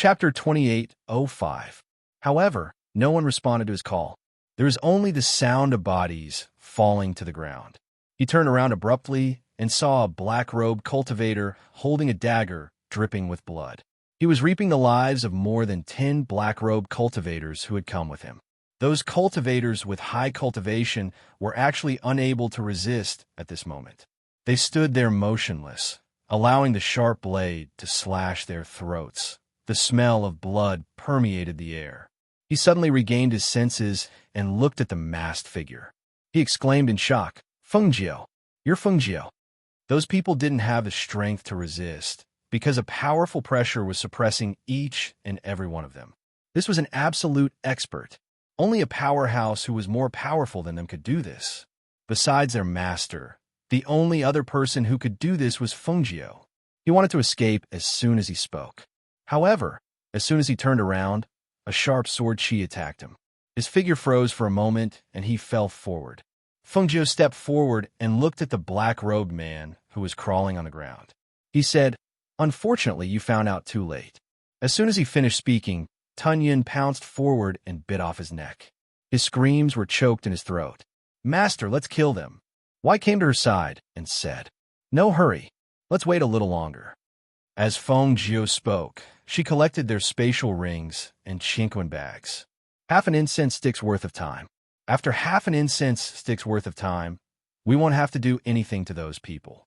Chapter 28:05. However, no one responded to his call. There was only the sound of bodies falling to the ground. He turned around abruptly and saw a black-robed cultivator holding a dagger dripping with blood. He was reaping the lives of more than 10 black-robed cultivators who had come with him. Those cultivators with high cultivation were actually unable to resist at this moment. They stood there motionless, allowing the sharp blade to slash their throats. The smell of blood permeated the air. He suddenly regained his senses and looked at the masked figure. He exclaimed in shock, "Fengjiu, you're Fengjiu." Those people didn't have the strength to resist, because a powerful pressure was suppressing each and every one of them. This was an absolute expert. Only a powerhouse who was more powerful than them could do this. Besides their master, the only other person who could do this was Fengjiu. He wanted to escape as soon as he spoke. However, as soon as he turned around, a sharp sword chi attacked him. His figure froze for a moment, and he fell forward. Fengjiu stepped forward and looked at the black-robed man who was crawling on the ground. He said, "Unfortunately, you found out too late." As soon as he finished speaking, Tunyon pounced forward and bit off his neck. His screams were choked in his throat. "Master, let's kill them." Wai came to her side and said, "No hurry. Let's wait a little longer." As Fengjiu spoke, she collected their spatial rings and chinquin bags. Half an incense stick's worth of time. After half an incense stick's worth of time, we won't have to do anything to those people.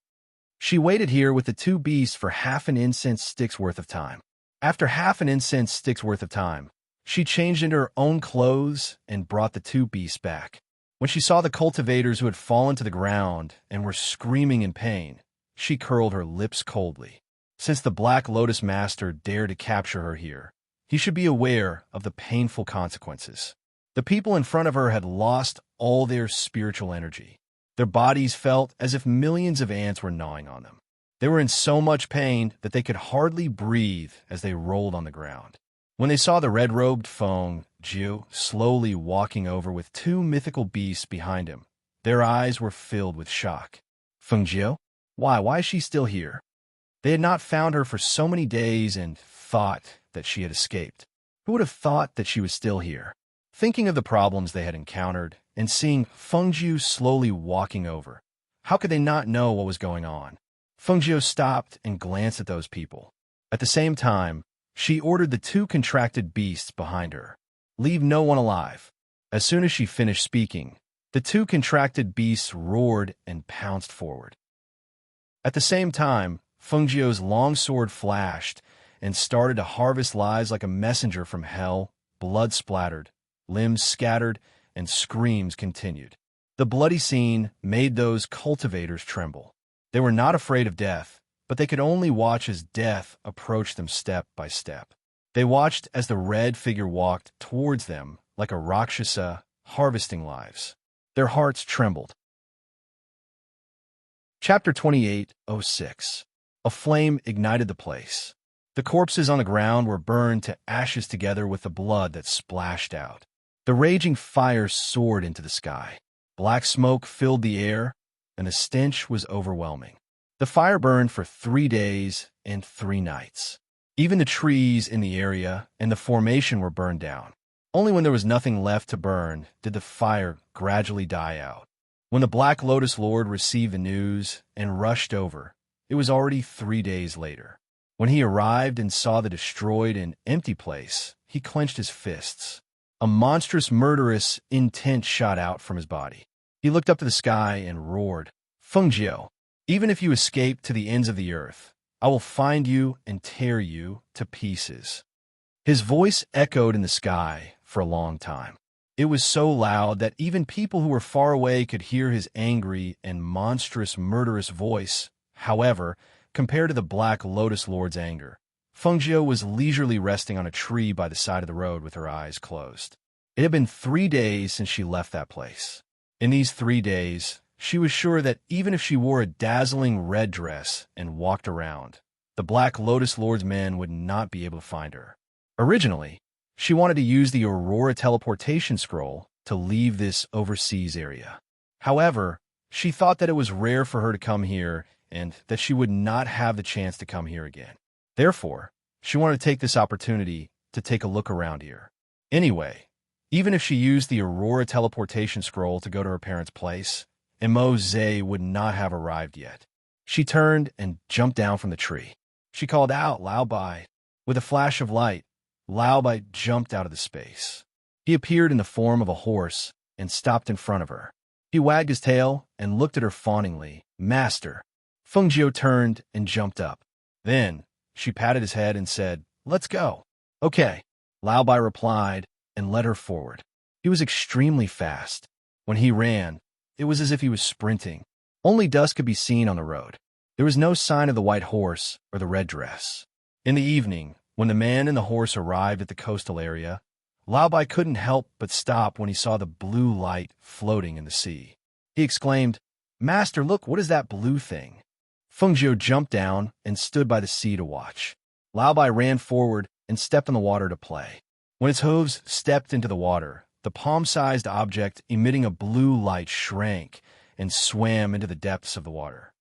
She waited here with the two beasts for half an incense stick's worth of time. After half an incense stick's worth of time, she changed into her own clothes and brought the two beasts back. When she saw the cultivators who had fallen to the ground and were screaming in pain, she curled her lips coldly. Since the Black Lotus Master dared to capture her here, he should be aware of the painful consequences. The people in front of her had lost all their spiritual energy. Their bodies felt as if millions of ants were gnawing on them. They were in so much pain that they could hardly breathe as they rolled on the ground. When they saw the red-robed Fengjiu slowly walking over with two mythical beasts behind him, their eyes were filled with shock. "Fengjiu? Why is she still here?" They had not found her for so many days and thought that she had escaped. Who would have thought that she was still here? Thinking of the problems they had encountered and seeing Fengjiu slowly walking over, how could they not know what was going on? Fengjiu stopped and glanced at those people. At the same time, she ordered the two contracted beasts behind her, "Leave no one alive." As soon as she finished speaking, the two contracted beasts roared and pounced forward. At the same time, Fengjiu's long sword flashed and started to harvest lives like a messenger from hell. Blood splattered, limbs scattered, and screams continued. The bloody scene made those cultivators tremble. They were not afraid of death, but they could only watch as death approached them step by step. They watched as the red figure walked towards them like a Rakshasa harvesting lives. Their hearts trembled. Chapter 28:06. A flame ignited the place. The corpses on the ground were burned to ashes together with the blood that splashed out. The raging fire soared into the sky. Black smoke filled the air, and the stench was overwhelming. The fire burned for 3 days and 3 nights. Even the trees in the area and the formation were burned down. Only when there was nothing left to burn did the fire gradually die out. When the Black Lotus Lord received the news and rushed over, it was already 3 days later. When he arrived and saw the destroyed and empty place, he clenched his fists. A monstrous, murderous intent shot out from his body. He looked up to the sky and roared, "Fengjiu, even if you escape to the ends of the earth, I will find you and tear you to pieces." His voice echoed in the sky for a long time. It was so loud that even people who were far away could hear his angry and monstrous, murderous voice. However, compared to the Black Lotus Lord's anger, Fengjiu was leisurely resting on a tree by the side of the road with her eyes closed. It had been 3 days since she left that place. In these 3 days, she was sure that even if she wore a dazzling red dress and walked around, the Black Lotus Lord's men would not be able to find her. Originally, she wanted to use the Aurora teleportation scroll to leave this overseas area. However, she thought that it was rare for her to come here and that she would not have the chance to come here again. Therefore, She wanted to take this opportunity to take a look around here. Anyway, even if she used the Aurora teleportation scroll to go to her parents' place, Emoze would not have arrived yet. She turned and jumped down from the tree. She called out, Laobai. With a flash of light, Laobai jumped out of the space. He appeared in the form of a horse and stopped in front of her. He wagged his tail and looked at her fawningly. Master. Fengjiu turned and jumped up. Then she patted his head and said, Let's go. Okay. Laobai replied and led her forward. He was extremely fast. When he ran, it was as if he was sprinting. Only dust could be seen on the road. There was no sign of the white horse or the red dress. In the evening, when the man and the horse arrived at the coastal area, Laobai couldn't help but stop when he saw the blue light floating in the sea. He exclaimed, Master, look, what is that blue thing? Fengjiu jumped down and stood by the sea to watch. Laobai ran forward and stepped in the water to play. When its hooves stepped into the water, the palm-sized object emitting a blue light shrank and swam into the depths of the water.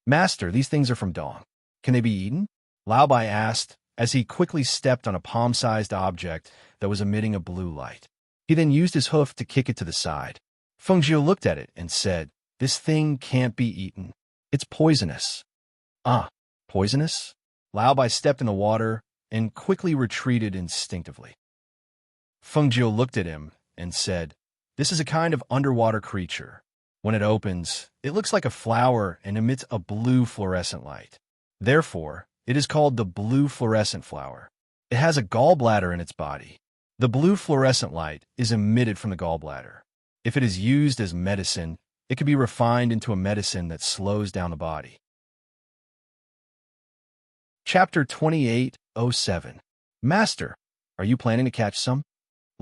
Master, these things are from Dong. Can they be eaten? Laobai asked as he quickly stepped on a palm-sized object that was emitting a blue light. He then used his hoof to kick it to the side. Fengjiu looked at it and said, This thing can't be eaten. It's poisonous. Ah, poisonous? Laobai stepped in the water and quickly retreated instinctively. Fengjiu looked at him and said, This is a kind of underwater creature. When it opens, it looks like a flower and emits a blue fluorescent light. Therefore, it is called the blue fluorescent flower. It has a gallbladder in its body. The blue fluorescent light is emitted from the gallbladder. If it is used as medicine, it can be refined into a medicine that slows down the body. Chapter 28:07. Master, are you planning to catch some?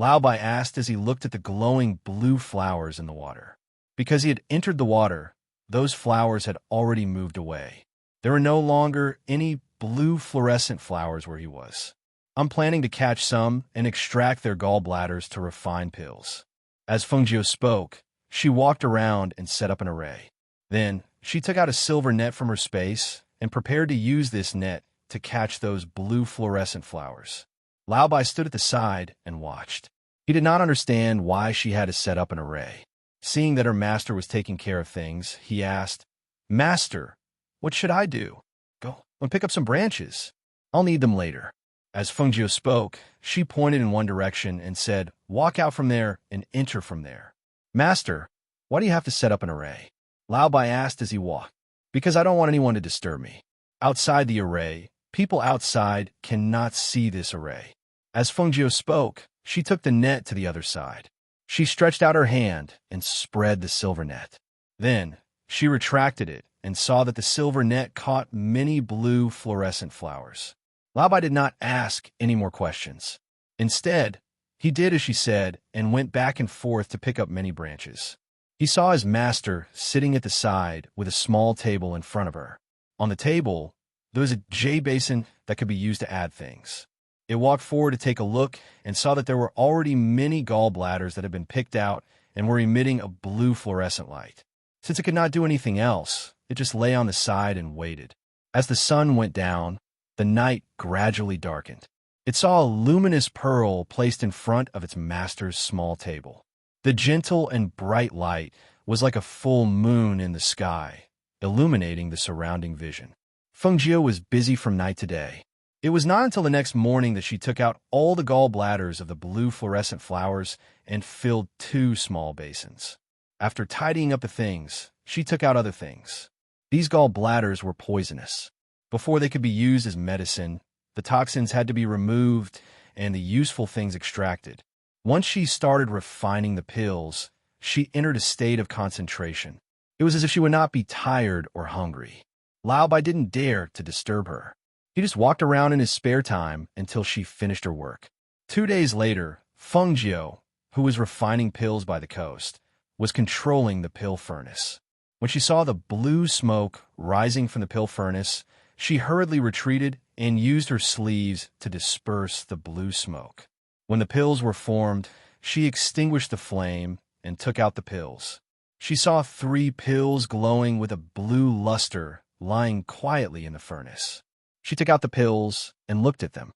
Laobai asked as he looked at the glowing blue flowers in the water. Because he had entered the water, those flowers had already moved away. There were no longer any blue fluorescent flowers where he was. I'm planning to catch some and extract their gallbladders to refine pills. As Fengjiu spoke, she walked around and set up an array. Then, she took out a silver net from her space and prepared to use this net to catch those blue fluorescent flowers. Laobai stood at the side and watched. He did not understand why she had to set up an array. Seeing that her master was taking care of things, he asked, Master, what should I do? Go and pick up some branches. I'll need them later. As Fengjiu spoke, she pointed in one direction and said, Walk out from there and enter from there. Master, why do you have to set up an array? Laobai asked as he walked. Because I don't want anyone to disturb me. Outside the array, people outside cannot see this array. As Fengjiu spoke, she took the net to the other side. She stretched out her hand and spread the silver net. Then, she retracted it and saw that the silver net caught many blue fluorescent flowers. Laobai did not ask any more questions. Instead, he did as she said and went back and forth to pick up many branches. He saw his master sitting at the side with a small table in front of her. On the table, there was a J basin that could be used to add things. It walked forward to take a look and saw that there were already many gallbladders that had been picked out and were emitting a blue fluorescent light. Since it could not do anything else, it just lay on the side and waited. As the sun went down, the night gradually darkened. It saw a luminous pearl placed in front of its master's small table. The gentle and bright light was like a full moon in the sky, illuminating the surrounding vision. Fengjiu was busy from night to day. It was not until the next morning that she took out all the gallbladders of the blue fluorescent flowers and filled 2 small basins. After tidying up the things, she took out other things. These gallbladders were poisonous. Before they could be used as medicine, the toxins had to be removed and the useful things extracted. Once she started refining the pills, she entered a state of concentration. It was as if she would not be tired or hungry. Laobai didn't dare to disturb her. He just walked around in his spare time until she finished her work. 2 days later, Fengjiu, who was refining pills by the coast, was controlling the pill furnace. When she saw the blue smoke rising from the pill furnace, she hurriedly retreated and used her sleeves to disperse the blue smoke. When the pills were formed, she extinguished the flame and took out the pills. She saw 3 pills glowing with a blue luster lying quietly in the furnace. She took out the pills and looked at them.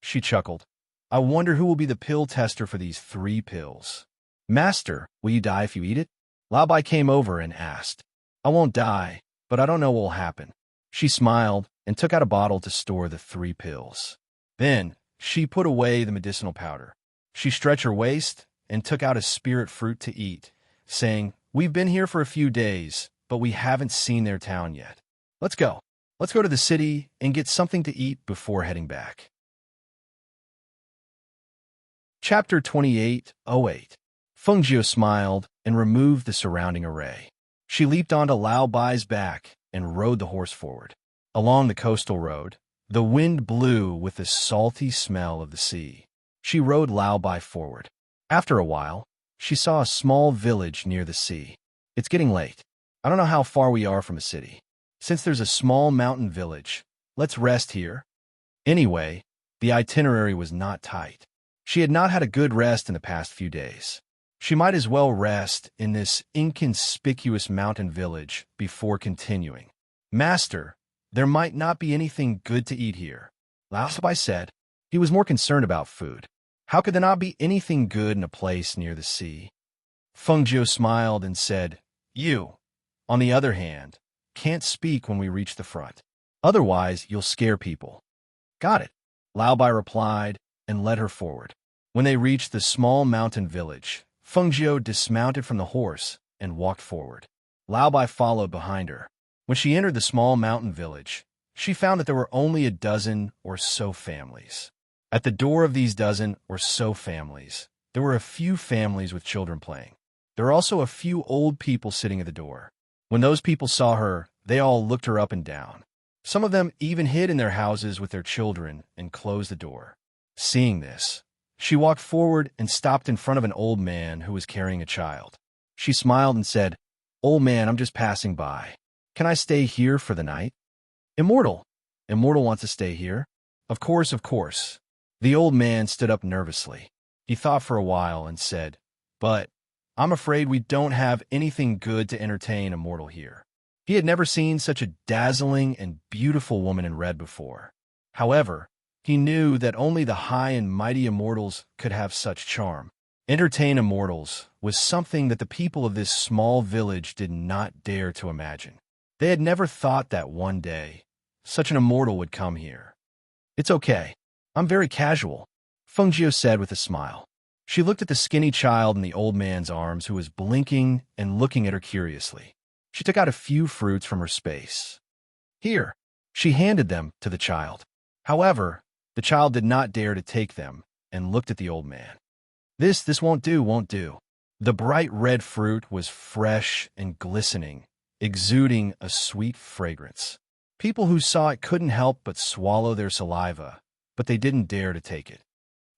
She chuckled. I wonder who will be the pill tester for these 3 pills. Master, will you die if you eat it? Lao Bai came over and asked. I won't die, but I don't know what will happen. She smiled and took out a bottle to store the 3 pills. Then she put away the medicinal powder. She stretched her waist and took out a spirit fruit to eat, saying, We've been here for a few days, but we haven't seen their town yet. Let's go. Let's go to the city and get something to eat before heading back. Chapter 28:08. Fengjiu smiled and removed the surrounding array. She leaped onto Lao Bai's back and rode the horse forward. Along the coastal road, the wind blew with the salty smell of the sea. She rode Lao Bai forward. After a while, she saw a small village near the sea. It's getting late. I don't know how far we are from a city. Since there's a small mountain village, let's rest here. Anyway, the itinerary was not tight. She had not had a good rest in the past few days. She might as well rest in this inconspicuous mountain village before continuing. Master, there might not be anything good to eat here, Lao Bai said. He was more concerned about food. How could there not be anything good in a place near the sea? Fengjiu smiled and said, You, on the other hand, can't speak when we reach the front. Otherwise, you'll scare people. Got it, Lao Bai replied and led her forward. When they reached the small mountain village, Fengjiu dismounted from the horse and walked forward. Lao Bai followed behind her. When she entered the small mountain village, she found that there were only a dozen or so families. At the door of these dozen or so families, there were a few families with children playing. There were also a few old people sitting at the door. When those people saw her, they all looked her up and down. Some of them even hid in their houses with their children and closed the door. Seeing this, she walked forward and stopped in front of an old man who was carrying a child. She smiled and said, Old man, I'm just passing by. Can I stay here for the night? Immortal. Immortal wants to stay here. Of course, of course. The old man stood up nervously. He thought for a while and said, But I'm afraid we don't have anything good to entertain Immortal here. He had never seen such a dazzling and beautiful woman in red before. However, he knew that only the high and mighty immortals could have such charm. Entertain immortals was something that the people of this small village did not dare to imagine. They had never thought that one day such an immortal would come here. It's okay. I'm very casual, Fengjiu said with a smile. She looked at the skinny child in the old man's arms who was blinking and looking at her curiously. She took out a few fruits from her space. Here, she handed them to the child. However, the child did not dare to take them and looked at the old man. This won't do. The bright red fruit was fresh and glistening, exuding a sweet fragrance. People who saw it couldn't help but swallow their saliva, but they didn't dare to take it.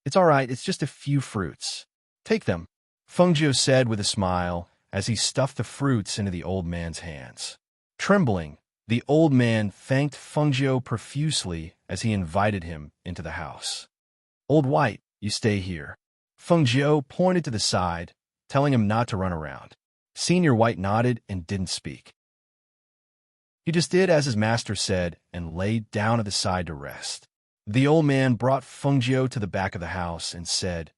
It's all right, it's just a few fruits. Take them, Fengjiu said with a smile as he stuffed the fruits into the old man's hands. Trembling, the old man thanked Fengjiu profusely as he invited him into the house. Old White, you stay here. Fengjiu pointed to the side, telling him not to run around. Senior White nodded and didn't speak. He just did as his master said and laid down at the side to rest. The old man brought Fengjiu to the back of the house and said,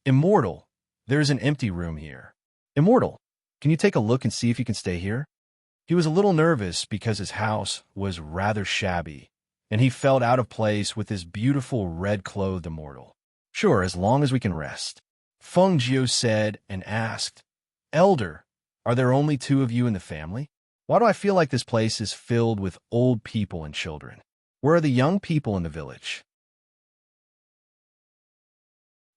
Immortal, there is an empty room here. Immortal, can you take a look and see if you can stay here? He was a little nervous because his house was rather shabby, and he felt out of place with this beautiful red-clothed immortal. Sure, as long as we can rest. Fengjiu said and asked, Elder, are there only 2 of you in the family? Why do I feel like this place is filled with old people and children? Where are the young people in the village?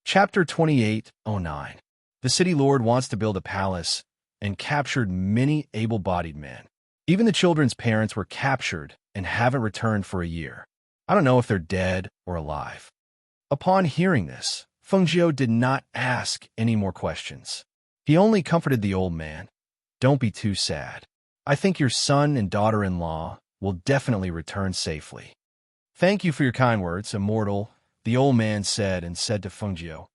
Chapter 28:09. The city lord wants to build a palace and captured many able-bodied men. Even the children's parents were captured and haven't returned for a year. I don't know if they're dead or alive. Upon hearing this, Fengjiu did not ask any more questions. He only comforted the old man. Don't be too sad. I think your son and daughter-in-law will definitely return safely. Thank you for your kind words, Immortal, the old man said and said to Fengjiu,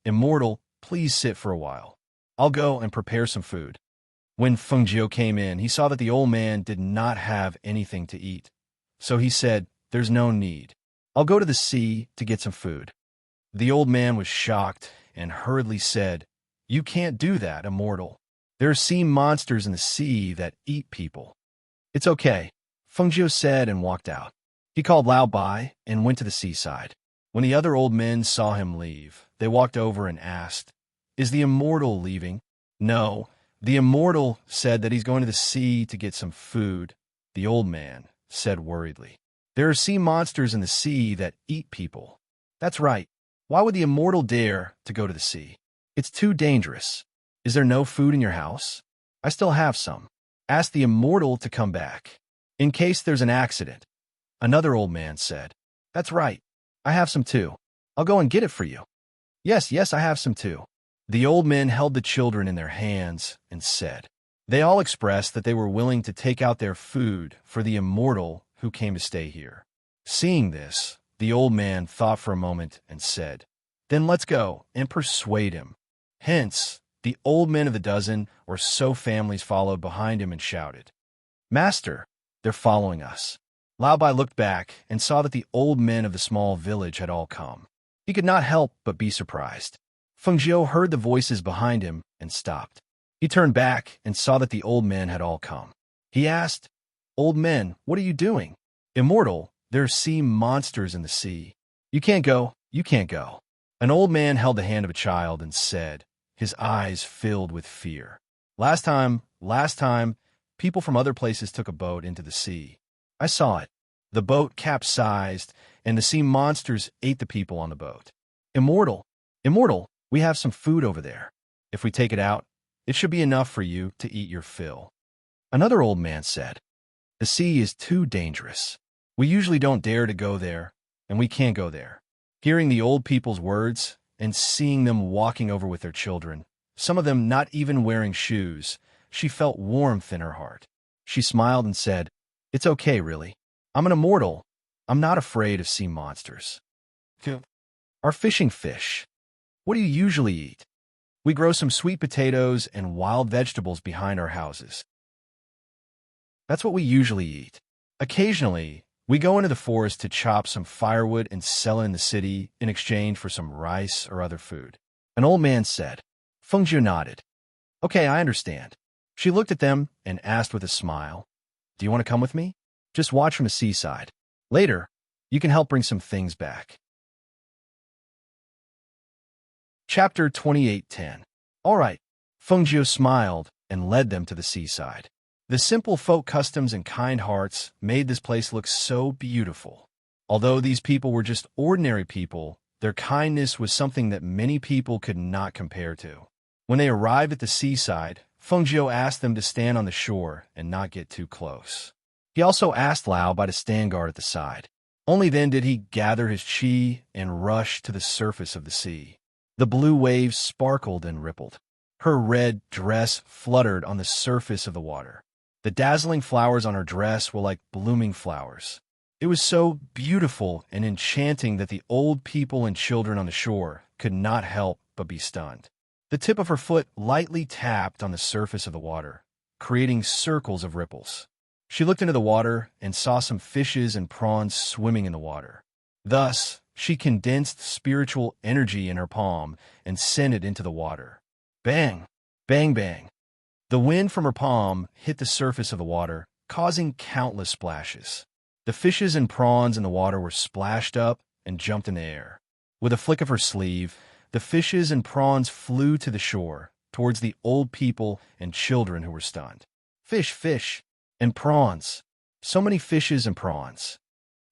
Immortal, please sit for a while. I'll go and prepare some food. When Fengjiu came in, he saw that the old man did not have anything to eat. So he said, "There's no need. I'll go to the sea to get some food." The old man was shocked and hurriedly said, "You can't do that, immortal. There are sea monsters in the sea that eat people." "It's okay," Fengjiu said and walked out. He called Lao Bai and went to the seaside. When the other old men saw him leave, they walked over and asked, "Is the immortal leaving?" "No, the immortal said that he's going to the sea to get some food," the old man said worriedly. "There are sea monsters in the sea that eat people." "That's right. Why would the immortal dare to go to the sea? It's too dangerous. Is there no food in your house?" "I still have some. Ask the immortal to come back, in case there's an accident," another old man said. "That's right. I have some too. I'll go and get it for you." Yes, I have some too." The old men held the children in their hands and said. They all expressed that they were willing to take out their food for the immortal who came to stay here. Seeing this, the old man thought for a moment and said, "Then let's go and persuade him." Hence, the old men of the dozen or so families followed behind him and shouted, "Master, they're following us." Lao Bai looked back and saw that the old men of the small village had all come. He could not help but be surprised. Fengjiu heard the voices behind him and stopped. He turned back and saw that the old men had all come. He asked, "Old men, what are you doing?" "Immortal, there are sea monsters in the sea. You can't go. An old man held the hand of a child and said, his eyes filled with fear, Last time, people from other places took a boat into the sea. I saw it. The boat capsized, and the sea monsters ate the people on the boat. Immortal, we have some food over there. If we take it out, it should be enough for you to eat your fill." Another old man said, "The sea is too dangerous. We usually don't dare to go there, and we can't go there." Hearing the old people's words and seeing them walking over with their children, some of them not even wearing shoes, she felt warmth in her heart. She smiled and said, "It's okay, really. I'm an immortal. I'm not afraid of sea monsters." Our fishing fish. What do you usually eat? We grow some sweet potatoes and wild vegetables behind our houses. That's what we usually eat. Occasionally, we go into the forest to chop some firewood and sell it in the city in exchange for some rice or other food. An old man said. Fengjiu nodded. "Okay, I understand." She looked at them and asked with a smile, "Do you want to come with me? Just watch from the seaside. Later, you can help bring some things back." Chapter 28:10. All right. Fengjiu smiled and led them to the seaside. The simple folk customs and kind hearts made this place look so beautiful. Although these people were just ordinary people, their kindness was something that many people could not compare to. When they arrived at the seaside, Fengjiu asked them to stand on the shore and not get too close. He also asked Lao Bai to stand guard at the side. Only then did he gather his chi and rush to the surface of the sea. The blue waves sparkled and rippled. Her red dress fluttered on the surface of the water. The dazzling flowers on her dress were like blooming flowers. It was so beautiful and enchanting that the old people and children on the shore could not help but be stunned. The tip of her foot lightly tapped on the surface of the water, creating circles of ripples. She looked into the water and saw some fishes and prawns swimming in the water. Thus, she condensed spiritual energy in her palm and sent it into the water. Bang! Bang, bang! The wind from her palm hit the surface of the water, causing countless splashes. The fishes and prawns in the water were splashed up and jumped in the air. With a flick of her sleeve, the fishes and prawns flew to the shore, towards the old people and children who were stunned. Fish, and prawns. So many fishes and prawns.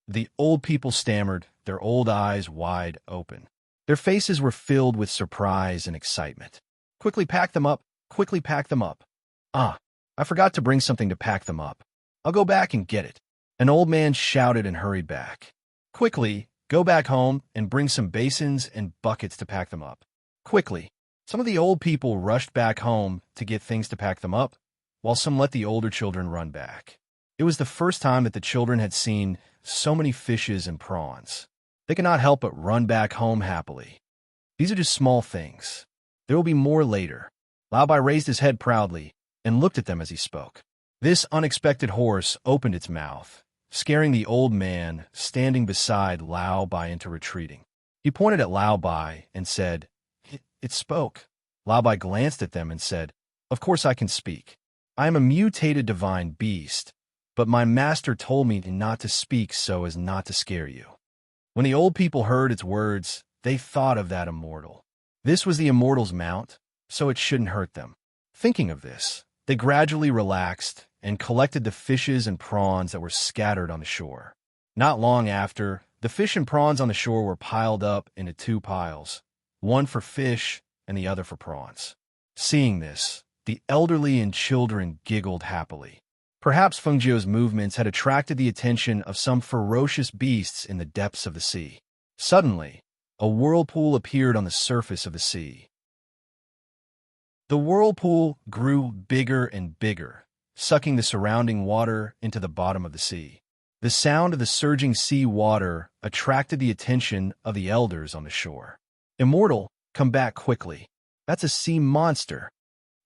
The old people stammered, their old eyes wide open. Their faces were filled with surprise and excitement. Quickly pack them up, quickly pack them up. Ah, I forgot to bring something to pack them up. I'll go back and get it. An old man shouted and hurried back. Quickly, go back home and bring some basins and buckets to pack them up. Quickly. Some of the old people rushed back home to get things to pack them up, while some let the older children run back. It was the first time that the children had seen so many fishes and prawns. They could not help but run back home happily. These are just small things. There will be more later. Lao Bai raised his head proudly and looked at them as he spoke. This unexpected horse opened its mouth, scaring the old man standing beside Lao Bai into retreating. He pointed at Lao Bai and said, It spoke. Lao Bai glanced at them and said, Of course I can speak. I am a mutated divine beast, but my master told me not to speak so as not to scare you. When the old people heard its words, they thought of that immortal. This was the immortal's mount, so it shouldn't hurt them. Thinking of this, they gradually relaxed and collected the fishes and prawns that were scattered on the shore. Not long after, the fish and prawns on the shore were piled up into two piles, one for fish and the other for prawns. Seeing this, the elderly and children giggled happily. Perhaps Fengjiu's movements had attracted the attention of some ferocious beasts in the depths of the sea. Suddenly, a whirlpool appeared on the surface of the sea. The whirlpool grew bigger and bigger, sucking the surrounding water into the bottom of the sea. The sound of the surging sea water attracted the attention of the elders on the shore. Immortal, come back quickly. That's a sea monster.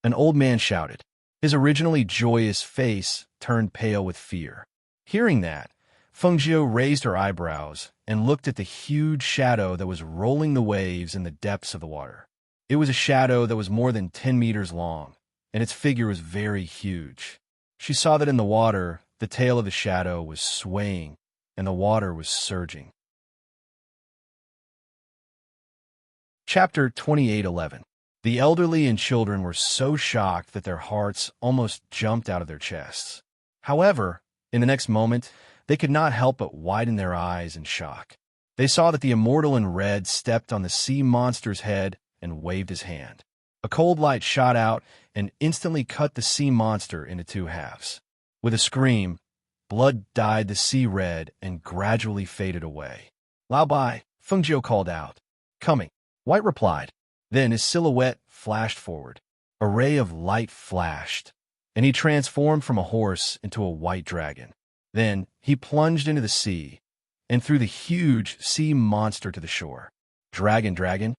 An old man shouted. His originally joyous face turned pale with fear. Hearing that, Fengjiu raised her eyebrows and looked at the huge shadow that was rolling the waves in the depths of the water. It was a shadow that was more than 10 meters long, and its figure was very huge. She saw that in the water, the tail of the shadow was swaying, and the water was surging. Chapter 28:11. The elderly and children were so shocked that their hearts almost jumped out of their chests. However, in the next moment, they could not help but widen their eyes in shock. They saw that the immortal in red stepped on the sea monster's head and waved his hand. A cold light shot out and instantly cut the sea monster into two halves. With a scream, blood dyed the sea red and gradually faded away. Lao Bai, Fengjiu called out. Coming. White replied. Then his silhouette flashed forward. A ray of light flashed, and he transformed from a horse into a white dragon. Then he plunged into the sea and threw the huge sea monster to the shore. Dragon, dragon.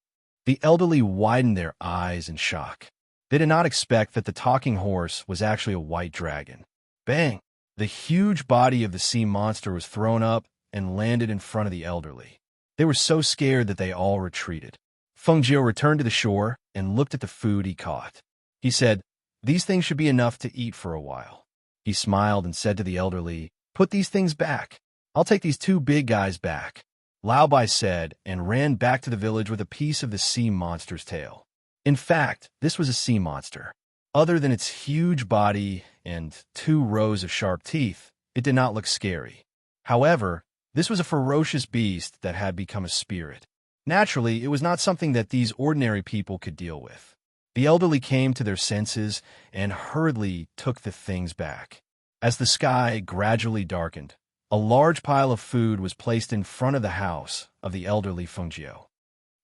The elderly widened their eyes in shock. They did not expect that the talking horse was actually a white dragon. Bang! The huge body of the sea monster was thrown up and landed in front of the elderly. They were so scared that they all retreated. Fengjiu returned to the shore and looked at the food he caught. He said, These things should be enough to eat for a while. He smiled and said to the elderly, Put these things back. I'll take these two big guys back. Lao Bai said and ran back to the village with a piece of the sea monster's tail. In fact, this was a sea monster. Other than its huge body and 2 rows of sharp teeth, it did not look scary. However, this was a ferocious beast that had become a spirit. Naturally, it was not something that these ordinary people could deal with. The elderly came to their senses and hurriedly took the things back. As the sky gradually darkened, a large pile of food was placed in front of the house of the elderly Fengjiu.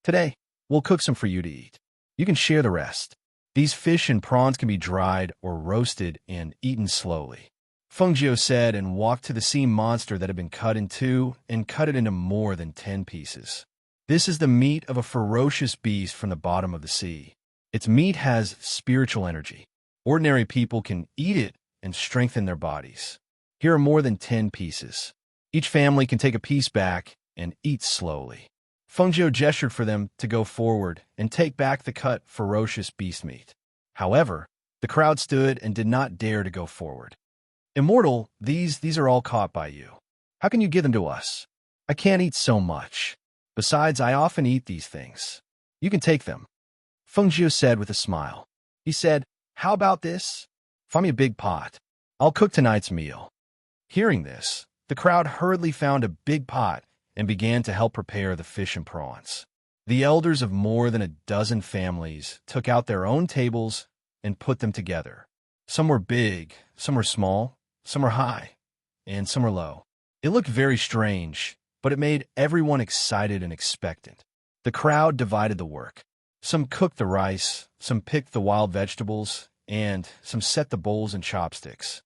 Today, we'll cook some for you to eat. You can share the rest. These fish and prawns can be dried or roasted and eaten slowly. Fengjiu said and walked to the sea monster that had been cut in two and cut it into more than 10 pieces. This is the meat of a ferocious beast from the bottom of the sea. Its meat has spiritual energy. Ordinary people can eat it and strengthen their bodies. Here are more than 10 pieces. Each family can take a piece back and eat slowly. Fengjiu gestured for them to go forward and take back the cut, ferocious beast meat. However, the crowd stood and did not dare to go forward. Immortal, these are all caught by you. How can you give them to us? I can't eat so much. Besides, I often eat these things. You can take them. Fengjiu said with a smile. He said, How about this? Find me a big pot. I'll cook tonight's meal. Hearing this, the crowd hurriedly found a big pot and began to help prepare the fish and prawns. The elders of more than a dozen families took out their own tables and put them together. Some were big, some were small, some were high, and some were low. It looked very strange, but it made everyone excited and expectant. The crowd divided the work. Some cooked the rice, some picked the wild vegetables, and some set the bowls and chopsticks.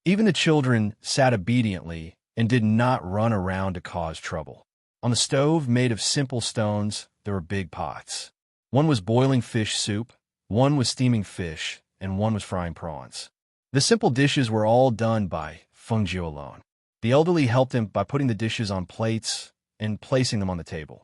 Even the children sat obediently and did not run around to cause trouble. On the stove made of simple stones, there were big pots. One was boiling fish soup, one was steaming fish, and one was frying prawns. The simple dishes were all done by Fengjiu alone. The elderly helped him by putting the dishes on plates and placing them on the table.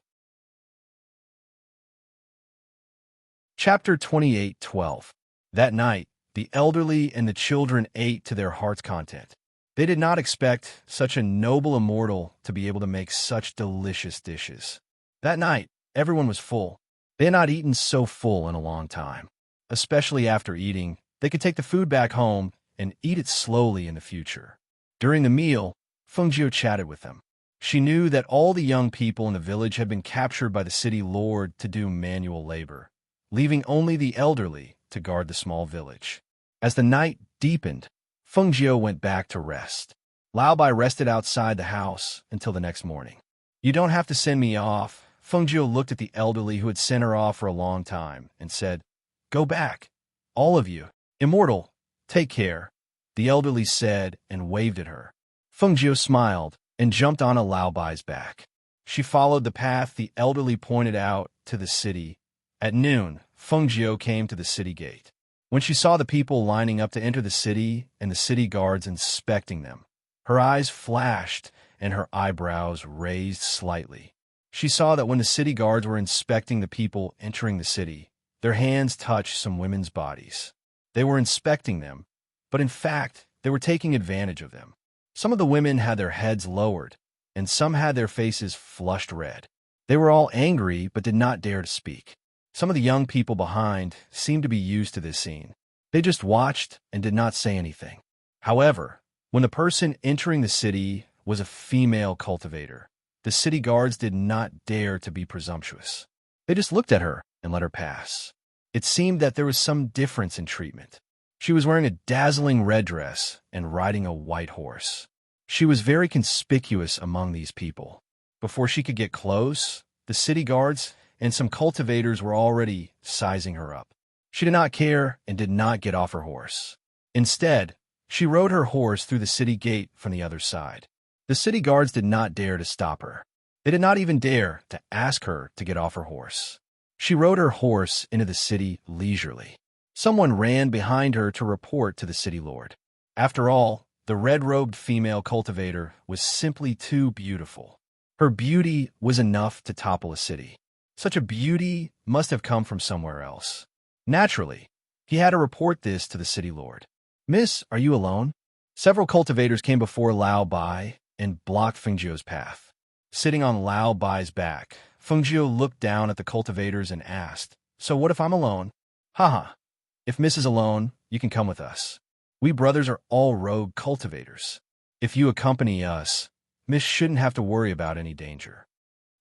Chapter 28:12. That night, the elderly and the children ate to their heart's content. They did not expect such a noble immortal to be able to make such delicious dishes. That night, everyone was full. They had not eaten so full in a long time. Especially after eating, they could take the food back home and eat it slowly in the future. During the meal, Fengjiu chatted with them. She knew that all the young people in the village had been captured by the city lord to do manual labor, leaving only the elderly to guard the small village. As the night deepened, Fengjiu went back to rest. Lao Bai rested outside the house until the next morning. "You don't have to send me off." Fengjiu looked at the elderly who had sent her off for a long time and said, "Go back, all of you. Immortal, take care," the elderly said and waved at her. Fengjiu smiled and jumped on a Lao Bai's back. She followed the path the elderly pointed out to the city. At noon, Fengjiu came to the city gate. When she saw the people lining up to enter the city and the city guards inspecting them, her eyes flashed and her eyebrows raised slightly. She saw that when the city guards were inspecting the people entering the city, their hands touched some women's bodies. They were inspecting them, but in fact, they were taking advantage of them. Some of the women had their heads lowered, and some had their faces flushed red. They were all angry but did not dare to speak. Some of the young people behind seemed to be used to this scene. They just watched and did not say anything. However, when the person entering the city was a female cultivator, the city guards did not dare to be presumptuous. They just looked at her and let her pass. It seemed that there was some difference in treatment. She was wearing a dazzling red dress and riding a white horse. She was very conspicuous among these people. Before she could get close, the city guards and some cultivators were already sizing her up. She did not care and did not get off her horse. Instead, she rode her horse through the city gate from the other side. The city guards did not dare to stop her. They did not even dare to ask her to get off her horse. She rode her horse into the city leisurely. Someone ran behind her to report to the city lord. After all, the red-robed female cultivator was simply too beautiful. Her beauty was enough to topple a city. Such a beauty must have come from somewhere else. Naturally, he had to report this to the city lord. "Miss, are you alone?" Several cultivators came before Lao Bai and blocked Fengjiu's path. Sitting on Lao Bai's back, Fengjiu looked down at the cultivators and asked, "So what if I'm alone?" "Haha, if Miss is alone, you can come with us. We brothers are all rogue cultivators. If you accompany us, Miss shouldn't have to worry about any danger."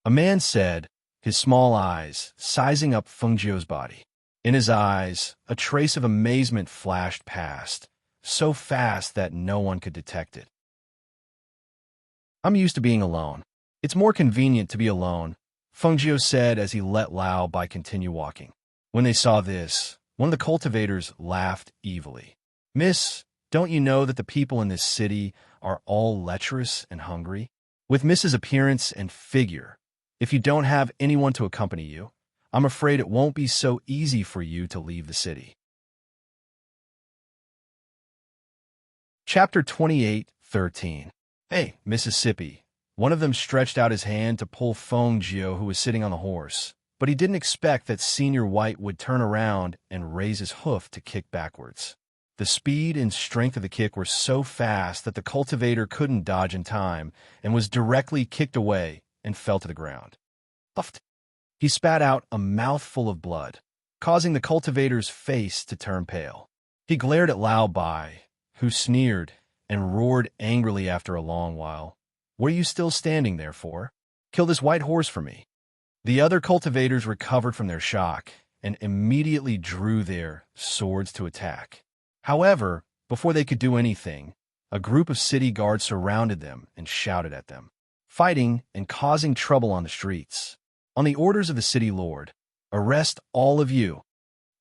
A man said, his small eyes sizing up Fengjiu's body. In his eyes, a trace of amazement flashed past, so fast that no one could detect it. "I'm used to being alone. It's more convenient to be alone," Fengjiu said as he let Lao Bai continue walking. When they saw this, one of the cultivators laughed evilly. "Miss, don't you know that the people in this city are all lecherous and hungry? With Miss's appearance and figure, if you don't have anyone to accompany you, I'm afraid it won't be so easy for you to leave the city." Chapter 28:13. "Hey, Mississippi." One of them stretched out his hand to pull Fengjiu, who was sitting on the horse, but he didn't expect that Senior White would turn around and raise his hoof to kick backwards. The speed and strength of the kick were so fast that the cultivator couldn't dodge in time and was directly kicked away and fell to the ground. Puffed. He spat out a mouthful of blood, causing the cultivator's face to turn pale. He glared at Lao Bai, who sneered and roared angrily after a long while. "What are you still standing there for? Kill this white horse for me." The other cultivators recovered from their shock and immediately drew their swords to attack. However, before they could do anything, a group of city guards surrounded them and shouted at them, fighting and causing trouble on the streets. On the orders of the city lord, "Arrest all of you."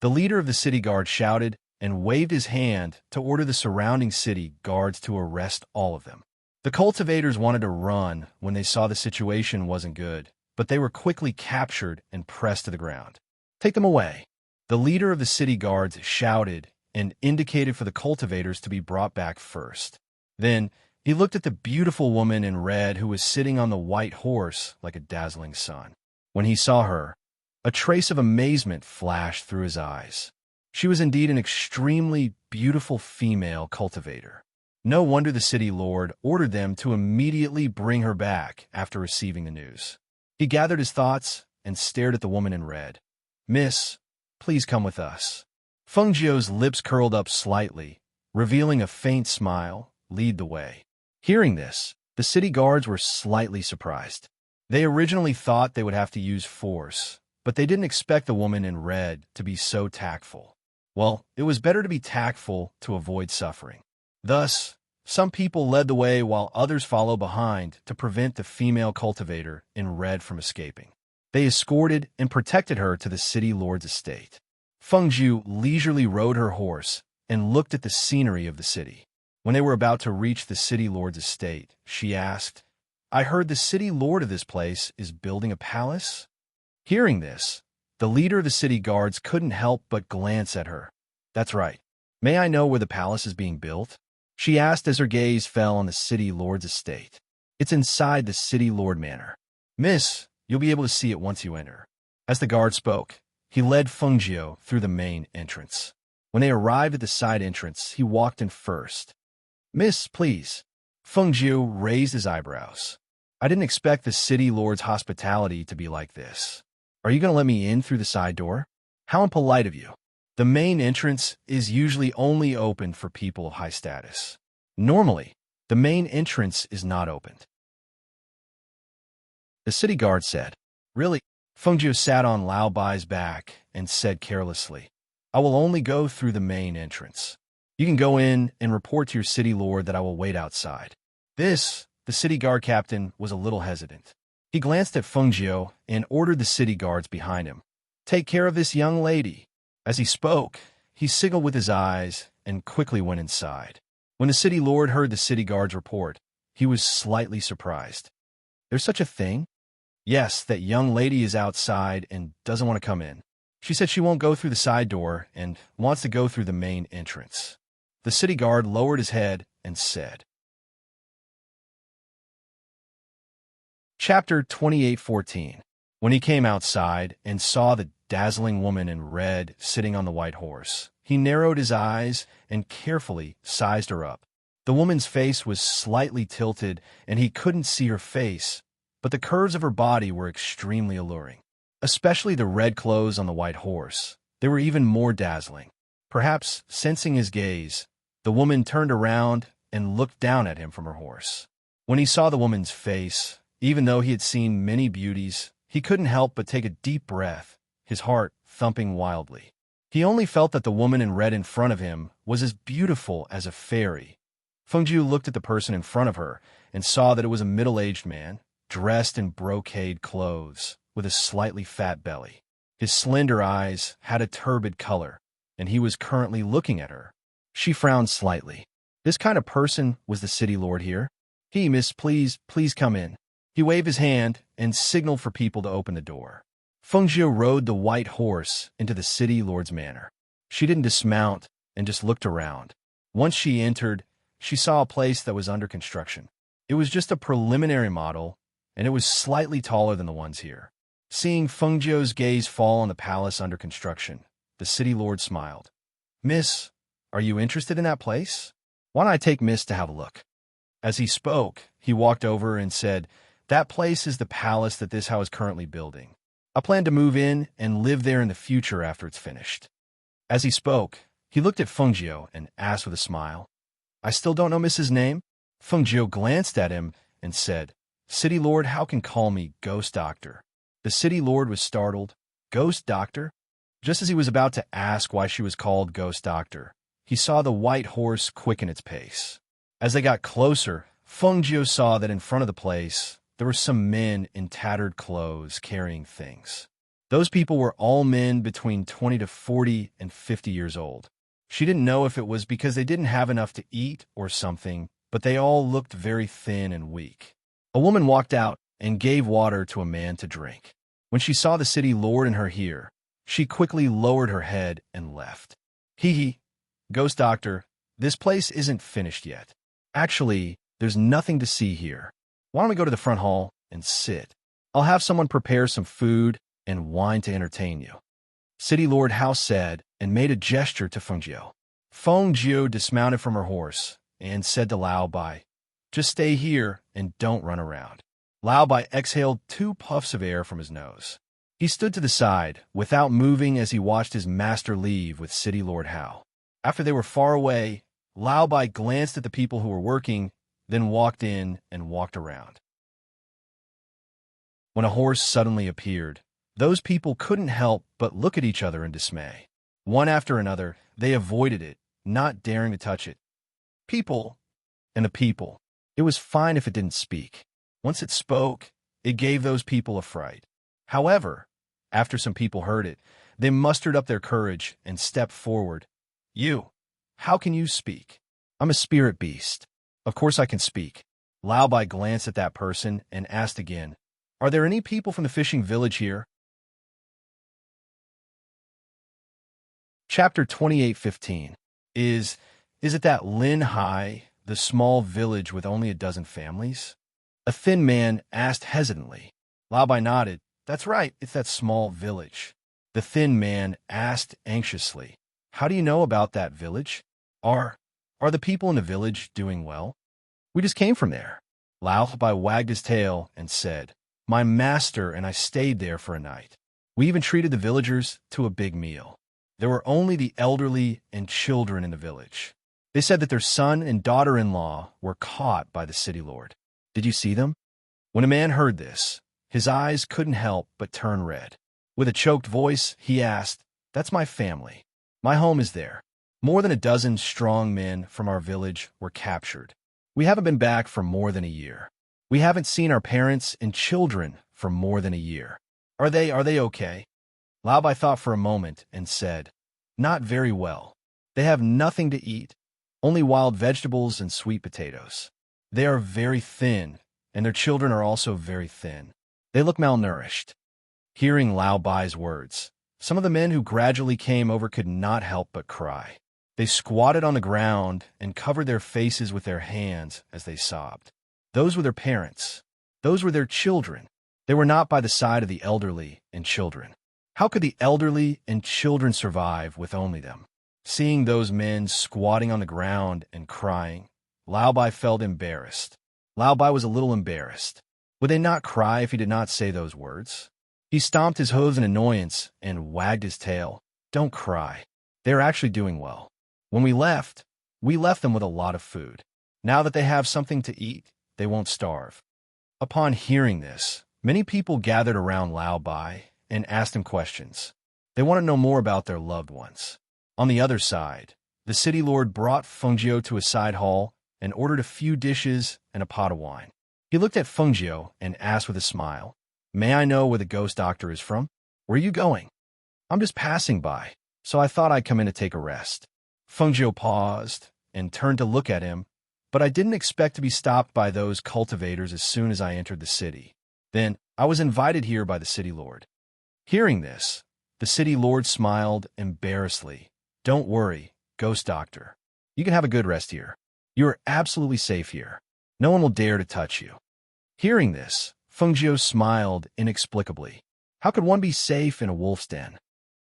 The leader of the city guard shouted and waved his hand to order the surrounding city guards to arrest all of them. The cultivators wanted to run when they saw the situation wasn't good, but they were quickly captured and pressed to the ground. "Take them away." The leader of the city guards shouted and indicated for the cultivators to be brought back first. Then He looked at the beautiful woman in red who was sitting on the white horse like a dazzling sun. When he saw her, a trace of amazement flashed through his eyes. She was indeed an extremely beautiful female cultivator. No wonder the city lord ordered them to immediately bring her back after receiving the news. He gathered his thoughts and stared at the woman in red. "Miss, please come with us." Feng Jiu's lips curled up slightly, revealing a faint smile. "Lead the way." Hearing this, the city guards were slightly surprised. They originally thought they would have to use force, but they didn't expect the woman in red to be so tactful. Well, it was better to be tactful to avoid suffering. Thus, some people led the way while others followed behind to prevent the female cultivator in red from escaping. They escorted and protected her to the city lord's estate. Feng Jiu leisurely rode her horse and looked at the scenery of the city. When they were about to reach the city lord's estate, she asked, "I heard the city lord of this place is building a palace?" Hearing this, the leader of the city guards couldn't help but glance at her. "That's right. May I know where the palace is being built?" she asked as her gaze fell on the city lord's estate. "It's inside the city lord manor. Miss, you'll be able to see it once you enter." As the guard spoke, he led Feng Jiu through the main entrance. When they arrived at the side entrance, he walked in first. "Miss, please." Feng Jiu raised his eyebrows. "I didn't expect the city lord's hospitality to be like this. Are you going to let me in through the side door? How impolite of you." The main entrance is usually only open for people of high status. Normally, the main entrance is not opened. The city guard said, "Really?" Feng Jiu sat on Lao Bai's back and said carelessly, "I will only go through the main entrance. You can go in and report to your city lord that I will wait outside." The city guard captain was a little hesitant. He glanced at Feng Jiu and ordered the city guards behind him, "Take care of this young lady." As he spoke, he signaled with his eyes and quickly went inside. When the city lord heard the city guard's report, he was slightly surprised. "There's such a thing?" "Yes, that young lady is outside and doesn't want to come in. She said she won't go through the side door and wants to go through the main entrance." The city guard lowered his head and said. Chapter 28:14. When he came outside and saw the dazzling woman in red sitting on the white horse, he narrowed his eyes and carefully sized her up. The woman's face was slightly tilted and he couldn't see her face, but the curves of her body were extremely alluring. Especially the red clothes on the white horse. They were even more dazzling. Perhaps sensing his gaze, the woman turned around and looked down at him from her horse. When he saw the woman's face, even though he had seen many beauties, he couldn't help but take a deep breath, his heart thumping wildly. He only felt that the woman in red in front of him was as beautiful as a fairy. Feng Jiu looked at the person in front of her and saw that it was a middle-aged man, dressed in brocade clothes, with a slightly fat belly. His slender eyes had a turbid color, and he was currently looking at her. She frowned slightly. This kind of person was the city lord here. "Miss, please come in." He waved his hand and signaled for people to open the door. Feng Jiu rode the white horse into the city lord's manor. She didn't dismount and just looked around. Once she entered, she saw a place that was under construction. It was just a preliminary model, and it was slightly taller than the ones here. Seeing Feng Jiu's gaze fall on the palace under construction, the city lord smiled. "Miss, are you interested in that place? Why don't I take Miss to have a look?" As he spoke, he walked over and said, "That place is the palace that this house is currently building. I plan to move in and live there in the future after it's finished." As he spoke, he looked at Feng Jiu and asked with a smile, "I still don't know Miss's name?" Feng Jiu glanced at him and said, "City Lord, how can call me Ghost Doctor?" The City Lord was startled. "Ghost Doctor?" Just as he was about to ask why she was called Ghost Doctor, he saw the white horse quicken its pace. As they got closer, Feng Jiu saw that in front of the place, there were some men in tattered clothes carrying things. Those people were all men between 20 to 40 and 50 years old. She didn't know if it was because they didn't have enough to eat or something, but they all looked very thin and weak. A woman walked out and gave water to a man to drink. When she saw the city lord and her here, she quickly lowered her head and left. Ghost Doctor, this place isn't finished yet. Actually, There's nothing to see here. Why don't we go to the front hall and sit? I'll have someone prepare some food and wine to entertain you." City Lord Hao said and made a gesture to Fengjiu. Fengjiu dismounted from her horse and said to Lao Bai, "Just stay here and don't run around." Lao Bai exhaled 2 puffs of air from his nose. He stood to the side, without moving as he watched his master leave with City Lord Hao. After they were far away, Lao Bai glanced at the people who were working, then walked in and walked around. When a horse suddenly appeared, those people couldn't help but look at each other in dismay. One after another, they avoided it, not daring to touch it. People, and the people. It was fine if it didn't speak. Once it spoke, it gave those people a fright. However, after some people heard it, they mustered up their courage and stepped forward. "You, how can you speak?" "I'm a spirit beast. Of course I can speak." Lao Bai glanced at that person and asked again, "Are there any people from the fishing village here?" Chapter 28:15. Is it that Lin Hai, the small village with only a dozen families? A thin man asked hesitantly. Lao Bai nodded. "That's right, it's that small village." The thin man asked anxiously, "How do you know about that village? Are the people in the village doing well?" "We just came from there." Lao Bai wagged his tail and said, "My master and I stayed there for a night. We even treated the villagers to a big meal. There were only the elderly and children in the village. They said that their son and daughter-in-law were caught by the city lord. Did you see them?" When a man heard this, his eyes couldn't help but turn red. With a choked voice, he asked, "That's my family. My home is there. More than a dozen strong men from our village were captured. We haven't been back for more than a year. We haven't seen our parents and children for more than a year. Are they okay?" Lao Bai thought for a moment and said, "Not very well. They have nothing to eat, only wild vegetables and sweet potatoes. They are very thin, and their children are also very thin. They look malnourished." Hearing Lao Bai's words, some of the men who gradually came over could not help but cry. They squatted on the ground and covered their faces with their hands as they sobbed. Those were their parents. Those were their children. They were not by the side of the elderly and children. How could the elderly and children survive with only them? Seeing those men squatting on the ground and crying, Lao Bai felt embarrassed. Lao Bai was a little embarrassed. Would they not cry if he did not say those words? He stomped his hooves in annoyance and wagged his tail. "Don't cry. They are actually doing well. When we left them with a lot of food. Now that they have something to eat, they won't starve." Upon hearing this, many people gathered around Lao Bai and asked him questions. They want to know more about their loved ones. On the other side, the city lord brought Fengjiu to a side hall and ordered a few dishes and a pot of wine. He looked at Fengjiu and asked with a smile, "May I know where the ghost doctor is from? Where are you going?" "I'm just passing by, so I thought I'd come in to take a rest." Fengjiu paused and turned to look at him, "But I didn't expect to be stopped by those cultivators as soon as I entered the city. Then I was invited here by the city lord." Hearing this, the city lord smiled embarrassedly. "Don't worry, ghost doctor. You can have a good rest here. You are absolutely safe here. No one will dare to touch you." Hearing this, Fengjiu smiled inexplicably. How could one be safe in a wolf's den?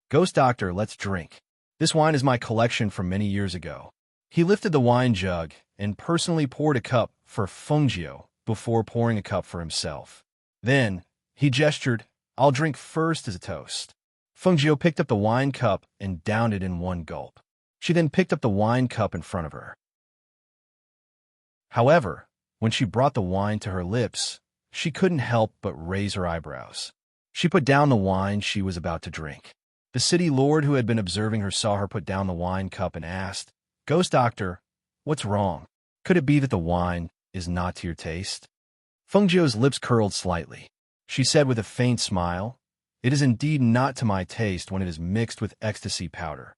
"Ghost doctor, let's drink. This wine is my collection from many years ago." He lifted the wine jug and personally poured a cup for Fengjiu before pouring a cup for himself. Then he gestured, "I'll drink first as a toast." Fengjiu picked up the wine cup and downed it in one gulp. She then picked up the wine cup in front of her. However, when she brought the wine to her lips, she couldn't help but raise her eyebrows. She put down the wine she was about to drink. The city lord who had been observing her saw her put down the wine cup and asked, "Ghost doctor, what's wrong? Could it be that the wine is not to your taste?" Fengjiu's lips curled slightly. She said with a faint smile, "It is indeed not to my taste when it is mixed with ecstasy powder."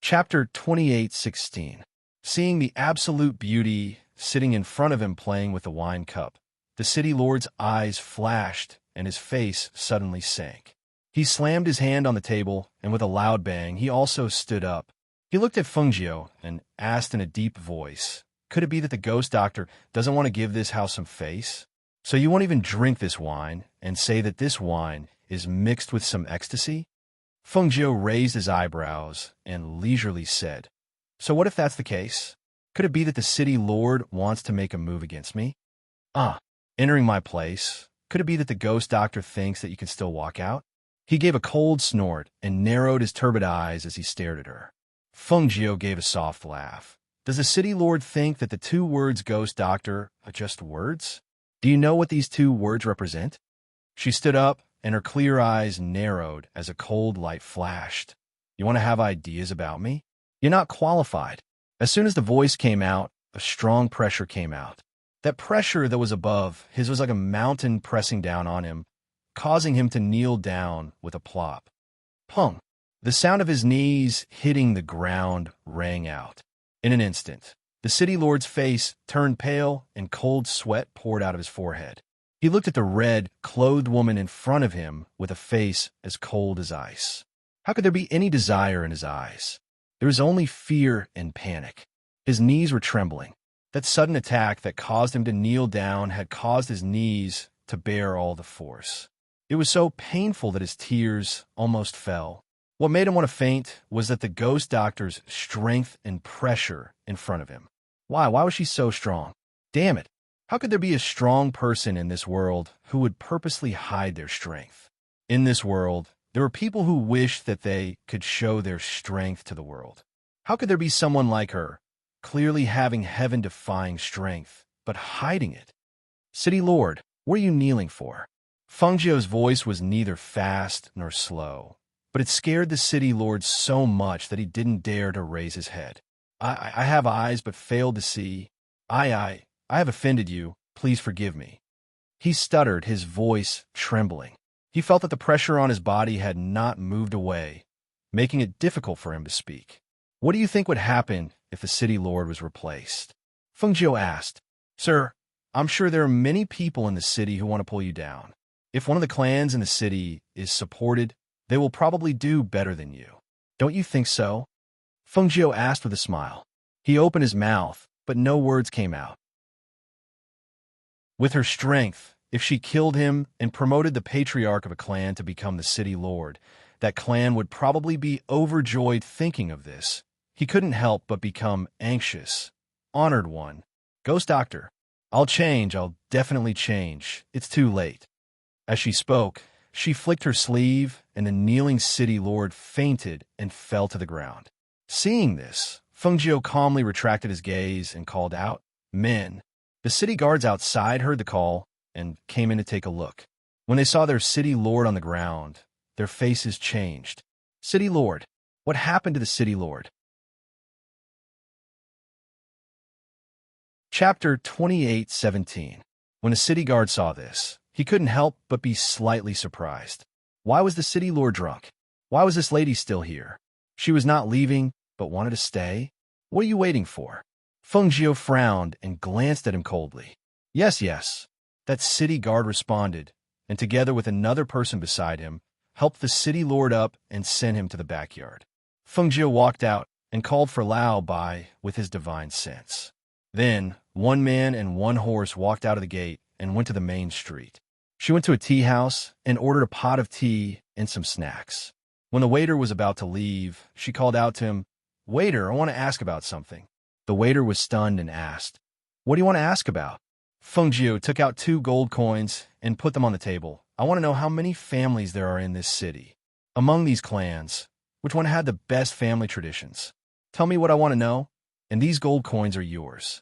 Chapter 28:16. Seeing the absolute beauty sitting in front of him playing with the wine cup, the city lord's eyes flashed and his face suddenly sank. He slammed his hand on the table, and with a loud bang, he also stood up. He looked at Fengjiu and asked in a deep voice, "Could it be that the ghost doctor doesn't want to give this house some face? So you won't even drink this wine and say that this wine is mixed with some ecstasy?" Fengjiu raised his eyebrows and leisurely said, "So what if that's the case? Could it be that the city lord wants to make a move against me? Entering my place, could it be that the ghost doctor thinks that you can still walk out?" He gave a cold snort and narrowed his turbid eyes as he stared at her. Fengjiu gave a soft laugh. "Does the city lord think that the two words ghost doctor are just words? Do you know what these two words represent?" She stood up, and her clear eyes narrowed as a cold light flashed. "You want to have ideas about me? You're not qualified." As soon as the voice came out, a strong pressure came out. That pressure that was above his was like a mountain pressing down on him, causing him to kneel down with a plop. Pong! The sound of his knees hitting the ground rang out. In an instant, the city lord's face turned pale and cold sweat poured out of his forehead. He looked at the red, clothed woman in front of him with a face as cold as ice. How could there be any desire in his eyes? There was only fear and panic. His knees were trembling. That sudden attack that caused him to kneel down had caused his knees to bear all the force. It was so painful that his tears almost fell. What made him want to faint was that the ghost doctor's strength and pressure in front of him. Why was she so strong? Damn it. How could there be a strong person in this world who would purposely hide their strength? In this world, there were people who wished that they could show their strength to the world. How could there be someone like her, clearly having heaven-defying strength, but hiding it? "City Lord, what are you kneeling for?" Fengjiu's voice was neither fast nor slow, but it scared the city lord so much that he didn't dare to raise his head. I have eyes but failed to see. I have offended you. Please forgive me." He stuttered, his voice trembling. He felt that the pressure on his body had not moved away, making it difficult for him to speak. "What do you think would happen if the city lord was replaced?" Fengjiu asked. "Sir, I'm sure there are many people in the city who want to pull you down. If one of the clans in the city is supported, they will probably do better than you. Don't you think so?" Fengjiu asked with a smile. He opened his mouth, but no words came out. With her strength, if she killed him and promoted the patriarch of a clan to become the city lord, that clan would probably be overjoyed thinking of this. He couldn't help but become anxious. "Honored one. Ghost Doctor, I'll change, I'll definitely change. It's too late." As she spoke, she flicked her sleeve, and the kneeling city lord fainted and fell to the ground. Seeing this, Fengjiu calmly retracted his gaze and called out, "Men." The city guards outside heard the call and came in to take a look. When they saw their city lord on the ground, their faces changed. "City lord, what happened to the city lord?" Chapter 28:17. When the city guard saw this, he couldn't help but be slightly surprised. Why was the city lord drunk? Why was this lady still here? She was not leaving, but wanted to stay? What are you waiting for? Fengjiu frowned and glanced at him coldly. Yes, that city guard responded, and together with another person beside him, helped the city lord up and sent him to the backyard. Fengjiu walked out and called for Lao Bai with his divine sense. Then, one man and one horse walked out of the gate and went to the main street. She went to a tea house and ordered a pot of tea and some snacks. When the waiter was about to leave, she called out to him, "Waiter, I want to ask about something." The waiter was stunned and asked, "What do you want to ask about?" Fengjiu took out 2 gold coins and put them on the table. "I want to know how many families there are in this city. Among these clans, which one had the best family traditions? Tell me what I want to know, and these gold coins are yours."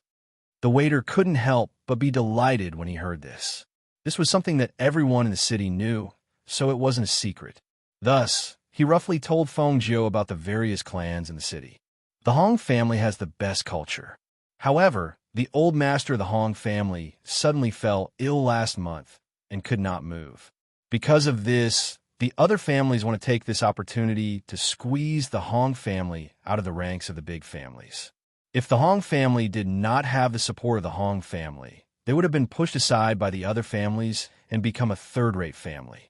The waiter couldn't help but be delighted when he heard this. This was something that everyone in the city knew, so it wasn't a secret. Thus, he roughly told Fengjiu about the various clans in the city. The Hong family has the best culture. However, the old master of the Hong family suddenly fell ill last month and could not move. Because of this, the other families want to take this opportunity to squeeze the Hong family out of the ranks of the big families. If the Hong family did not have the support of the Hong family, they would have been pushed aside by the other families and become a third-rate family.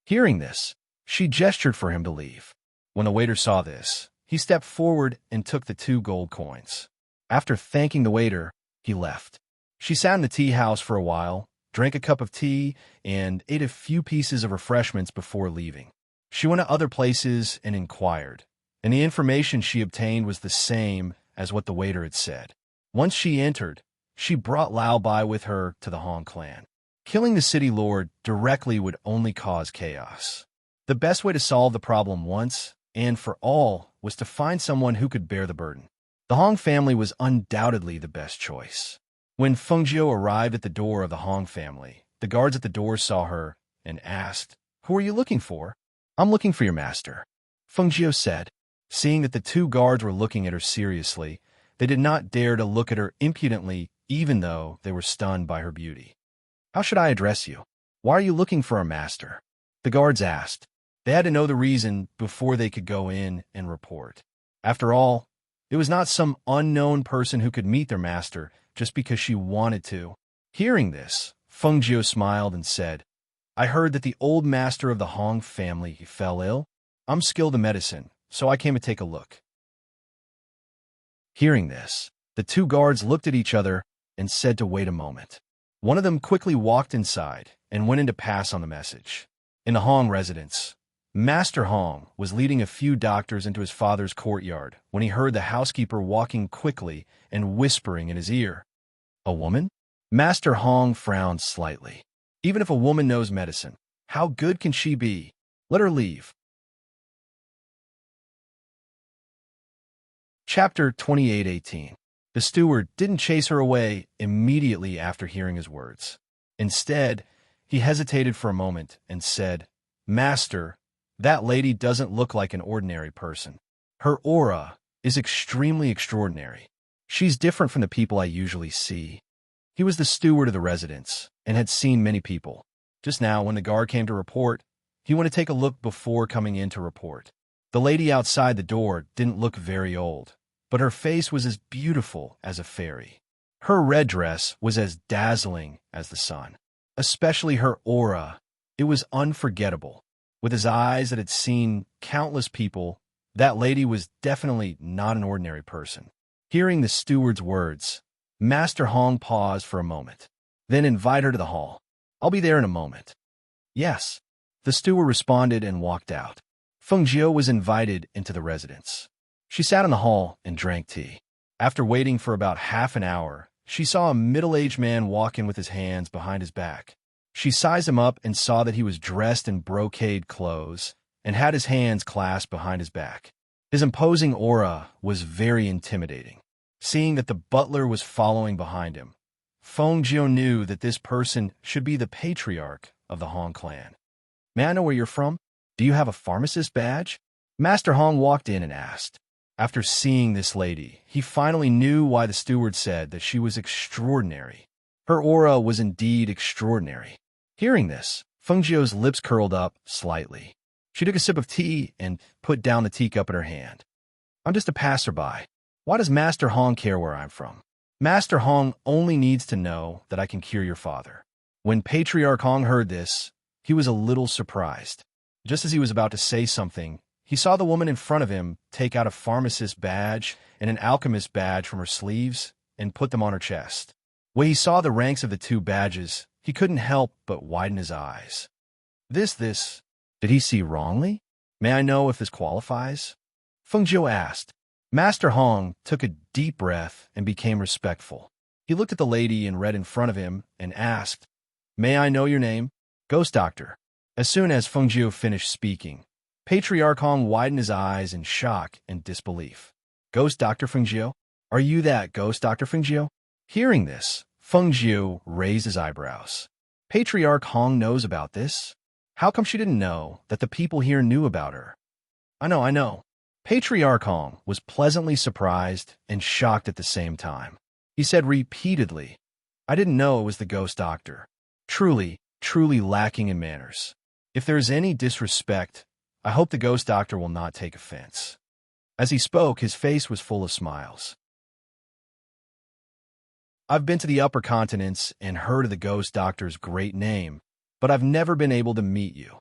Hearing this, she gestured for him to leave. When the waiter saw this, he He stepped forward and took the 2 gold coins. After thanking the waiter, he left. She sat in the tea house for a while, drank a cup of tea, and ate a few pieces of refreshments before leaving. She went to other places and inquired, and the information she obtained was the same as what the waiter had said. Once she entered, she brought Lao Bai with her to the Hong clan. Killing the city lord directly would only cause chaos. The best way to solve the problem once and for all was to find someone who could bear the burden. The Hong family was undoubtedly the best choice. When Feng Jiu arrived at the door of the Hong family, the guards at the door saw her and asked, "Who are you looking for?" "I'm looking for your master," Feng Jiu said. Seeing that the 2 guards were looking at her seriously, they did not dare to look at her impudently, even though they were stunned by her beauty. "How should I address you? Why are you looking for our master?" the guards asked. They had to know the reason before they could go in and report. After all, it was not some unknown person who could meet their master just because she wanted to. Hearing this, Feng Jiu smiled and said, "I heard that the old master of the Hong family fell ill. I'm skilled in medicine, so I came to take a look." Hearing this, the 2 guards looked at each other and said to wait a moment. One of them quickly walked inside and went in to pass on the message. In the Hong residence, Master Hong was leading a few doctors into his father's courtyard when he heard the housekeeper walking quickly and whispering in his ear. "A woman?" Master Hong frowned slightly. Even if a woman knows medicine, how good can she be? Let her leave. Chapter 28:18. The steward didn't chase her away immediately after hearing his words. Instead, he hesitated for a moment and said, "Master, that lady doesn't look like an ordinary person. Her aura is extremely extraordinary. She's different from the people I usually see." He was the steward of the residence and had seen many people. Just now, when the guard came to report, he went to take a look before coming in to report. The lady outside the door didn't look very old, but her face was as beautiful as a fairy. Her red dress was as dazzling as the sun. Especially her aura. It was unforgettable. With his eyes that had seen countless people, that lady was definitely not an ordinary person. Hearing the steward's words, Master Hong paused for a moment, then invited her to the hall. "I'll be there in a moment." "Yes," the steward responded and walked out. Feng Jiu was invited into the residence. She sat in the hall and drank tea. After waiting for about half an hour, she saw a middle-aged man walk in with his hands behind his back. She sized him up and saw that he was dressed in brocade clothes and had his hands clasped behind his back. His imposing aura was very intimidating. Seeing that the butler was following behind him, Feng Jiu knew that this person should be the patriarch of the Hong clan. "May I know where you're from? Do you have a pharmacist badge?" Master Hong walked in and asked. After seeing this lady, he finally knew why the steward said that she was extraordinary. Her aura was indeed extraordinary. Hearing this, Feng Jiu's lips curled up slightly. She took a sip of tea and put down the teacup in her hand. "I'm just a passerby. Why does Master Hong care where I'm from?" "Master Hong only needs to know that I can cure your father." When Patriarch Hong heard this, he was a little surprised. Just as he was about to say something, he saw the woman in front of him take out a pharmacist badge and an alchemist badge from her sleeves and put them on her chest. When he saw the ranks of the 2 badges, he couldn't help but widen his eyes. This, did he see wrongly? "May I know if this qualifies?" Feng Jiu asked. Master Hong took a deep breath and became respectful. He looked at the lady in red in front of him and asked, "May I know your name?" "Ghost Doctor." As soon as Feng Jiu finished speaking, Patriarch Hong widened his eyes in shock and disbelief. "Ghost Doctor Feng Jiu? Are you that Ghost Doctor Feng Jiu?" Hearing this, Feng Jiu raised his eyebrows. Patriarch Hong knows about this? How come she didn't know that the people here knew about her? I know. Patriarch Hong was pleasantly surprised and shocked at the same time. He said repeatedly, "I didn't know it was the Ghost Doctor." Truly lacking in manners. If there is any disrespect, I hope the Ghost Doctor will not take offense. As he spoke, his face was full of smiles. "I've been to the upper continents and heard of the Ghost Doctor's great name, but I've never been able to meet you."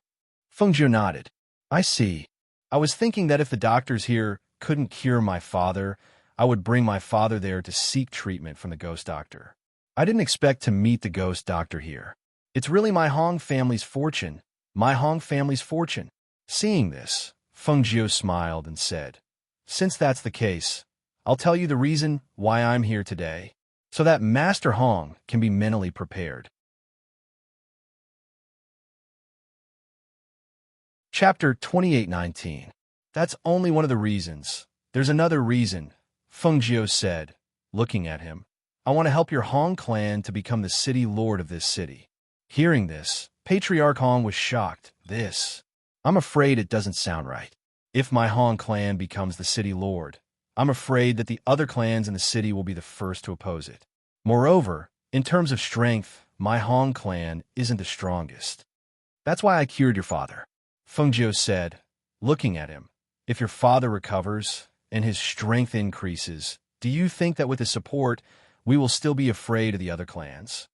Feng Jiu nodded. "I see. I was thinking that if the doctors here couldn't cure my father, I would bring my father there to seek treatment from the ghost doctor. I didn't expect to meet the ghost doctor here. It's really my Hong family's fortune. My Hong family's fortune. Seeing this, Feng Jiu smiled and said, "Since that's the case, I'll tell you the reason why I'm here today, so that Master Hong can be mentally prepared." Chapter 28:19. That's only one of the reasons. There's another reason, Feng Jiu said, looking at him. I want to help your Hong clan to become the city lord of this city. Hearing this, Patriarch Hong was shocked. I'm afraid it doesn't sound right. If my Hong clan becomes the city lord, I'm afraid that the other clans in the city will be the first to oppose it. Moreover, in terms of strength, my Hong clan isn't the strongest. That's why I cured your father, Feng Jiu said, looking at him. If your father recovers and his strength increases, do you think that with his support, we will still be afraid of the other clans?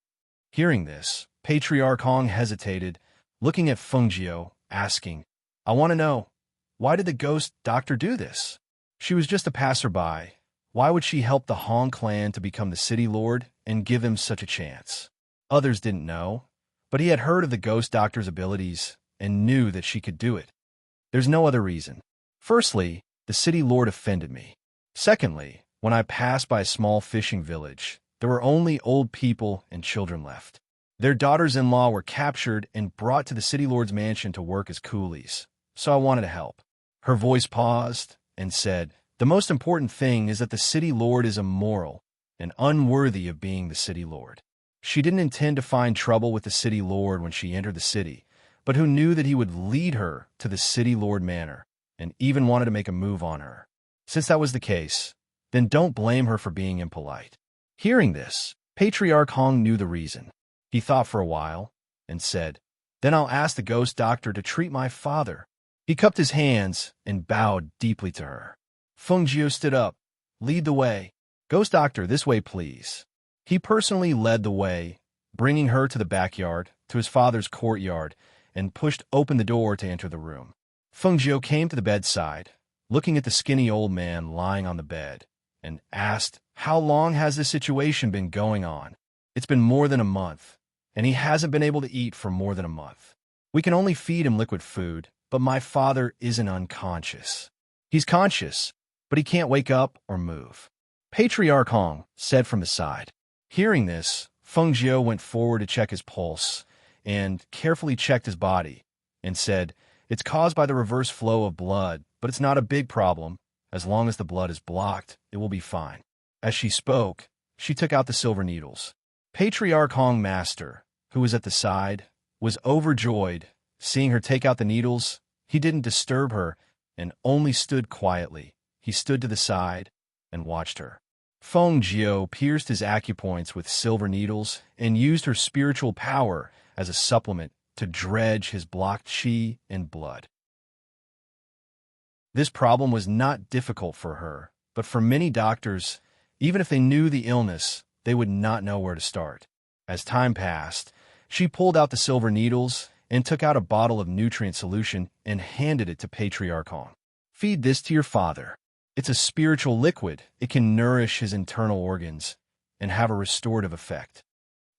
Hearing this, Patriarch Hong hesitated, looking at Feng Jiu, asking, I want to know, why did the ghost doctor do this? She was just a passerby. Why would she help the Hong clan to become the city lord and give him such a chance? Others didn't know, but he had heard of the ghost doctor's abilities and knew that she could do it. There's no other reason. Firstly, the city lord offended me. Secondly, when I passed by a small fishing village, there were only old people and children left. Their daughters-in-law were captured and brought to the city lord's mansion to work as coolies, so I wanted to help. Her voice paused and said, the most important thing is that the city lord is immoral and unworthy of being the city lord. She didn't intend to find trouble with the city lord when she entered the city, but who knew that he would lead her to the city lord manor and even wanted to make a move on her. Since that was the case, then don't blame her for being impolite. Hearing this, Patriarch Hong knew the reason. He thought for a while and said, then I'll ask the ghost doctor to treat my father. He cupped his hands and bowed deeply to her. Feng Jiu stood up. Lead the way. Ghost doctor, this way, please. He personally led the way, bringing her to the backyard, to his father's courtyard, and pushed open the door to enter the room. Feng Jiu came to the bedside, looking at the skinny old man lying on the bed, and asked, how long has this situation been going on? It's been more than a month, and he hasn't been able to eat for more than a month. We can only feed him liquid food, but my father isn't unconscious. He's conscious, but he can't wake up or move. Patriarch Hong said from the side. Hearing this, Feng Jiu went forward to check his pulse and carefully checked his body and said, it's caused by the reverse flow of blood, but it's not a big problem. As long as the blood is blocked, it will be fine. As she spoke, she took out the silver needles. Patriarch Hong Master, who was at the side, was overjoyed. Seeing her take out the needles, he didn't disturb her and only stood quietly. He stood to the side and watched her. Feng Jiu pierced his acupoints with silver needles and used her spiritual power as a supplement to dredge his blocked qi and blood. This problem was not difficult for her, but for many doctors, even if they knew the illness, they would not know where to start. As time passed, she pulled out the silver needles and took out a bottle of nutrient solution and handed it to Patriarch Hong. Feed this to your father. It's a spiritual liquid. It can nourish his internal organs and have a restorative effect.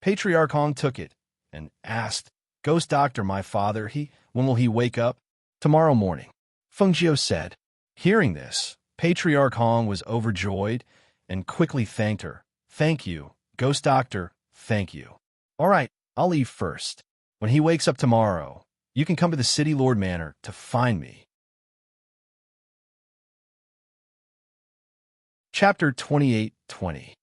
Patriarch Hong took it and asked, Ghost doctor, my father, when will he wake up? Tomorrow morning, Feng Jiu said. Hearing this, Patriarch Hong was overjoyed and quickly thanked her. Thank you, ghost doctor, thank you. All right, I'll leave first. When he wakes up tomorrow, you can come to the City Lord Manor to find me. Chapter 28:20.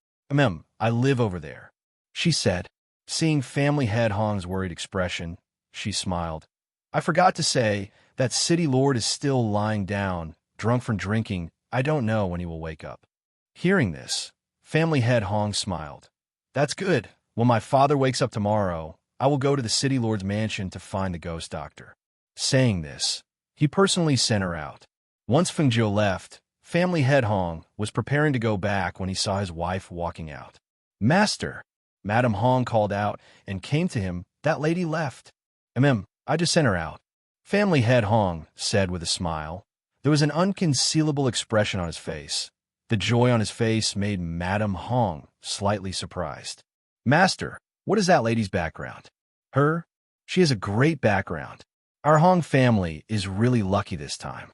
I live over there, she said. Seeing family head Hong's worried expression, she smiled. I forgot to say that City Lord is still lying down, drunk from drinking. I don't know when he will wake up. Hearing this, family head Hong smiled. That's good. When my father wakes up tomorrow, I will go to the City Lord's mansion to find the ghost doctor. Saying this, he personally sent her out. Once Feng Jiu left, family head Hong was preparing to go back when he saw his wife walking out. Master, Madam Hong called out and came to him. That lady left. I just sent her out. Family head Hong said with a smile. There was an unconcealable expression on his face. The joy on his face made Madame Hong slightly surprised. "Master, what is that lady's background?" "Her? She has a great background. Our Hong family is really lucky this time."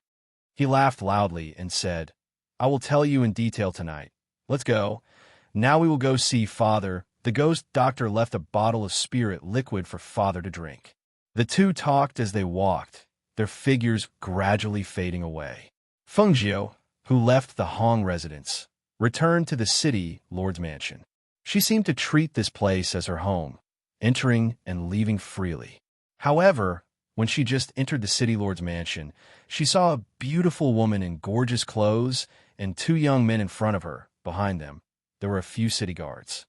He laughed loudly and said, "I will tell you in detail tonight. Let's go. Now we will go see Father." The ghost doctor left a bottle of spirit liquid for Father to drink. The two talked as they walked, their figures gradually fading away. Fengjiu, who left the Hong residence, returned to the city lord's mansion. She seemed to treat this place as her home, entering and leaving freely. However, when she just entered the city lord's mansion, she saw a beautiful woman in gorgeous clothes and two young men in front of her. Behind them, there were a few city guards.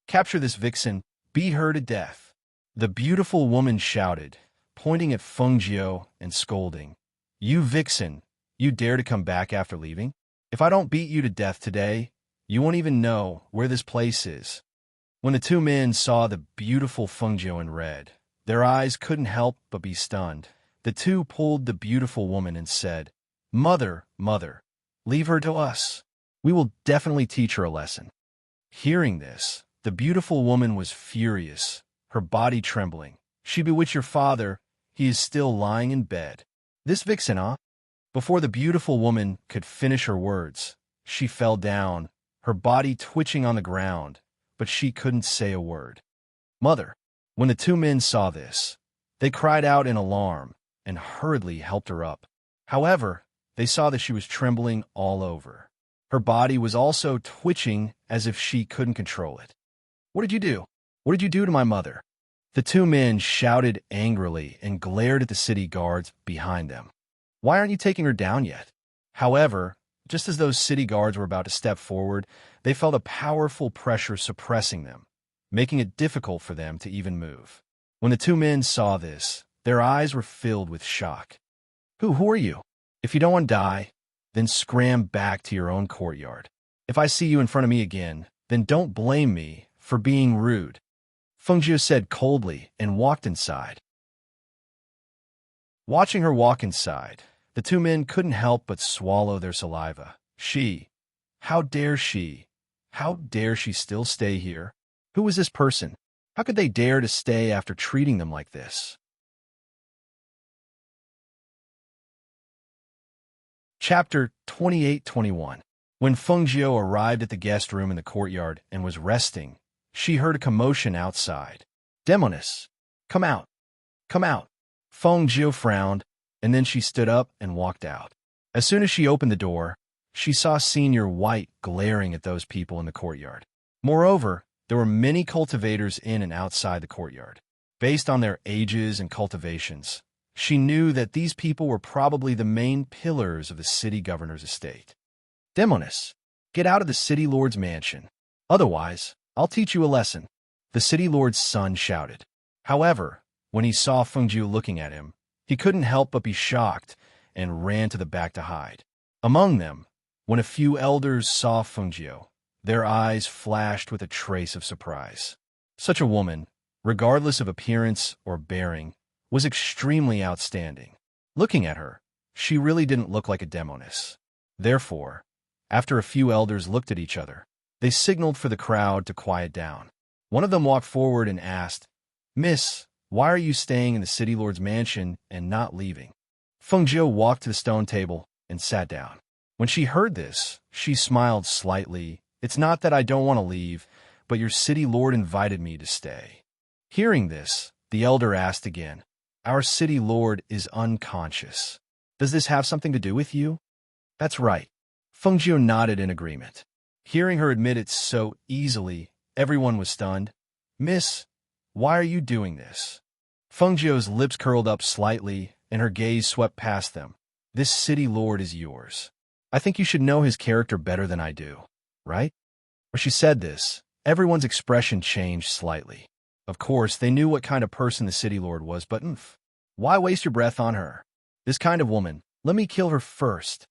"Capture this vixen, beat her to death," the beautiful woman shouted, pointing at Fengjiu and scolding. "You vixen, you dare to come back after leaving? If I don't beat you to death today, you won't even know where this place is." When the two men saw the beautiful Fengjiu in red, their eyes couldn't help but be stunned. The two pulled the beautiful woman and said, "Mother, mother, leave her to us. We will definitely teach her a lesson." Hearing this, the beautiful woman was furious, her body trembling. "She bewitched your father. He is still lying in bed. This vixen, huh?" Before the beautiful woman could finish her words, she fell down, her body twitching on the ground, but she couldn't say a word. "Mother." When the two men saw this, they cried out in alarm and hurriedly helped her up. However, they saw that she was trembling all over. Her body was also twitching as if she couldn't control it. "What did you do? What did you do to my mother?" The two men shouted angrily and glared at the city guards behind them. "Why aren't you taking her down yet?" However, just as those city guards were about to step forward, they felt a powerful pressure suppressing them, making it difficult for them to even move. When the two men saw this, their eyes were filled with shock. Who are you? If you don't want to die, then scram back to your own courtyard. If I see you in front of me again, then don't blame me for being rude." Fengjiu said coldly and walked inside. Watching her walk inside, the two men couldn't help but swallow their saliva. How dare she? How dare she still stay here? Who is this person? How could they dare to stay after treating them like this? Chapter 28-21. When Fengjiu arrived at the guest room in the courtyard and was resting, she heard a commotion outside. "Demoness! Come out! Come out!" Fengjiu frowned, and then she stood up and walked out. As soon as she opened the door, she saw Senior White glaring at those people in the courtyard. Moreover, there were many cultivators in and outside the courtyard. Based on their ages and cultivations, she knew that these people were probably the main pillars of the city governor's estate. "Demoness, get out of the city lord's mansion. Otherwise, I'll teach you a lesson," the city lord's son shouted. However, when he saw Fengjiu looking at him, he couldn't help but be shocked and ran to the back to hide. Among them, when a few elders saw Fengjiu, their eyes flashed with a trace of surprise. Such a woman, regardless of appearance or bearing, was extremely outstanding. Looking at her, she really didn't look like a demoness. Therefore, after a few elders looked at each other, they signaled for the crowd to quiet down. One of them walked forward and asked, "Miss, why are you staying in the city lord's mansion and not leaving?" Fengjiu walked to the stone table and sat down. When she heard this, she smiled slightly. "It's not that I don't want to leave, but your city lord invited me to stay." Hearing this, the elder asked again, "Our city lord is unconscious. Does this have something to do with you?" "That's right." Fengjiu nodded in agreement. Hearing her admit it so easily, everyone was stunned. "Miss, why are you doing this?" Fengjiu's lips curled up slightly, and her gaze swept past them. "This city lord is yours. I think you should know his character better than I do, right?" When she said this, everyone's expression changed slightly. Of course, they knew what kind of person the city lord was, but why waste your breath on her? This kind of woman, let me kill her first.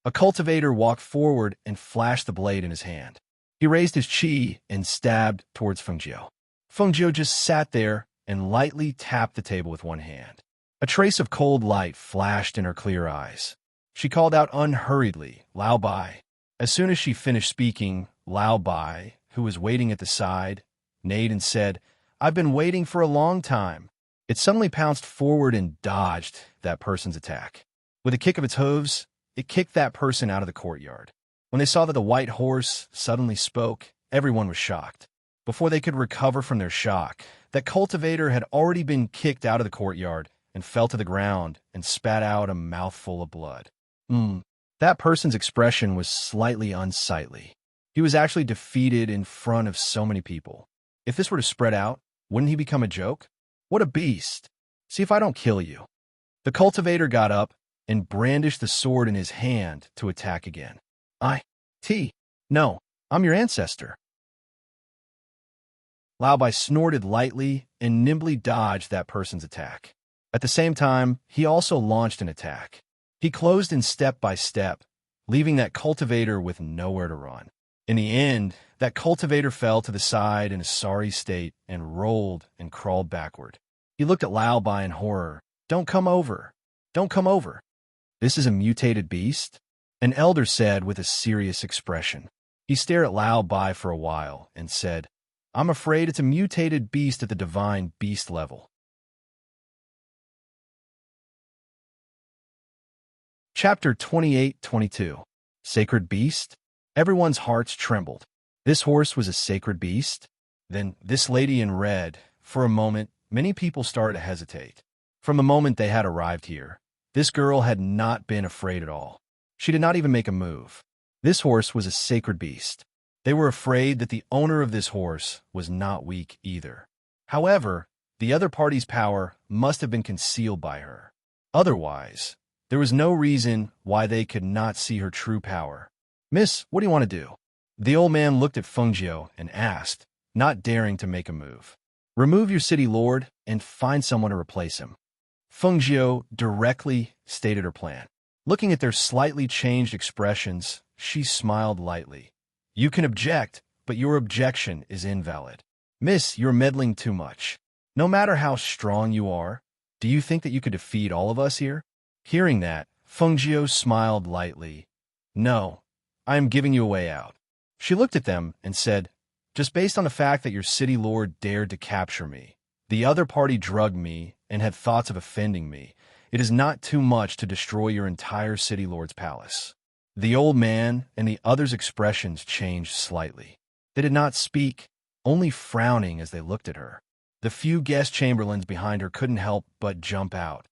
A cultivator walked forward and flashed the blade in his hand. He raised his chi and stabbed towards Fengjiu. Fengjiu just sat there and lightly tapped the table with one hand. A trace of cold light flashed in her clear eyes. She called out unhurriedly, Lao Bai. As soon as she finished speaking, Lao Bai, who was waiting at the side, neighed and said, I've been waiting for a long time. It suddenly pounced forward and dodged that person's attack. With a kick of its hooves, it kicked that person out of the courtyard. When they saw that the white horse suddenly spoke, everyone was shocked. Before they could recover from their shock, that cultivator had already been kicked out of the courtyard and fell to the ground and spat out a mouthful of blood. That person's expression was slightly unsightly. He was actually defeated in front of so many people. If this were to spread out, wouldn't he become a joke? What a beast! See if I don't kill you. The cultivator got up and brandished the sword in his hand to attack again. No, I'm your ancestor. Lao Bai snorted lightly and nimbly dodged that person's attack. At the same time, he also launched an attack. He closed in step by step, leaving that cultivator with nowhere to run. In the end, that cultivator fell to the side in a sorry state and rolled and crawled backward. He looked at Lao Bai in horror. Don't come over. Don't come over. This is a mutated beast? An elder said with a serious expression. He stared at Lao Bai for a while and said, I'm afraid it's a mutated beast at the divine beast level. Chapter 28-22. Sacred Beast? Everyone's hearts trembled. This horse was a sacred beast? Then this lady in red. For a moment, many people started to hesitate. From the moment they had arrived here, this girl had not been afraid at all. She did not even make a move. This horse was a sacred beast. They were afraid that the owner of this horse was not weak either. However, the other party's power must have been concealed by her. Otherwise, there was no reason why they could not see her true power. Miss, what do you want to do? The old man looked at Fengjiu and asked, not daring to make a move. Remove your city lord and find someone to replace him. Fengjiu directly stated her plan. Looking at their slightly changed expressions, she smiled lightly. You can object, but your objection is invalid. Miss, you're meddling too much. No matter how strong you are, do you think that you could defeat all of us here? Hearing that, Fengjiu smiled lightly. No, I am giving you a way out. She looked at them and said, just based on the fact that your city lord dared to capture me, the other party drugged me and had thoughts of offending me, it is not too much to destroy your entire city lord's palace. The old man and the others' expressions changed slightly. They did not speak, only frowning as they looked at her. The few guest chamberlains behind her couldn't help but jump out.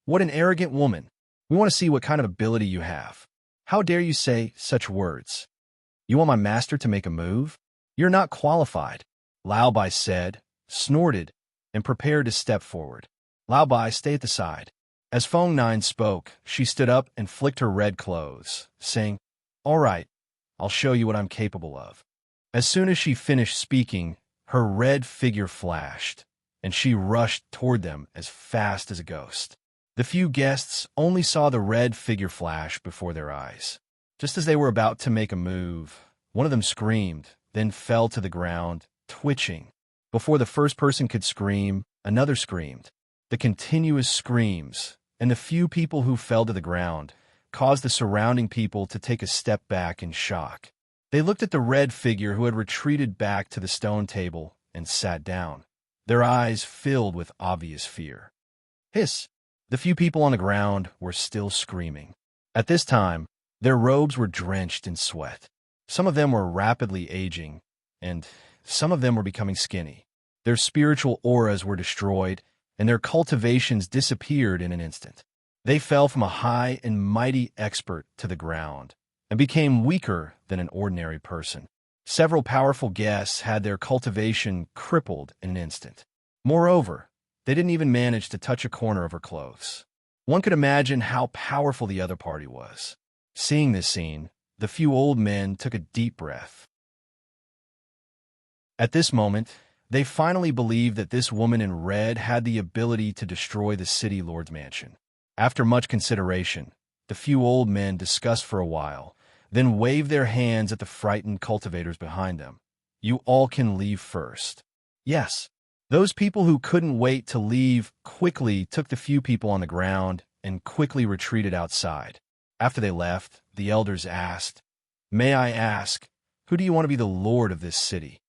What an arrogant woman! We want to see what kind of ability you have. How dare you say such words? You want my master to make a move? You're not qualified, Lao Bai said, snorted, and prepared to step forward. Lao Bai, stay at the side. As Feng Nine spoke, she stood up and flicked her red clothes, saying, all right, I'll show you what I'm capable of. As soon as she finished speaking, her red figure flashed, and she rushed toward them as fast as a ghost. The few guests only saw the red figure flash before their eyes. Just as they were about to make a move, one of them screamed, then fell to the ground, twitching. Before the first person could scream, another screamed. The continuous screams, and the few people who fell to the ground, caused the surrounding people to take a step back in shock. They looked at the red figure who had retreated back to the stone table and sat down, their eyes filled with obvious fear. Hiss! The few people on the ground were still screaming. At this time, their robes were drenched in sweat. Some of them were rapidly aging, and some of them were becoming skinny. Their spiritual auras were destroyed, and their cultivations disappeared in an instant. They fell from a high and mighty expert to the ground, and became weaker than an ordinary person. Several powerful guests had their cultivation crippled in an instant. Moreover, they didn't even manage to touch a corner of her clothes. One could imagine how powerful the other party was. Seeing this scene, the few old men took a deep breath. At this moment, they finally believed that this woman in red had the ability to destroy the city lord's mansion. After much consideration, the few old men discussed for a while, then waved their hands at the frightened cultivators behind them. You all can leave first. Yes. Those people who couldn't wait to leave quickly took the few people on the ground and quickly retreated outside. After they left, the elders asked, "May I ask, who do you want to be the lord of this city?"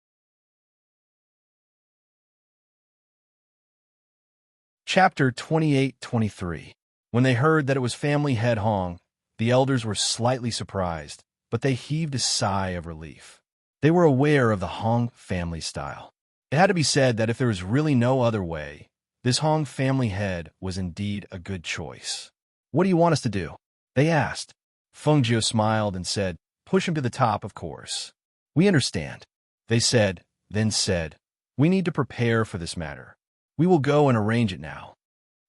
Chapter 28-23. When they heard that it was family head Hong, the elders were slightly surprised, but they heaved a sigh of relief. They were aware of the Hong family style. It had to be said that if there was really no other way, this Hong family head was indeed a good choice. "What do you want us to do?" they asked. Feng Jiu smiled and said, "Push him to the top, of course." "We understand," they said, then said, "We need to prepare for this matter. We will go and arrange it now."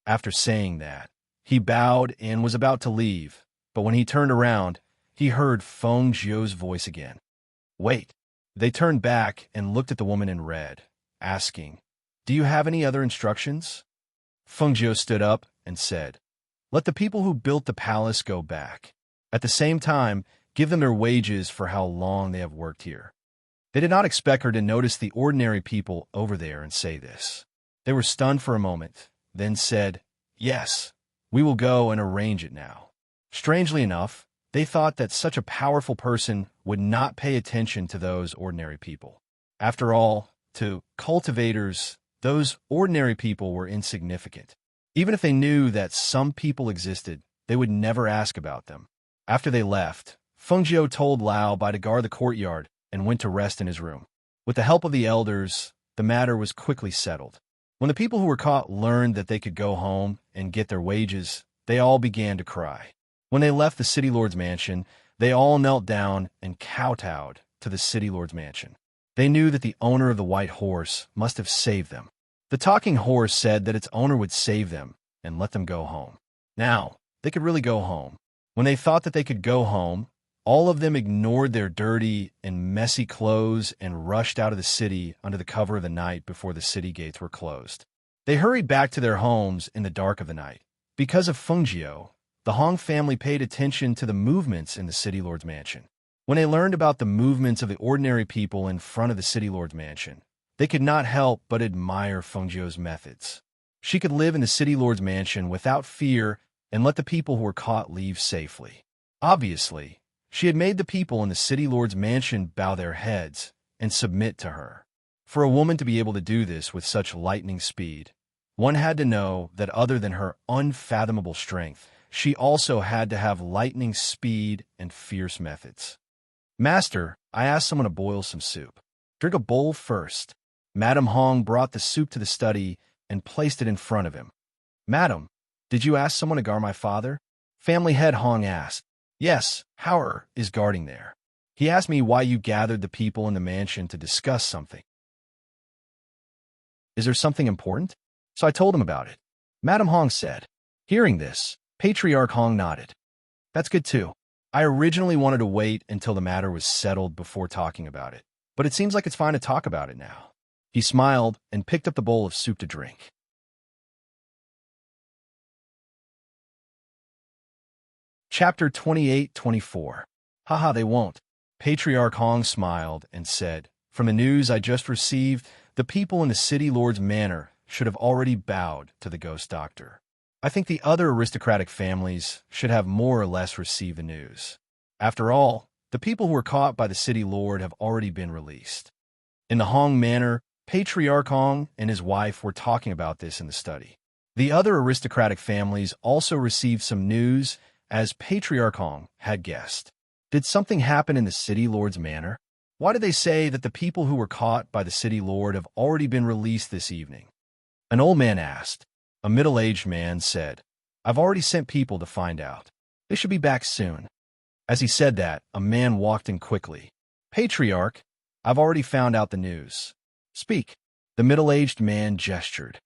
After saying that, he bowed and was about to leave, but when he turned around, he heard Feng Jiu's voice again. "Wait." They turned back and looked at the woman in red, asking, "Do you have any other instructions?" Feng Jiu stood up and said, "Let the people who built the palace go back. At the same time, give them their wages for how long they have worked here." They did not expect her to notice the ordinary people over there and say this. They were stunned for a moment, then said, "Yes, we will go and arrange it now." Strangely enough, they thought that such a powerful person would not pay attention to those ordinary people. After all, to cultivators, those ordinary people were insignificant. Even if they knew that some people existed, they would never ask about them. After they left, Feng Jiu told Lao Bai to guard the courtyard and went to rest in his room. With the help of the elders, the matter was quickly settled. When the people who were caught learned that they could go home and get their wages, they all began to cry. When they left the city lord's mansion, they all knelt down and kowtowed to the city lord's mansion. They knew that the owner of the white horse must have saved them. The talking horse said that its owner would save them and let them go home. Now, they could really go home. When they thought that they could go home, all of them ignored their dirty and messy clothes and rushed out of the city under the cover of the night before the city gates were closed. They hurried back to their homes in the dark of the night. Because of Feng Jiu, the Hong family paid attention to the movements in the city lord's mansion. When they learned about the movements of the ordinary people in front of the city lord's mansion, they could not help but admire Feng Jiu's methods. She could live in the city lord's mansion without fear and let the people who were caught leave safely. Obviously, she had made the people in the city lord's mansion bow their heads and submit to her. For a woman to be able to do this with such lightning speed, one had to know that other than her unfathomable strength, she also had to have lightning speed and fierce methods. "Master, I asked someone to boil some soup." "Drink a bowl first." Madame Hong brought the soup to the study and placed it in front of him. "Madam, did you ask someone to guard my father?" Family head Hong asked. "Yes, Hauer is guarding there. He asked me why you gathered the people in the mansion to discuss something." "Is there something important?" So I told him about it. Madame Hong said. Hearing this, Patriarch Hong nodded. "That's good too. I originally wanted to wait until the matter was settled before talking about it, but it seems like it's fine to talk about it now." He smiled and picked up the bowl of soup to drink. Chapter 28-24. Haha, they won't. Patriarch Hong smiled and said, "From the news I just received, the people in the city lord's manor should have already bowed to the ghost doctor. I think the other aristocratic families should have more or less received the news. After all, the people who were caught by the city lord have already been released." In the Hong manor, Patriarch Hong and his wife were talking about this in the study. The other aristocratic families also received some news, as Patriarch Hong had guessed. Did something happen in the city lord's manor? Why did they say that the people who were caught by the city lord have already been released this evening? An old man asked. A middle-aged man said, "I've already sent people to find out. They should be back soon." As he said that, a man walked in quickly. "Patriarch, I've already found out the news." "Speak." The middle-aged man gestured.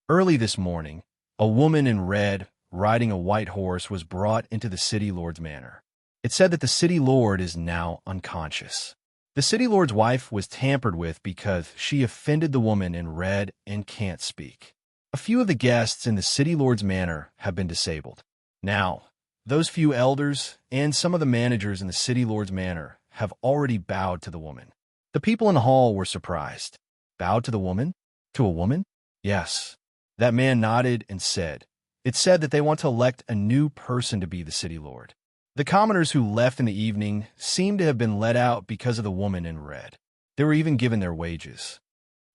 Early this morning, a woman in red, riding a white horse, was brought into the city lord's manor. It said that the city lord is now unconscious. The city lord's wife was tampered with because she offended the woman in red and can't speak. A few of the guests in the city lord's manor have been disabled. Now, those few elders and some of the managers in the city lord's manor have already bowed to the woman. The people in the hall were surprised. Bowed to the woman? To a woman? Yes. That man nodded and said, "It said that they want to elect a new person to be the city lord." The commoners who left in the evening seemed to have been let out because of the woman in red. They were even given their wages.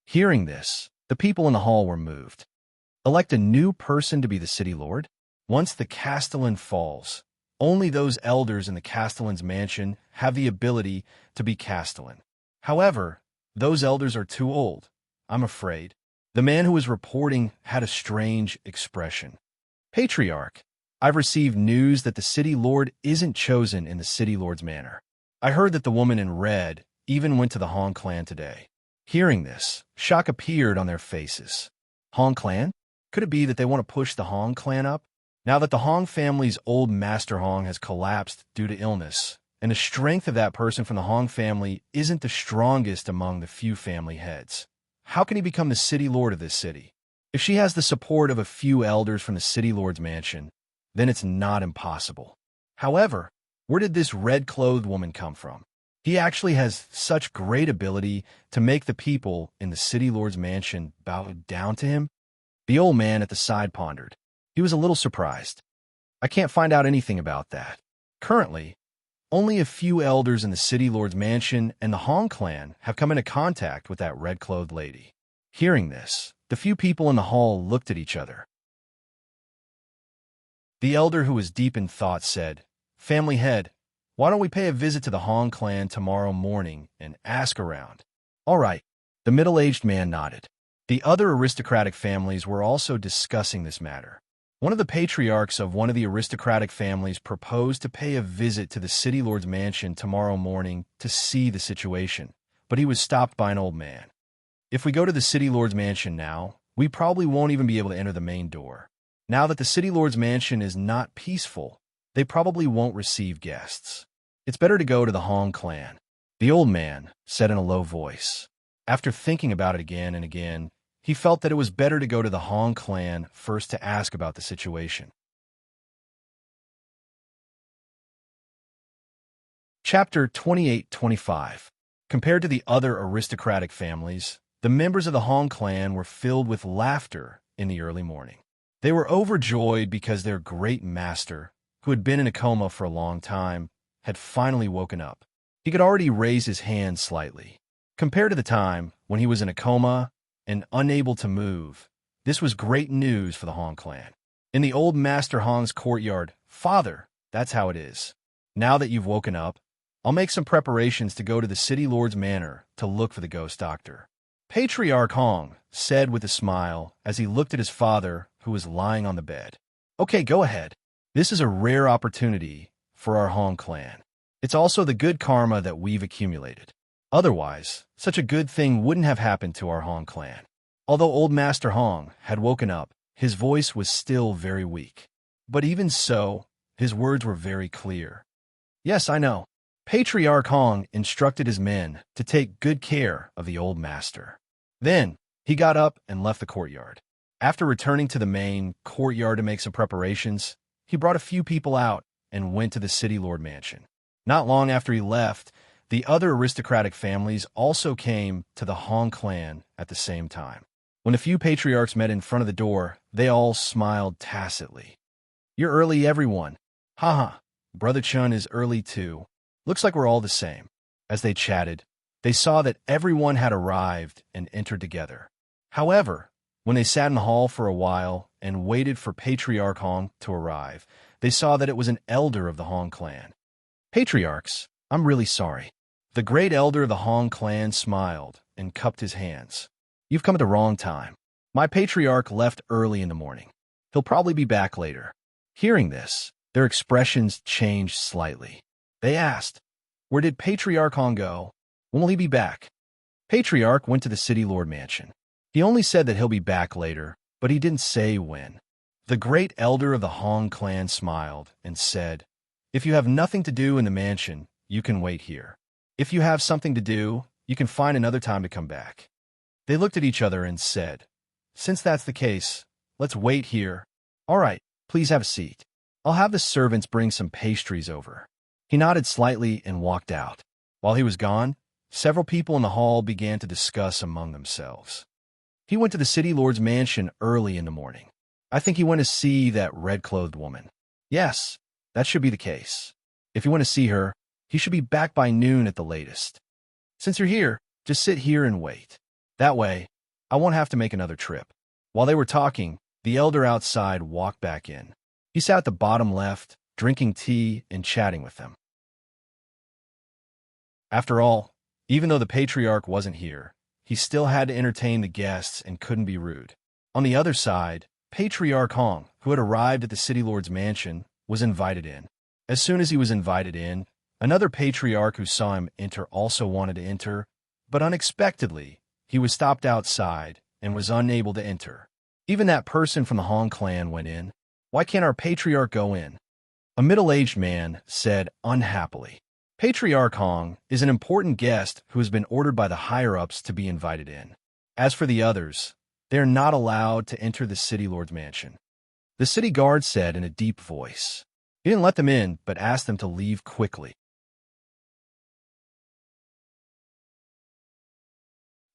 Hearing this, the people in the hall were moved. Elect a new person to be the city lord? Once the castellan falls, only those elders in the castellan's mansion have the ability to be castellan. However, those elders are too old, I'm afraid. The man who was reporting had a strange expression. Patriarch, I've received news that the city lord isn't chosen in the city lord's manor. I heard that the woman in red even went to the Hong clan today. Hearing this, shock appeared on their faces. Hong clan? Could it be that they want to push the Hong clan up? Now that the Hong family's old Master Hong has collapsed due to illness, and the strength of that person from the Hong family isn't the strongest among the few family heads, how can he become the city lord of this city? If she has the support of a few elders from the city lord's mansion, then it's not impossible. However, where did this red-clothed woman come from? He actually has such great ability to make the people in the city lord's mansion bow down to him? The old man at the side pondered. He was a little surprised. I can't find out anything about that. Currently, only a few elders in the city lord's mansion and the Hong clan have come into contact with that red-clothed lady. Hearing this, the few people in the hall looked at each other. The elder, who was deep in thought, said, "Family head, why don't we pay a visit to the Hong clan tomorrow morning and ask around?" "All right." The middle-aged man nodded. The other aristocratic families were also discussing this matter. One of the patriarchs of one of the aristocratic families proposed to pay a visit to the city lord's mansion tomorrow morning to see the situation, but he was stopped by an old man. "If we go to the city lord's mansion now, we probably won't even be able to enter the main door. Now that the city lord's mansion is not peaceful, they probably won't receive guests. It's better to go to the Hong clan," the old man said in a low voice. After thinking about it again and again, he felt that it was better to go to the Hong clan first to ask about the situation. Chapter 28-25. Compared to the other aristocratic families, the members of the Hong clan were filled with laughter in the early morning. They were overjoyed because their great master, who had been in a coma for a long time, had finally woken up. He could already raise his hand slightly. Compared to the time when he was in a coma and unable to move, this was great news for the Hong clan. In the old Master Hong's courtyard, "Father, that's how it is. Now that you've woken up, I'll make some preparations to go to the city lord's manor to look for the ghost doctor." Patriarch Hong said with a smile as he looked at his father, who was lying on the bed. "Okay, go ahead. This is a rare opportunity for our Hong clan. It's also the good karma that we've accumulated. Otherwise, such a good thing wouldn't have happened to our Hong clan." Although old Master Hong had woken up, his voice was still very weak. But even so, his words were very clear. "Yes, I know." Patriarch Hong instructed his men to take good care of the old master. Then, he got up and left the courtyard. After returning to the main courtyard to make some preparations, he brought a few people out and went to the city lord mansion. Not long after he left, the other aristocratic families also came to the Hong clan at the same time. When a few patriarchs met in front of the door, they all smiled tacitly. "You're early, everyone. Haha, Brother Chun is early too. Looks like we're all the same." As they chatted, they saw that everyone had arrived and entered together. However, when they sat in the hall for a while and waited for Patriarch Hong to arrive, they saw that it was an elder of the Hong clan. "Patriarchs, I'm really sorry." The great elder of the Hong clan smiled and cupped his hands. "You've come at the wrong time. My patriarch left early in the morning. He'll probably be back later." Hearing this, their expressions changed slightly. They asked, "Where did Patriarch Hong go? When will he be back?" Patriarch went to the city lord mansion. He only said that he'll be back later, but he didn't say when. The great elder of the Hong clan smiled and said, "If you have nothing to do in the mansion, you can wait here. If you have something to do, you can find another time to come back." They looked at each other and said, "Since that's the case, let's wait here." "All right, please have a seat. I'll have the servants bring some pastries over." He nodded slightly and walked out. While he was gone, several people in the hall began to discuss among themselves. "He went to the city lord's mansion early in the morning. I think he went to see that red-clothed woman." "Yes, that should be the case." If you want to see her, he should be back by noon at the latest. Since you're here, just sit here and wait. That way, I won't have to make another trip." While they were talking, the elder outside walked back in. He sat at the bottom left, drinking tea and chatting with them. After all, even though the patriarch wasn't here, he still had to entertain the guests and couldn't be rude. On the other side, Patriarch Hong, who had arrived at the city lord's mansion, was invited in. As soon as he was invited in, another patriarch who saw him enter also wanted to enter, but unexpectedly, he was stopped outside and was unable to enter. Even that person from the Hong clan went in. "Why can't our patriarch go in?" A middle-aged man said unhappily. Patriarch Hong is an important guest who has been ordered by the higher-ups to be invited in. As for the others, they are not allowed to enter the city lord's mansion. The city guard said in a deep voice. He didn't let them in, but asked them to leave quickly.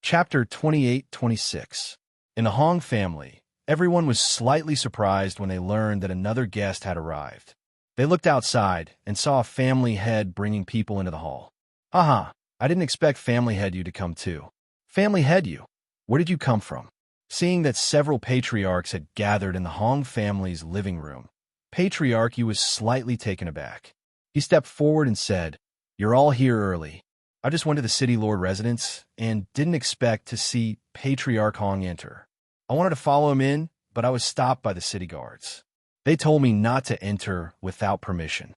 Chapter 28-26. In the Hong family, everyone was slightly surprised when they learned that another guest had arrived. They looked outside and saw a family head bringing people into the hall. "Haha, I didn't expect family head you to come too." "Family head you? Where did you come from?" Seeing that several patriarchs had gathered in the Hong family's living room, Patriarch Yu was slightly taken aback. He stepped forward and said, "You're all here early. I just went to the city lord residence and didn't expect to see Patriarch Hong enter. I wanted to follow him in, but I was stopped by the city guards. They told me not to enter without permission."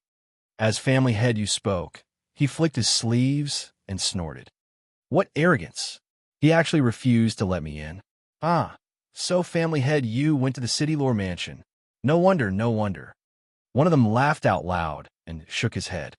As family head Yu spoke, he flicked his sleeves and snorted. "What arrogance! He actually refused to let me in." "Ah, so family head Yu went to the city lord mansion. No wonder, no wonder." One of them laughed out loud and shook his head.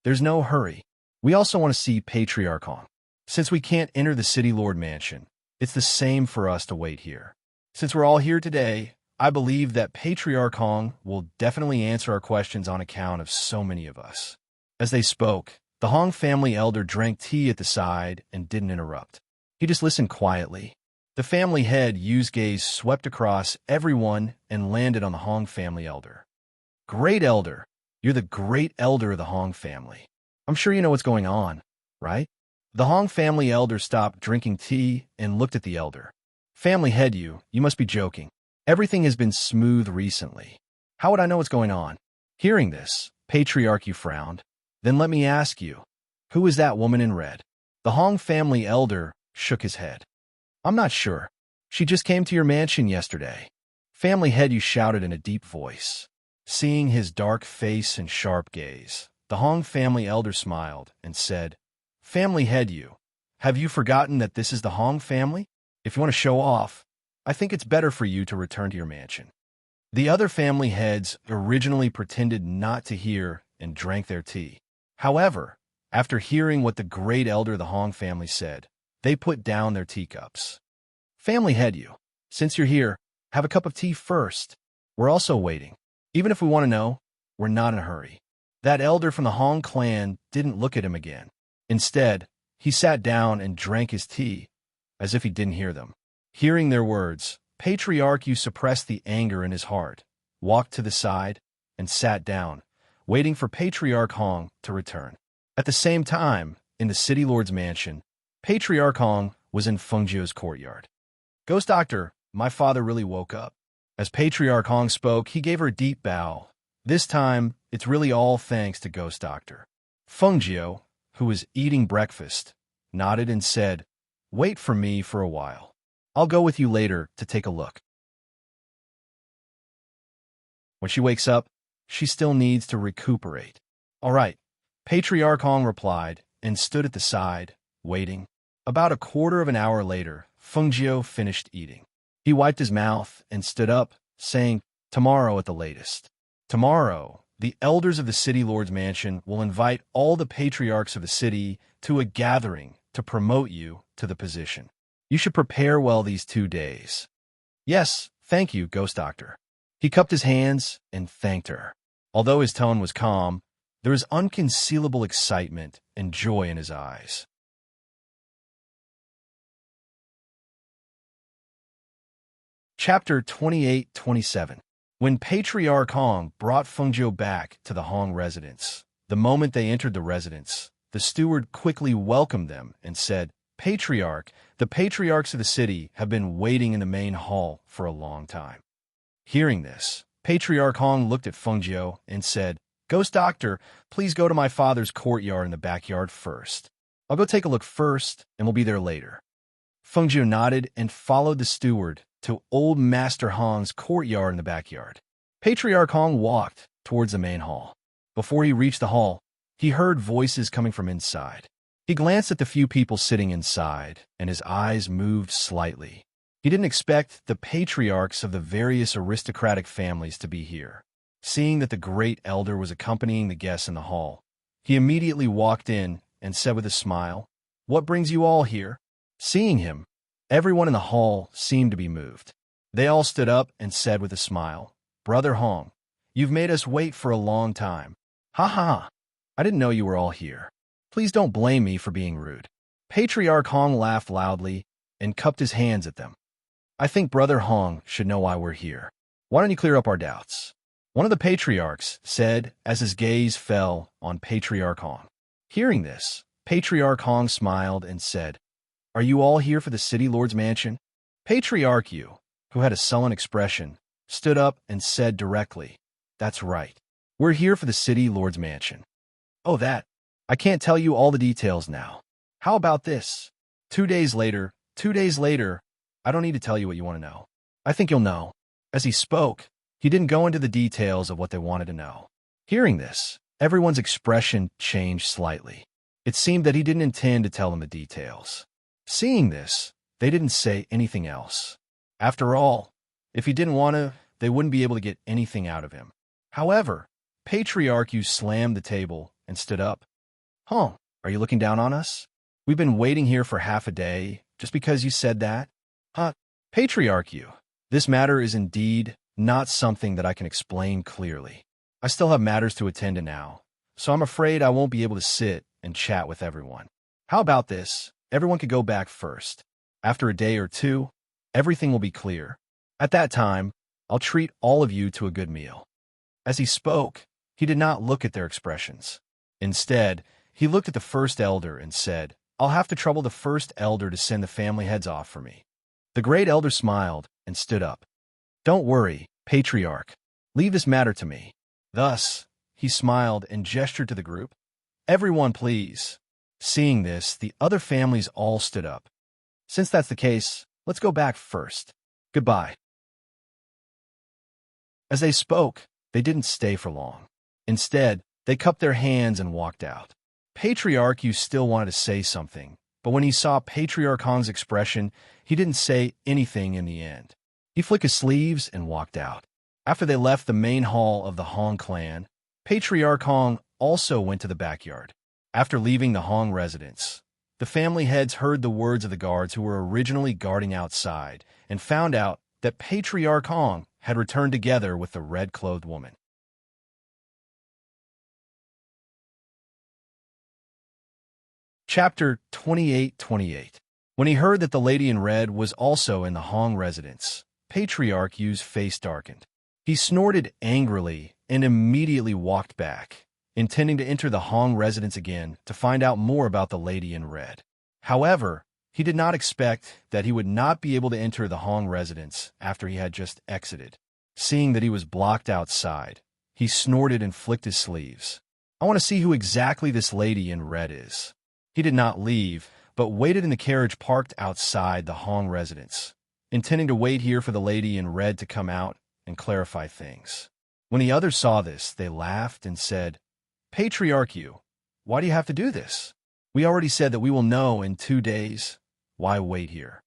"There's no hurry. We also want to see Patriarch Hong. Since we can't enter the city lord mansion, it's the same for us to wait here. Since we're all here today, I believe that Patriarch Hong will definitely answer our questions on account of so many of us." As they spoke, the Hong family elder drank tea at the side and didn't interrupt. He just listened quietly. The family head Yu's gaze swept across everyone and landed on the Hong family elder. "Great elder, you're the great elder of the Hong family. I'm sure you know what's going on, right?" The Hong family elder stopped drinking tea and looked at the elder. "Family head you must be joking. Everything has been smooth recently. How would I know what's going on?" Hearing this, Patriarch Yu frowned. "Then let me ask you, who is that woman in red?" The Hong family elder shook his head. "I'm not sure. She just came to your mansion yesterday." Family head Yu shouted in a deep voice. Seeing his dark face and sharp gaze, the Hong family elder smiled and said, "Family head Yu, have you forgotten that this is the Hong family? If you want to show off, I think it's better for you to return to your mansion." The other family heads originally pretended not to hear and drank their tea. However, after hearing what the great elder of the Hong family said, they put down their teacups. "Family head Yu, since you're here, have a cup of tea first. We're also waiting. Even if we want to know, we're not in a hurry." That elder from the Hong clan didn't look at him again. Instead, he sat down and drank his tea, as if he didn't hear them. Hearing their words, Patriarch Yu suppressed the anger in his heart, walked to the side, and sat down, waiting for Patriarch Hong to return. At the same time, in the city lord's mansion, Patriarch Hong was in Fengjio's courtyard. "Ghost Doctor, my father really woke up." As Patriarch Hong spoke, he gave her a deep bow. This time, it's really all thanks to Ghost Doctor. Fengjio, who was eating breakfast, nodded and said, "Wait for me for a while. I'll go with you later to take a look." When she wakes up, she still needs to recuperate. "All right," Patriarch Hong replied and stood at the side, waiting. About a quarter of an hour later, Fengjio finished eating. He wiped his mouth and stood up, saying, "Tomorrow at the latest. Tomorrow, the elders of the city lord's mansion will invite all the patriarchs of the city to a gathering to promote you to the position. You should prepare well these 2 days." "Yes, thank you, Ghost Doctor." He cupped his hands and thanked her. Although his tone was calm, there was unconcealable excitement and joy in his eyes. Chapter 28-27. When Patriarch Hong brought Fengjio back to the Hong residence, The moment they entered the residence, the steward quickly welcomed them and said, "Patriarch, the patriarchs of the city have been waiting in the main hall for a long time." Hearing this, Patriarch Hong looked at Fengjiu and said, "Ghost Doctor, please go to my father's courtyard in the backyard first. I'll go take a look first, and we'll be there later." Fengjiu nodded and followed the steward to Old Master Hong's courtyard in the backyard. Patriarch Hong walked towards the main hall. Before he reached the hall, he heard voices coming from inside. He glanced at the few people sitting inside, and his eyes moved slightly. He didn't expect the patriarchs of the various aristocratic families to be here. Seeing that the great elder was accompanying the guests in the hall, he immediately walked in and said with a smile, "What brings you all here?" Seeing him, everyone in the hall seemed to be moved. They all stood up and said with a smile, "Brother Hong, you've made us wait for a long time." "Ha ha! I didn't know you were all here. Please don't blame me for being rude." Patriarch Hong laughed loudly and cupped his hands at them. "I think Brother Hong should know why we're here. Why don't you clear up our doubts?" One of the patriarchs said as his gaze fell on Patriarch Hong. Hearing this, Patriarch Hong smiled and said, "Are you all here for the city lord's mansion?" Patriarch Yu, who had a sullen expression, stood up and said directly, "That's right. We're here for the city lord's mansion." "Oh, that. I can't tell you all the details now. How about this? 2 days later, I don't need to tell you what you want to know. I think you'll know." As he spoke, he didn't go into the details of what they wanted to know. Hearing this, everyone's expression changed slightly. It seemed that he didn't intend to tell them the details. Seeing this, they didn't say anything else. After all, if he didn't want to, they wouldn't be able to get anything out of him. However, Patriarch Yu slammed the table and stood up. "Huh, are you looking down on us? We've been waiting here for half a day, just because you said that?" "Huh, Patriarch Yu, this matter is indeed not something that I can explain clearly. I still have matters to attend to now, so I'm afraid I won't be able to sit and chat with everyone. How about this? Everyone could go back first. After a day or two, everything will be clear. At that time, I'll treat all of you to a good meal." As he spoke, he did not look at their expressions. Instead, he looked at the first elder and said, "I'll have to trouble the first elder to send the family heads off for me." The great elder smiled and stood up. "Don't worry, Patriarch. Leave this matter to me." Thus, he smiled and gestured to the group. "Everyone, please." Seeing this, the other families all stood up. "Since that's the case, let's go back first. Goodbye." As they spoke, they didn't stay for long. Instead, they cupped their hands and walked out. Patriarch Yu still wanted to say something, but when he saw Patriarch Hong's expression, he didn't say anything in the end. He flicked his sleeves and walked out. After they left the main hall of the Hong clan, Patriarch Hong also went to the backyard. After leaving the Hong residence, the family heads heard the words of the guards who were originally guarding outside and found out that Patriarch Hong had returned together with the red-clothed woman. Chapter 28:28. When he heard that the lady in red was also in the Hong residence, Patriarch Yu's face darkened. He snorted angrily and immediately walked back, intending to enter the Hong residence again to find out more about the lady in red. However, he did not expect that he would not be able to enter the Hong residence after he had just exited. Seeing that he was blocked outside, he snorted and flicked his sleeves. "I want to see who exactly this lady in red is." He did not leave, but waited in the carriage parked outside the Hong residence, intending to wait here for the lady in red to come out and clarify things. When the others saw this, they laughed and said, "Patriarch Yu, why do you have to do this? We already said that we will know in 2 days. Why wait here?"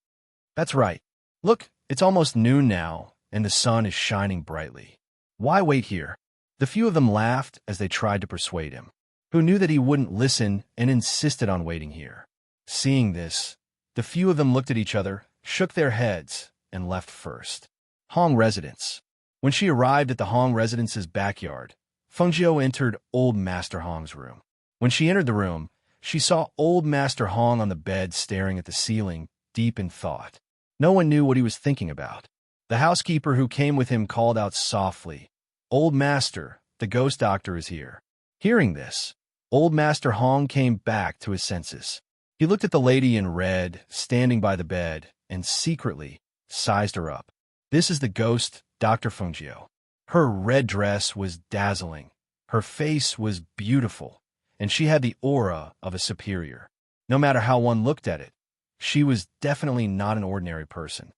"That's right. Look, it's almost noon now, and the sun is shining brightly. Why wait here?" The few of them laughed as they tried to persuade him, who knew that he wouldn't listen and insisted on waiting here. Seeing this, the few of them looked at each other, shook their heads, and left first. Hong residence. When she arrived at the Hong residence's backyard, Fengjiu entered Old Master Hong's room. When she entered the room, she saw Old Master Hong on the bed staring at the ceiling, deep in thought. No one knew what he was thinking about. The housekeeper who came with him called out softly, "Old Master, the ghost doctor is here." Hearing this, old Master Hong came back to his senses. He looked at the lady in red standing by the bed and secretly sized her up. This is the ghost, Dr. Fengjiu. Her red dress was dazzling. Her face was beautiful, and she had the aura of a superior. No matter how one looked at it, she was definitely not an ordinary person.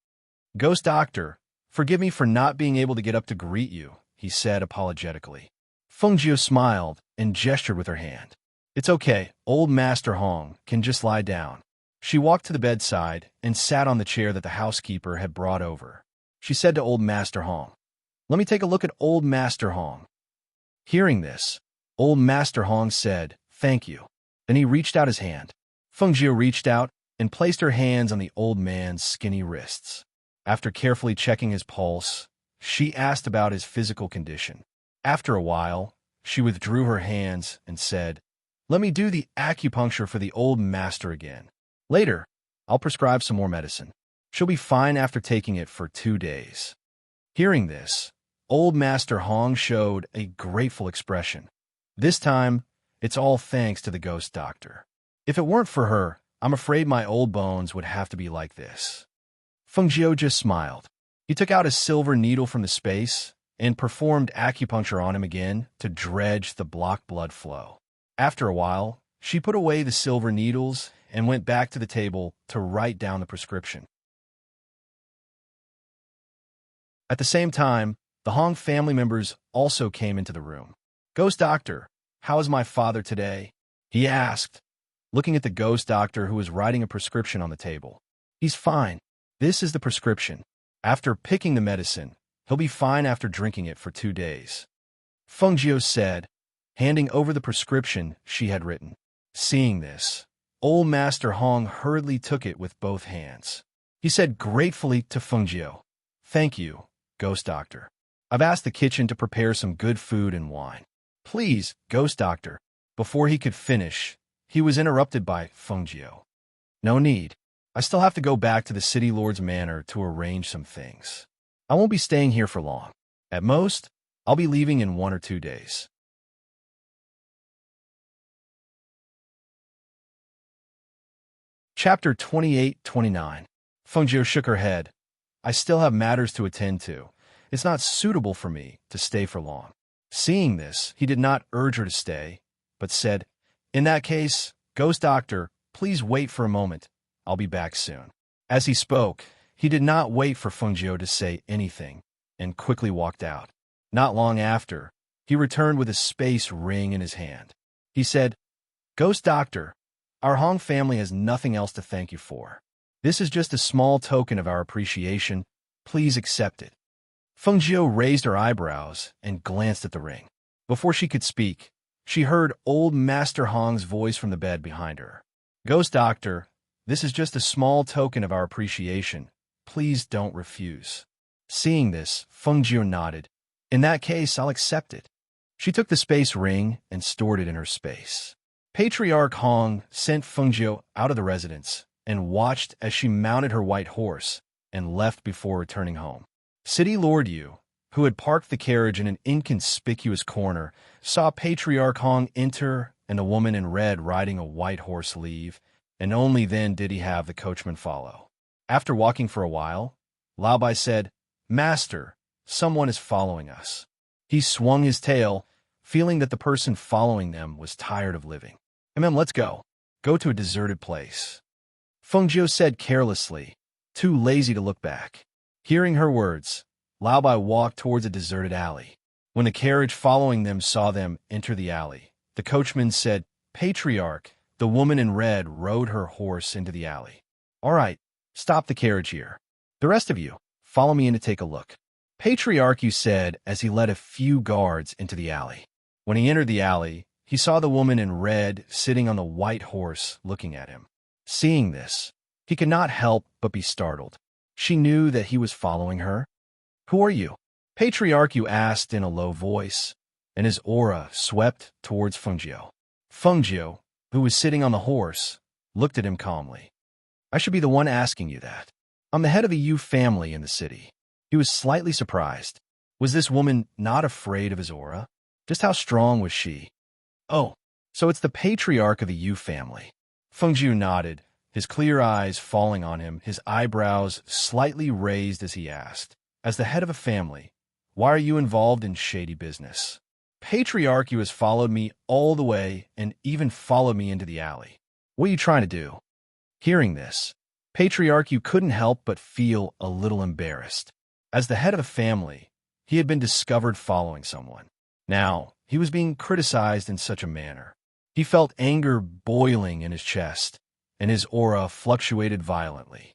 Ghost Doctor, forgive me for not being able to get up to greet you, he said apologetically. Fengjiu smiled and gestured with her hand. It's okay, old Master Hong can just lie down. She walked to the bedside and sat on the chair that the housekeeper had brought over. She said to old Master Hong, "Let me take a look at old Master Hong." Hearing this, old Master Hong said, "Thank you." Then he reached out his hand. Fengjiu reached out and placed her hands on the old man's skinny wrists. After carefully checking his pulse, she asked about his physical condition. After a while, she withdrew her hands and said, "Let me do the acupuncture for the old master again. Later, I'll prescribe some more medicine. She'll be fine after taking it for 2 days." Hearing this, old Master Hong showed a grateful expression. This time, it's all thanks to the ghost doctor. If it weren't for her, I'm afraid my old bones would have to be like this. Fengjiu just smiled. He took out a silver needle from the space and performed acupuncture on him again to dredge the blocked blood flow. After a while, she put away the silver needles and went back to the table to write down the prescription. At the same time, the Hong family members also came into the room. "Ghost Doctor, how is my father today?" he asked, looking at the ghost doctor who was writing a prescription on the table. "He's fine. This is the prescription. After picking the medicine, he'll be fine after drinking it for 2 days." Fengjiu said, handing over the prescription she had written. Seeing this, old Master Hong hurriedly took it with both hands. He said gratefully to Fengjiu, "Thank you, Ghost Doctor. I've asked the kitchen to prepare some good food and wine. Please, Ghost Doctor." Before he could finish, he was interrupted by Fengjiu. "No need. I still have to go back to the city lord's manor to arrange some things. I won't be staying here for long. At most, I'll be leaving in 1 or 2 days." Chapter 28-29. Fengjiu shook her head. "I still have matters to attend to. It's not suitable for me to stay for long." Seeing this, he did not urge her to stay, but said, "In that case, Ghost Doctor, please wait for a moment. I'll be back soon." As he spoke, he did not wait for Fengjiu to say anything and quickly walked out. Not long after, he returned with a space ring in his hand. He said, "Ghost Doctor, our Hong family has nothing else to thank you for. This is just a small token of our appreciation. Please accept it." Fengjiu raised her eyebrows and glanced at the ring. Before she could speak, she heard old Master Hong's voice from the bed behind her. "Ghost Doctor, this is just a small token of our appreciation. Please don't refuse." Seeing this, Fengjiu nodded. "In that case, I'll accept it." She took the space ring and stored it in her space. Patriarch Hong sent Fengjiu out of the residence and watched as she mounted her white horse and left before returning home. City Lord Yu, who had parked the carriage in an inconspicuous corner, saw Patriarch Hong enter and a woman in red riding a white horse leave, and only then did he have the coachman follow. After walking for a while, Lao Bai said, "Master, someone is following us." He swung his tail, feeling that the person following them was tired of living. Let's go. Go to a deserted place." Fengjiu said carelessly, too lazy to look back. Hearing her words, Lao Bai walked towards a deserted alley. When the carriage following them saw them enter the alley, the coachman said, "Patriarch," the woman in red rode her horse into the alley. "All right, stop the carriage here. The rest of you, follow me in to take a look." Patriarch Yu said as he led a few guards into the alley. When he entered the alley, he saw the woman in red sitting on the white horse looking at him. Seeing this, he could not help but be startled. She knew that he was following her. "Who are you?" Patriarch Yu asked in a low voice, and his aura swept towards Fengjiu. Fengjiu, who was sitting on the horse, looked at him calmly. "I should be the one asking you that. I'm the head of the Yu family in the city." He was slightly surprised. Was this woman not afraid of his aura? Just how strong was she? Oh, so it's the patriarch of the Yu family. Fengjiu nodded, his clear eyes falling on him, his eyebrows slightly raised as he asked, as the head of a family, why are you involved in shady business? Patriarch Yu has followed me all the way and even followed me into the alley. What are you trying to do? Hearing this, Patriarch Yu couldn't help but feel a little embarrassed. As the head of a family, he had been discovered following someone. Now, he was being criticized in such a manner. He felt anger boiling in his chest, and his aura fluctuated violently.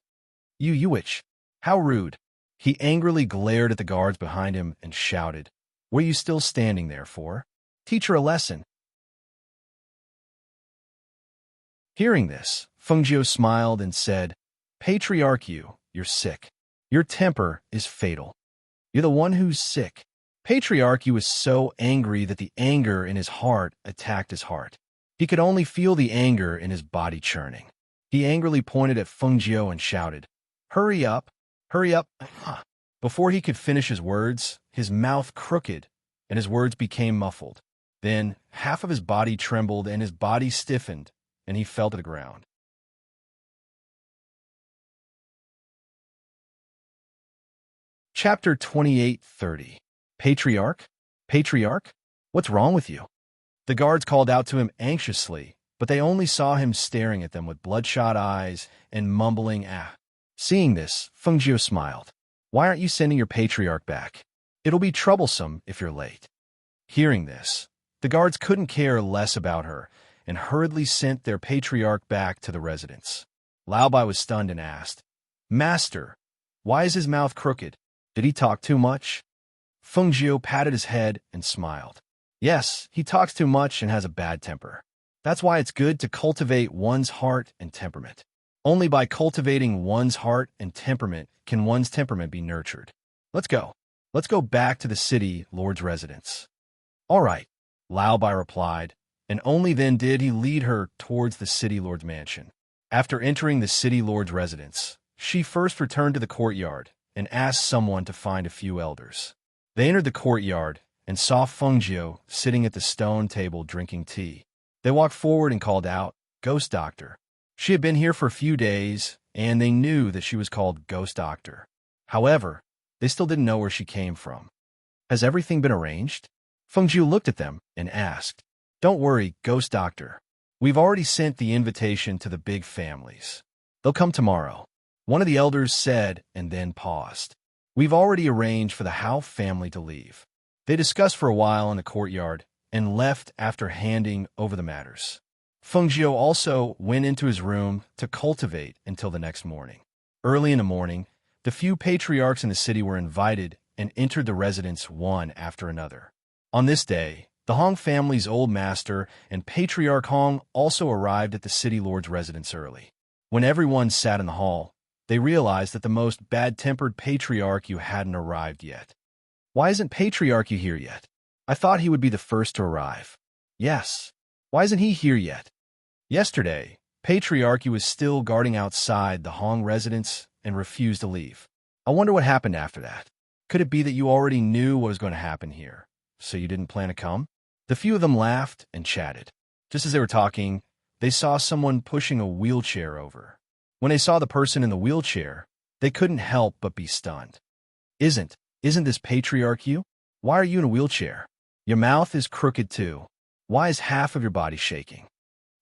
You witch! How rude! He angrily glared at the guards behind him and shouted, what are you still standing there for? Teach her a lesson. Hearing this, Fengjiu smiled and said, Patriarch Yu, you're sick. Your temper is fatal. You're the one who's sick. Patriarch Yu was so angry that the anger in his heart attacked his heart. He could only feel the anger in his body churning. He angrily pointed at Fengjiu and shouted, hurry up, hurry up. Before he could finish his words, his mouth crooked, and his words became muffled. Then, half of his body trembled and his body stiffened, and he fell to the ground. Chapter 28:30. Patriarch? Patriarch? What's wrong with you? The guards called out to him anxiously, but they only saw him staring at them with bloodshot eyes and mumbling, ah. Seeing this, Fengjiu smiled. Why aren't you sending your patriarch back? It'll be troublesome if you're late. Hearing this, the guards couldn't care less about her and hurriedly sent their patriarch back to the residence. Lao Bai was stunned and asked, Master, why is his mouth crooked? Did he talk too much? Fengjiu patted his head and smiled. Yes, he talks too much and has a bad temper. That's why it's good to cultivate one's heart and temperament. Only by cultivating one's heart and temperament can one's temperament be nurtured. Let's go. Let's go back to the city lord's residence. All right, Lao Bai replied, and only then did he lead her towards the city lord's mansion. After entering the city lord's residence, she first returned to the courtyard and asked someone to find a few elders. They entered the courtyard and saw Fengjiu sitting at the stone table drinking tea. They walked forward and called out, Ghost Doctor. She had been here for a few days, and they knew that she was called Ghost Doctor. However, they still didn't know where she came from. Has everything been arranged? Fengjiu looked at them and asked, Don't worry, Ghost Doctor. We've already sent the invitation to the big families. They'll come tomorrow. One of the elders said and then paused. We've already arranged for the Hao family to leave. They discussed for a while in the courtyard and left after handing over the matters. Fengjiu also went into his room to cultivate until the next morning. Early in the morning, the few patriarchs in the city were invited and entered the residence one after another. On this day, the Hong family's old master and Patriarch Hong also arrived at the city lord's residence early. When everyone sat in the hall, they realized that the most bad-tempered Patriarch Yu hadn't arrived yet. Why isn't Patriarch Yu here yet? I thought he would be the first to arrive. Yes. Why isn't he here yet? Yesterday, Patriarch Yu was still guarding outside the Hong residence and refused to leave. I wonder what happened after that. Could it be that you already knew what was going to happen here, so you didn't plan to come? The few of them laughed and chatted. Just as they were talking, they saw someone pushing a wheelchair over. When they saw the person in the wheelchair, they couldn't help but be stunned. Isn't this Patriarch Yu? Why are you in a wheelchair? Your mouth is crooked too. Why is half of your body shaking?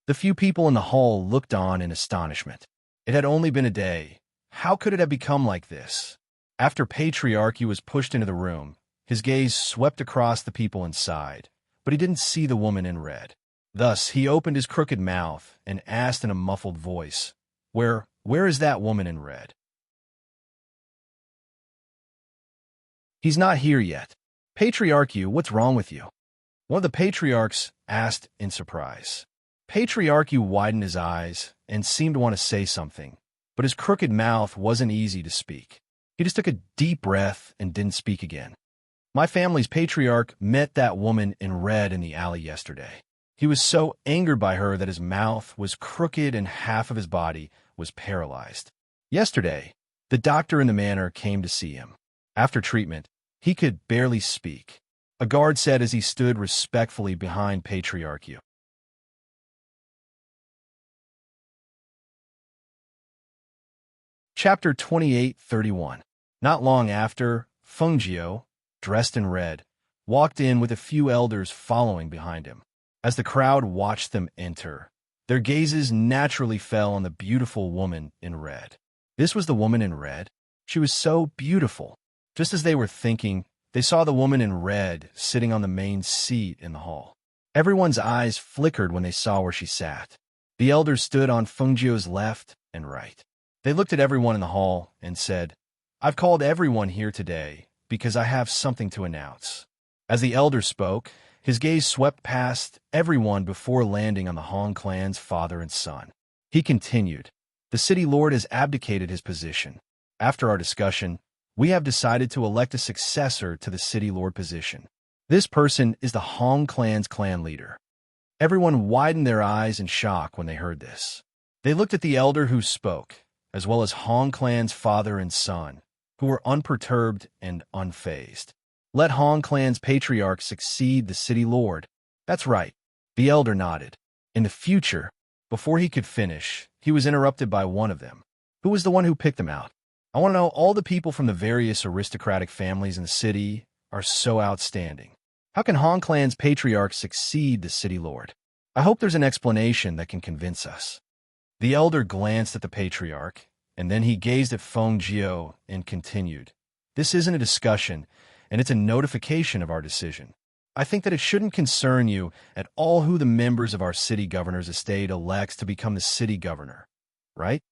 The few people in the hall looked on in astonishment. It had only been a day. How could it have become like this? After Patriarch Yu was pushed into the room, his gaze swept across the people inside, but he didn't see the woman in red. Thus, he opened his crooked mouth and asked in a muffled voice, Where is that woman in red? He's not here yet. Patriarch Yu, what's wrong with you? One of the patriarchs asked in surprise. Patriarch Yu widened his eyes and seemed to want to say something, but his crooked mouth wasn't easy to speak. He just took a deep breath and didn't speak again. My family's patriarch met that woman in red in the alley yesterday. He was so angered by her that his mouth was crooked and half of his body was paralyzed. Yesterday, the doctor in the manor came to see him. After treatment, he could barely speak. a guard said as he stood respectfully behind Patriarch Yu. Chapter 28:31. Not long after, Fengjiu, dressed in red, walked in with a few elders following behind him. As the crowd watched them enter, their gazes naturally fell on the beautiful woman in red. This was the woman in red. She was so beautiful. Just as they were thinking, they saw the woman in red sitting on the main seat in the hall. Everyone's eyes flickered when they saw where she sat. The elders stood on Fengjiu's left and right. They looked at everyone in the hall and said, "I've called everyone here today because I have something to announce." As the elder spoke, his gaze swept past everyone before landing on the Han clan's father and son. He continued, "The city lord has abdicated his position. After our discussion, we have decided to elect a successor to the city lord position. This person is the Han clan's clan leader." Everyone widened their eyes in shock when they heard this. They looked at the elder who spoke, as well as Han clan's father and son, who were unperturbed and unfazed. Let Han clan's patriarch succeed the city lord. That's right. The elder nodded. In the future, before he could finish, he was interrupted by one of them. Who was the one who picked them out? I want to know. All the people from the various aristocratic families in the city are so outstanding. How can Han clan's patriarch succeed the city lord? I hope there's an explanation that can convince us. The elder glanced at the patriarch, and then he gazed at Fengjiu and continued, "This isn't a discussion, and it's a notification of our decision. I think that it shouldn't concern you at all who the members of our city governor's estate elects to become the city governor, right?"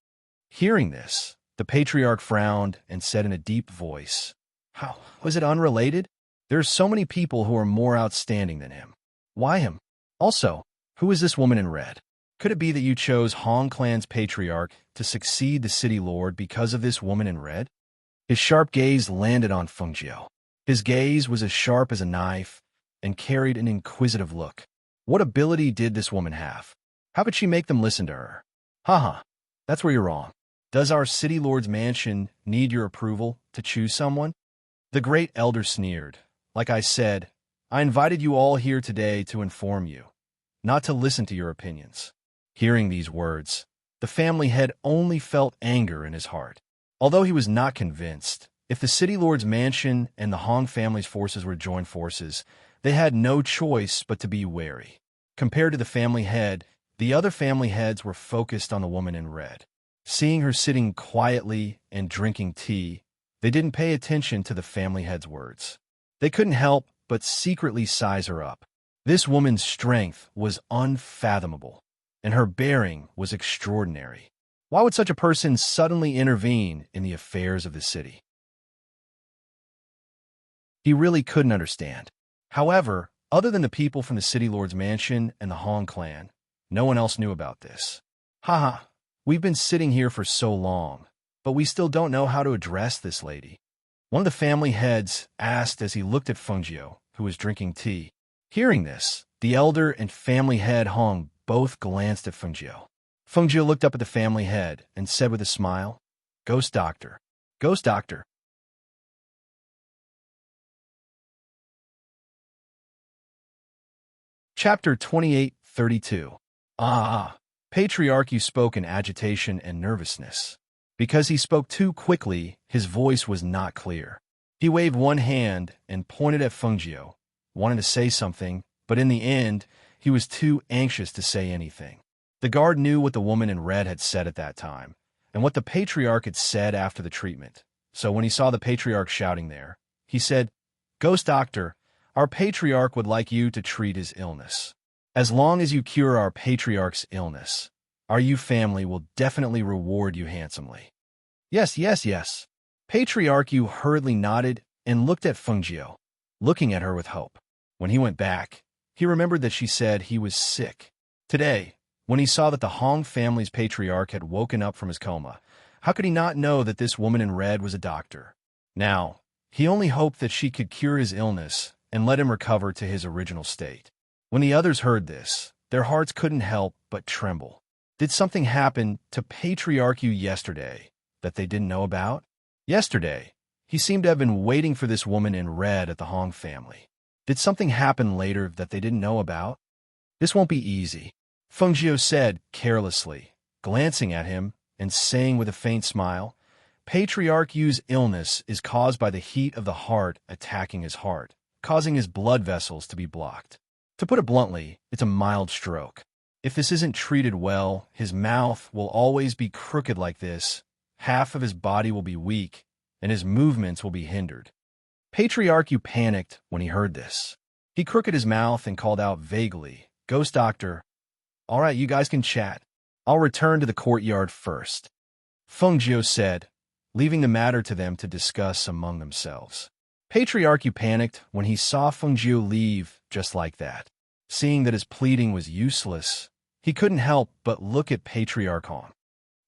Hearing this, the patriarch frowned and said in a deep voice, "How was it unrelated? There are so many people who are more outstanding than him. Why him? Also, who is this woman in red? Could it be that you chose Han clan's patriarch to succeed the city lord because of this woman in red?" His sharp gaze landed on Fengjiu. His gaze was as sharp as a knife and carried an inquisitive look. What ability did this woman have? How could she make them listen to her? Haha, that's where you're wrong. Does our city lord's mansion need your approval to choose someone? The great elder sneered. Like I said, I invited you all here today to inform you, not to listen to your opinions. Hearing these words, the family head only felt anger in his heart. Although he was not convinced, if the city lord's mansion and the Han family's forces were joined forces, they had no choice but to be wary. Compared to the family head, the other family heads were focused on the woman in red. Seeing her sitting quietly and drinking tea, they didn't pay attention to the family head's words. They couldn't help but secretly size her up. This woman's strength was unfathomable, and her bearing was extraordinary. Why would such a person suddenly intervene in the affairs of the city? He really couldn't understand. However, other than the people from the city lord's mansion and the Han clan, no one else knew about this. Haha, we've been sitting here for so long, but we still don't know how to address this lady. One of the family heads asked as he looked at Fengjiu, who was drinking tea. Hearing this, the elder and family head Hong both glanced at Fengjiu. Fengjiu looked up at the family head and said with a smile, "Ghost Doctor. Ghost Doctor." Chapter 28:32. Patriarch Yu spoke in agitation and nervousness. Because he spoke too quickly, his voice was not clear. He waved one hand and pointed at Fengjiu, wanting to say something, but in the end, he was too anxious to say anything. The guard knew what the woman in red had said at that time, and what the patriarch had said after the treatment. So when he saw the patriarch shouting there, he said, "Ghost Doctor, our patriarch would like you to treat his illness. As long as you cure our patriarch's illness, our Yu family will definitely reward you handsomely." Yes, yes, yes. Patriarch Yu hurriedly nodded and looked at Fengjiu, looking at her with hope. When he went back, he remembered that she said he was sick. Today, when he saw that the Hong family's patriarch had woken up from his coma, how could he not know that this woman in red was a doctor? Now, he only hoped that she could cure his illness and let him recover to his original state. When the others heard this, their hearts couldn't help but tremble. Did something happen to Patriarch Yu yesterday that they didn't know about? Yesterday, he seemed to have been waiting for this woman in red at the Hong family. Did something happen later that they didn't know about? This won't be easy, Fengjiu said carelessly, glancing at him and saying with a faint smile, Patriarch Yu's illness is caused by the heat of the heart attacking his heart, causing his blood vessels to be blocked. To put it bluntly, it's a mild stroke. If this isn't treated well, his mouth will always be crooked like this, half of his body will be weak, and his movements will be hindered. Patriarch Yu panicked when he heard this. He crooked his mouth and called out vaguely, Ghost Doctor, all right, you guys can chat. I'll return to the courtyard first, Fengjiu said, leaving the matter to them to discuss among themselves. Patriarch Yu panicked when he saw Fengjiu leave just like that. Seeing that his pleading was useless, he couldn't help but look at Patriarch Hong.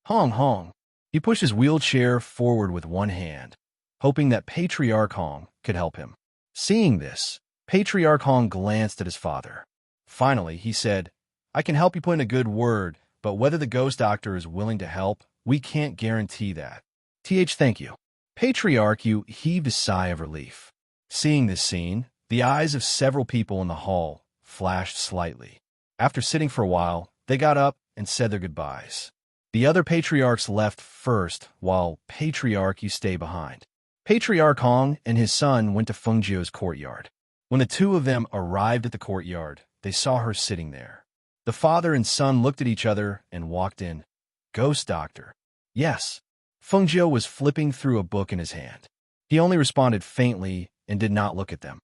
Hong. He pushed his wheelchair forward with one hand, hoping that Patriarch Hong could help him. Seeing this, Patriarch Hong glanced at his father. Finally, he said, I can help you put in a good word, but whether the ghost doctor is willing to help, we can't guarantee that. Thank you. Patriarch Yu heaved a sigh of relief. Seeing this scene, the eyes of several people in the hall flashed slightly. After sitting for a while, they got up and said their goodbyes. The other patriarchs left first, while Patriarch Yu stayed behind. Patriarch Hong and his son went to Fengjiu's courtyard. When the two of them arrived at the courtyard, they saw her sitting there. The father and son looked at each other and walked in. Ghost Doctor. Yes. Fengjiu was flipping through a book in his hand. He only responded faintly and did not look at them.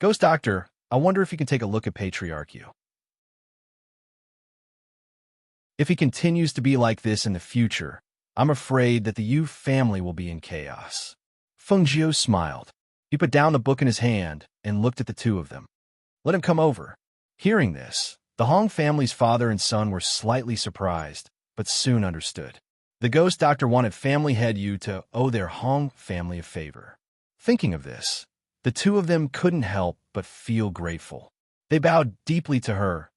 Ghost Doctor, I wonder if you can take a look at Patriarch Yu. If he continues to be like this in the future, I'm afraid that the Yu family will be in chaos. Fengjiu smiled. He put down the book in his hand and looked at the two of them. Let him come over. Hearing this, the Hong family's father and son were slightly surprised, but soon understood. The ghost doctor wanted family head Yu to owe their Hong family a favor. Thinking of this, the two of them couldn't help but feel grateful. They bowed deeply to her.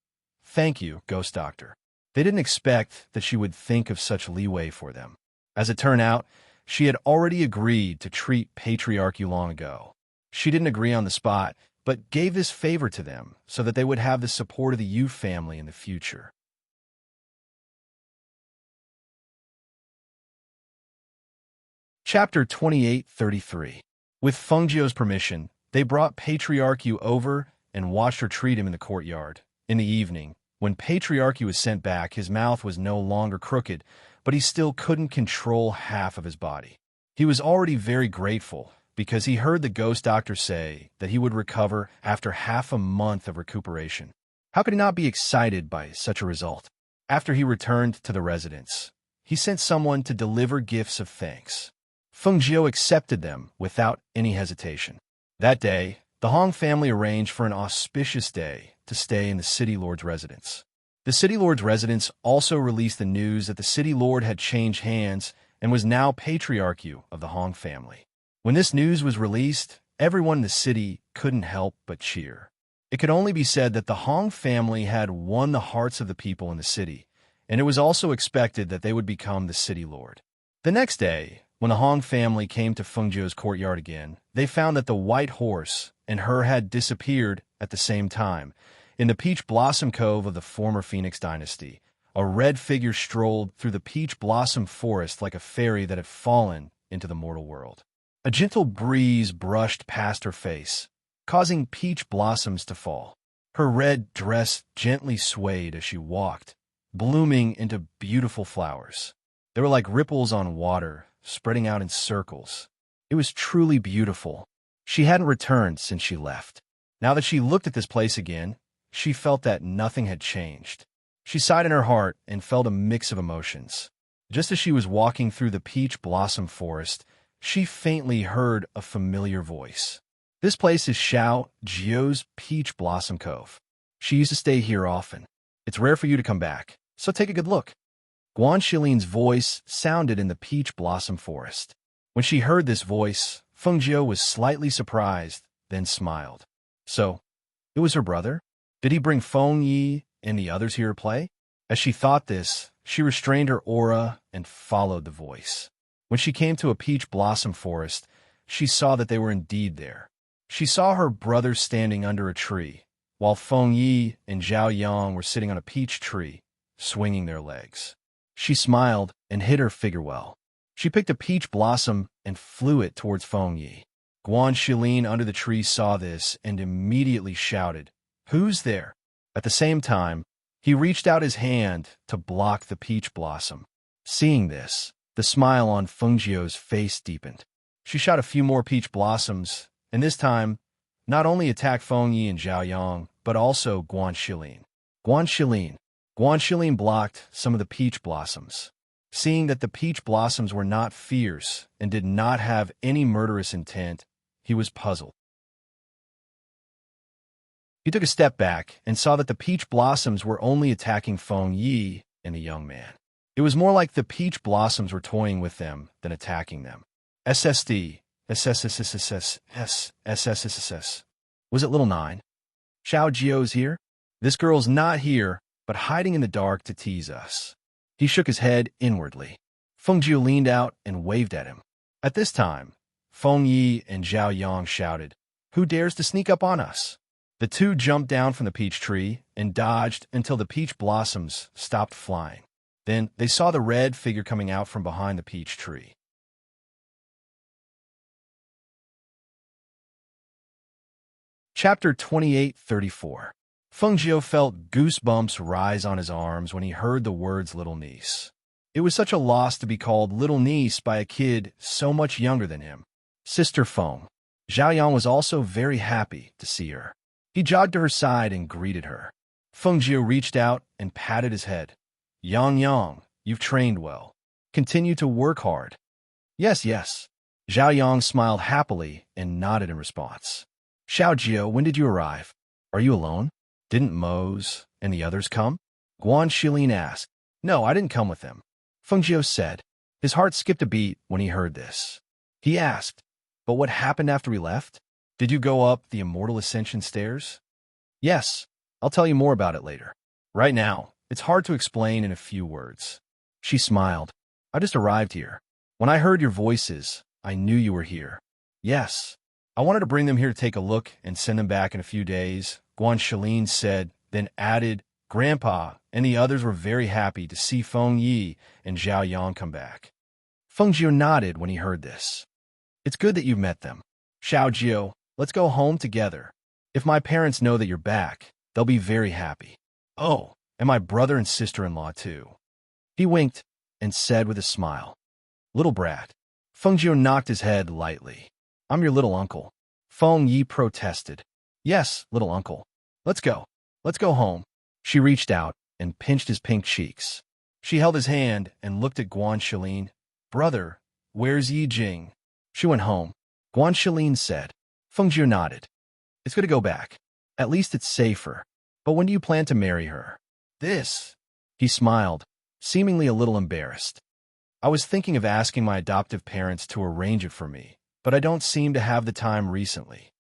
Thank you, ghost doctor. They didn't expect that she would think of such leeway for them. As it turned out, she had already agreed to treat Patriarch Yu long ago. She didn't agree on the spot, but gave this favor to them so that they would have the support of the Yu family in the future. Chapter 28:33. With Fengjiu's permission, they brought Patriarch Yu over and watched her treat him in the courtyard. In the evening, when Patriarch Yu was sent back, his mouth was no longer crooked, but he still couldn't control half of his body. He was already very grateful because he heard the ghost doctor say that he would recover after half a month of recuperation. How could he not be excited by such a result? After he returned to the residence, he sent someone to deliver gifts of thanks. Fengjiu accepted them without any hesitation. That day, the Hong family arranged for an auspicious day to stay in the city lord's residence. The city lord's residence also released the news that the city lord had changed hands and was now Patriarch Yu of the Hong family. When this news was released, everyone in the city couldn't help but cheer. It could only be said that the Hong family had won the hearts of the people in the city, and it was also expected that they would become the city lord. The next day, when the Hong family came to Fengjiu's courtyard again, they found that the white horse and her had disappeared at the same time. In the peach blossom cove of the former Phoenix dynasty, a red figure strolled through the peach blossom forest like a fairy that had fallen into the mortal world. A gentle breeze brushed past her face, causing peach blossoms to fall. Her red dress gently swayed as she walked, blooming into beautiful flowers. They were like ripples on water, spreading out in circles. It was truly beautiful. She hadn't returned since she left. Now that she looked at this place again, she felt that nothing had changed. She sighed in her heart and felt a mix of emotions. Just as she was walking through the peach blossom forest, she faintly heard a familiar voice. This place is Xiao Jiu's Peach Blossom Cove. She used to stay here often. It's rare for you to come back, so take a good look. Guan Shilin's voice sounded in the peach blossom forest. When she heard this voice, Fengjiu was slightly surprised, then smiled. So, it was her brother? Did he bring Feng Yi and the others here to play? As she thought this, she restrained her aura and followed the voice. When she came to a peach blossom forest, she saw that they were indeed there. She saw her brother standing under a tree, while Feng Yi and Zhao Yang were sitting on a peach tree, swinging their legs. She smiled and hid her figure well. She picked a peach blossom and flew it towards Feng Yi. Guan Shilin under the tree saw this and immediately shouted, "Who's there?" At the same time, he reached out his hand to block the peach blossom. Seeing this, the smile on Feng Jiu's face deepened. She shot a few more peach blossoms, and this time, not only attacked Feng Yi and Zhao Yang, but also Guan Shilin. Guan Shilin blocked some of the peach blossoms. Seeing that the peach blossoms were not fierce and did not have any murderous intent, he was puzzled. He took a step back and saw that the peach blossoms were only attacking Feng Yi and the young man. It was more like the peach blossoms were toying with them than attacking them. SSD. SSSSS. Was it Little Nine? Xiao Jio's here? This girl's not here, but hiding in the dark to tease us. He shook his head inwardly. Feng Jiu leaned out and waved at him. At this time, Feng Yi and Zhao Yang shouted, "Who dares to sneak up on us?" The two jumped down from the peach tree and dodged until the peach blossoms stopped flying. Then they saw the red figure coming out from behind the peach tree. Chapter 28:34. Feng Jiu felt goosebumps rise on his arms when he heard the words little niece. It was such a loss to be called little niece by a kid so much younger than him. Sister Feng. Zhao Yang was also very happy to see her. He jogged to her side and greeted her. Feng Jiu reached out and patted his head. Yang, you've trained well. Continue to work hard." Yes. Zhao Yang smiled happily and nodded in response. "Xiao Jio, when did you arrive? Are you alone? Didn't Mose and the others come?" Guan Shilin asked. "No, I didn't come with them," Feng Jiu said. His heart skipped a beat when he heard this. He asked, "But what happened after we left? Did you go up the Immortal Ascension stairs?" "Yes, I'll tell you more about it later. Right now, it's hard to explain in a few words." She smiled. "I just arrived here. When I heard your voices, I knew you were here." "Yes. I wanted to bring them here to take a look and send them back in a few days," Guan Shilin said, then added, "Grandpa and the others were very happy to see Feng Yi and Zhao Yang come back." Feng Jiu nodded when he heard this. "It's good that you've met them. Xiao Jiu, let's go home together. If my parents know that you're back, they'll be very happy. Oh, and my brother and sister-in-law too." He winked and said with a smile, "Little brat." Feng Jiu knocked his head lightly. "I'm your little uncle." Feng Yi protested. "Yes, little uncle. Let's go. Let's go home." She reached out and pinched his pink cheeks. She held his hand and looked at Guan Shilin. "Brother, where's Yi Jing?" "She went home," Guan Shilin said. Feng Jiu nodded. "It's good to go back. At least it's safer. But when do you plan to marry her?" "This." He smiled, seemingly a little embarrassed. "I was thinking of asking my adoptive parents to arrange it for me, but I don't seem to have the time recently."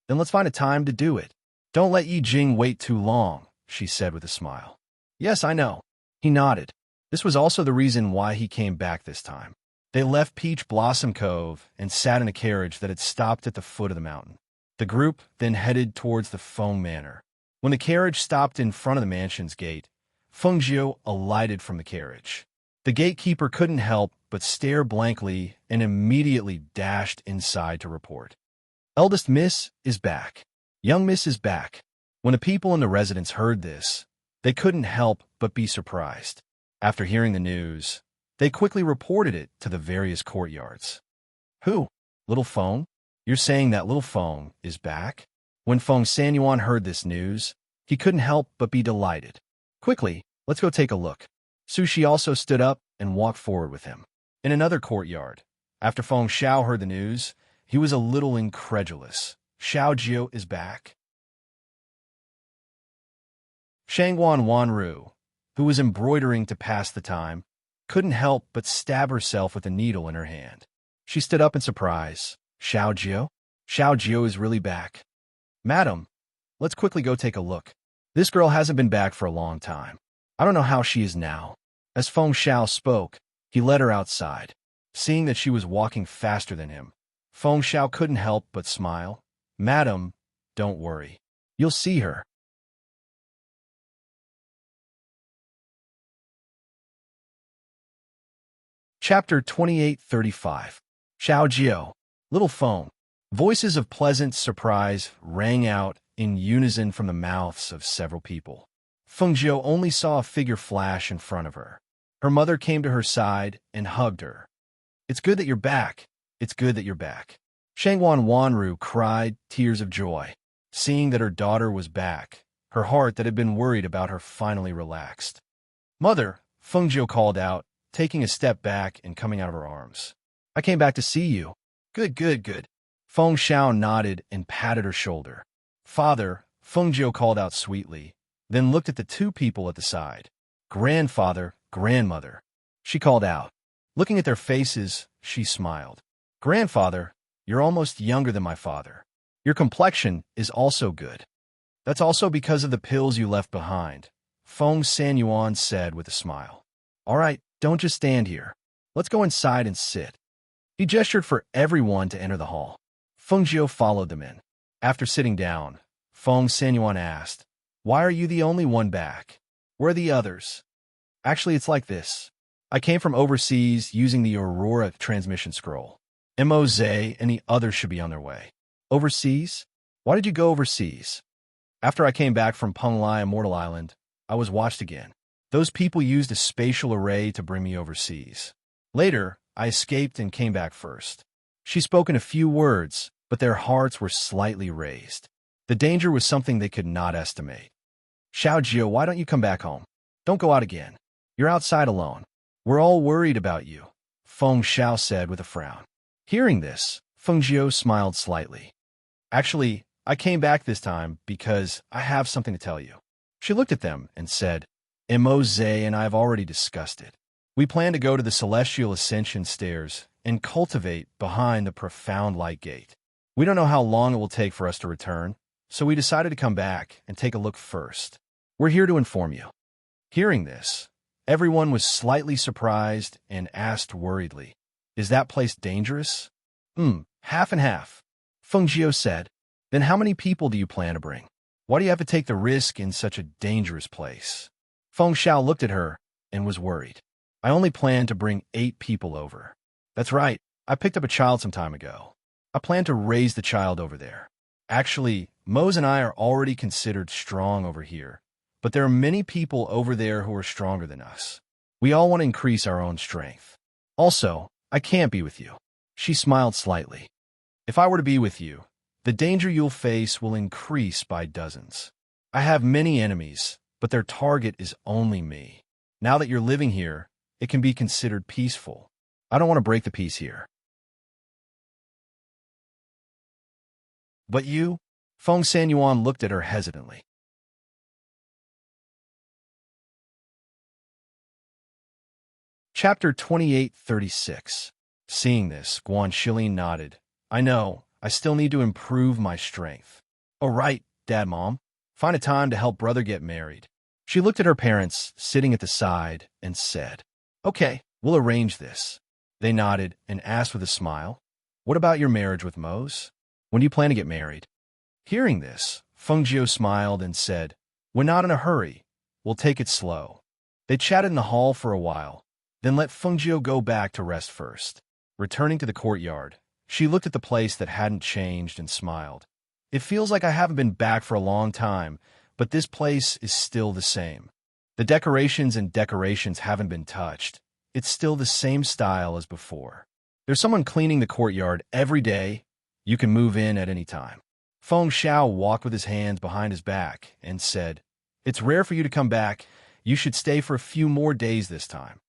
"Then let's find a time to do it. Don't let Yi Jing wait too long," she said with a smile. "Yes, I know." He nodded. This was also the reason why he came back this time. They left Peach Blossom Cove and sat in a carriage that had stopped at the foot of the mountain. The group then headed towards the Feng Manor. When the carriage stopped in front of the mansion's gate, Feng Jiu alighted from the carriage. The gatekeeper couldn't help but stare blankly and immediately dashed inside to report. "Eldest Miss is back. Young Miss is back." When the people in the residence heard this, they couldn't help but be surprised. After hearing the news, they quickly reported it to the various courtyards. "Who? Little Feng? You're saying that Little Feng is back?" When Feng Sanyuan heard this news, he couldn't help but be delighted. "Quickly, let's go take a look." Sushi also stood up and walked forward with him. In another courtyard, after Feng Xiao heard the news, he was a little incredulous. "Xiao Jiu is back?" Shangguan Wanru, who was embroidering to pass the time, couldn't help but stab herself with a needle in her hand. She stood up in surprise. "Xiao Jiu? Xiao Jiu is really back." "Madam, let's quickly go take a look. This girl hasn't been back for a long time. I don't know how she is now." As Feng Xiao spoke, he led her outside. Seeing that she was walking faster than him, Feng Xiao couldn't help but smile. Madam, don't worry. You'll see her. Chapter 2835. Xiao Jiao. Little phone. Voices of pleasant surprise rang out in unison from the mouths of several people. Feng Jiao only saw a figure flash in front of her. Her mother came to her side and hugged her. It's good that you're back. It's good that you're back. Shangwan Wanru cried tears of joy. Seeing that her daughter was back, her heart that had been worried about her finally relaxed. Mother, Feng Jiao called out, taking a step back and coming out of her arms. I came back to see you. Good, good, good. Feng Xiao nodded and patted her shoulder. Father, Feng Jiao called out sweetly, then looked at the two people at the side. Grandfather, grandmother. She called out. Looking at their faces, she smiled. Grandfather, you're almost younger than my father. Your complexion is also good. That's also because of the pills you left behind, Feng Sanyuan said with a smile. All right, don't just stand here. Let's go inside and sit. He gestured for everyone to enter the hall. Feng Jiao followed them in. After sitting down, Feng Sanyuan asked, Why are you the only one back? Where are the others? Actually, it's like this. I came from overseas using the Aurora transmission scroll. Moze and the others should be on their way. Overseas? Why did you go overseas? After I came back from Penglai Immortal Island, I was watched again. Those people used a spatial array to bring me overseas. Later, I escaped and came back first. She spoke in a few words, but their hearts were slightly raised. The danger was something they could not estimate. Xiao Jiao, why don't you come back home? Don't go out again. You're outside alone. We're all worried about you, Feng Xiao said with a frown. Hearing this, Feng Jiao smiled slightly. Actually, I came back this time because I have something to tell you. She looked at them and said, Moze and I have already discussed it. We plan to go to the Celestial Ascension Stairs and cultivate behind the profound light gate. We don't know how long it will take for us to return, so we decided to come back and take a look first. We're here to inform you. Hearing this, everyone was slightly surprised and asked worriedly, Is that place dangerous? Half and half, Feng Jiao said. Then how many people do you plan to bring? Why do you have to take the risk in such a dangerous place? Feng Xiao looked at her and was worried. I only plan to bring 8 people over. That's right, I picked up a child some time ago. I plan to raise the child over there. Actually, Mose and I are already considered strong over here, but there are many people over there who are stronger than us. We all want to increase our own strength. Also, I can't be with you. She smiled slightly. If I were to be with you, the danger you'll face will increase by dozens. I have many enemies, but their target is only me. Now that you're living here, it can be considered peaceful. I don't want to break the peace here. But you? Feng Sanyuan looked at her hesitantly. Chapter 2836. Seeing this, Guan Shilin nodded. I know, I still need to improve my strength. Oh right, Dad, Mom. Find a time to help brother get married. She looked at her parents, sitting at the side, and said, Okay, we'll arrange this. They nodded and asked with a smile, What about your marriage with Mose? When do you plan to get married? Hearing this, Feng Jiao smiled and said, We're not in a hurry. We'll take it slow. They chatted in the hall for a while, then let Feng Jiao go back to rest first. Returning to the courtyard, she looked at the place that hadn't changed and smiled. It feels like I haven't been back for a long time, but this place is still the same. The decorations haven't been touched. It's still the same style as before. There's someone cleaning the courtyard every day. You can move in at any time. Feng Xiao walked with his hands behind his back and said, It's rare for you to come back. You should stay for a few more days this time.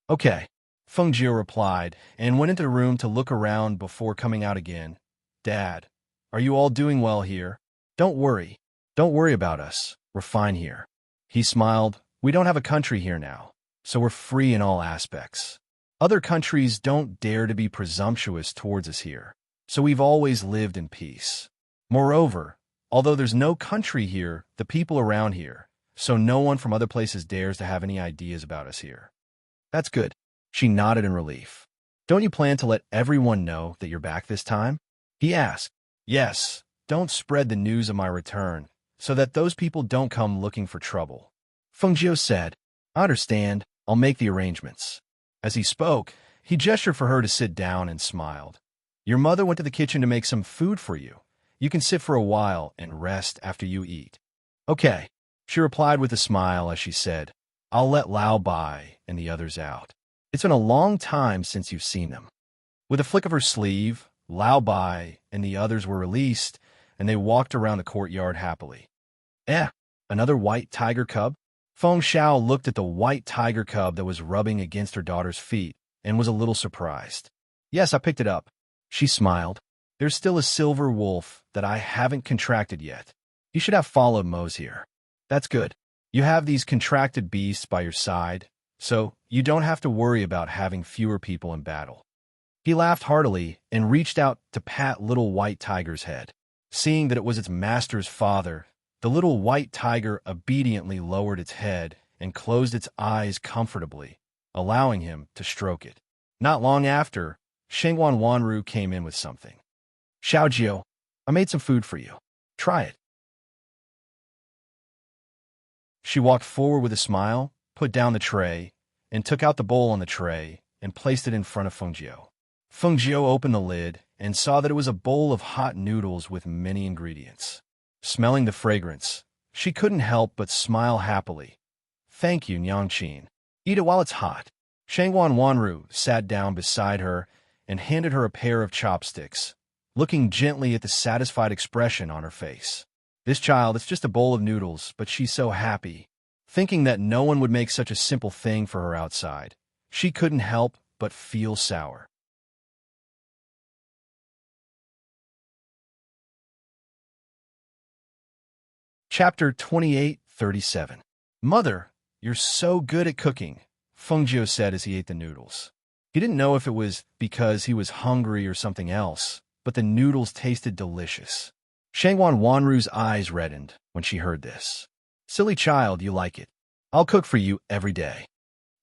Okay, Feng Jiao replied and went into the room to look around before coming out again. Dad, are you all doing well here? Don't worry. Don't worry about us. We're fine here. He smiled. We don't have a country here now, so we're free in all aspects. Other countries don't dare to be presumptuous towards us here, so we've always lived in peace. Moreover, although there's no country here, the people around here, so no one from other places dares to have any ideas about us here. That's good. She nodded in relief. Don't you plan to let everyone know that you're back this time? He asked. Yes, don't spread the news of my return, so that those people don't come looking for trouble. Fengjiu said, I understand. I'll make the arrangements. As he spoke, he gestured for her to sit down and smiled. Your mother went to the kitchen to make some food for you. You can sit for a while and rest after you eat. Okay, she replied with a smile as she said, I'll let Lao Bai and the others out. It's been a long time since you've seen them. With a flick of her sleeve, Lao Bai and the others were released, and they walked around the courtyard happily. Another white tiger cub? Feng Xiao looked at the white tiger cub that was rubbing against her daughter's feet and was a little surprised. Yes, I picked it up. She smiled. There's still a silver wolf that I haven't contracted yet. You should have followed Mose here. That's good. You have these contracted beasts by your side, so you don't have to worry about having fewer people in battle. He laughed heartily and reached out to pat little white tiger's head. Seeing that it was its master's father, the little white tiger obediently lowered its head and closed its eyes comfortably, allowing him to stroke it. Not long after, Shengwan Wanru came in with something. Xiaojiu, I made some food for you. Try it. She walked forward with a smile, put down the tray, and took out the bowl on the tray and placed it in front of Fengjiu. Fengjiu opened the lid and saw that it was a bowl of hot noodles with many ingredients. Smelling the fragrance, she couldn't help but smile happily. Thank you, Nyangqin. Eat it while it's hot. Shengwan Wanru sat down beside her and handed her a pair of chopsticks, looking gently at the satisfied expression on her face. This child, it's just a bowl of noodles, but she's so happy. Thinking that no one would make such a simple thing for her outside, she couldn't help but feel sour. Chapter 28:37. Mother, you're so good at cooking, Fengjiu said as he ate the noodles. He didn't know if it was because he was hungry or something else, but the noodles tasted delicious. Shengwan Wanru's eyes reddened when she heard this. Silly child, you like it. I'll cook for you every day.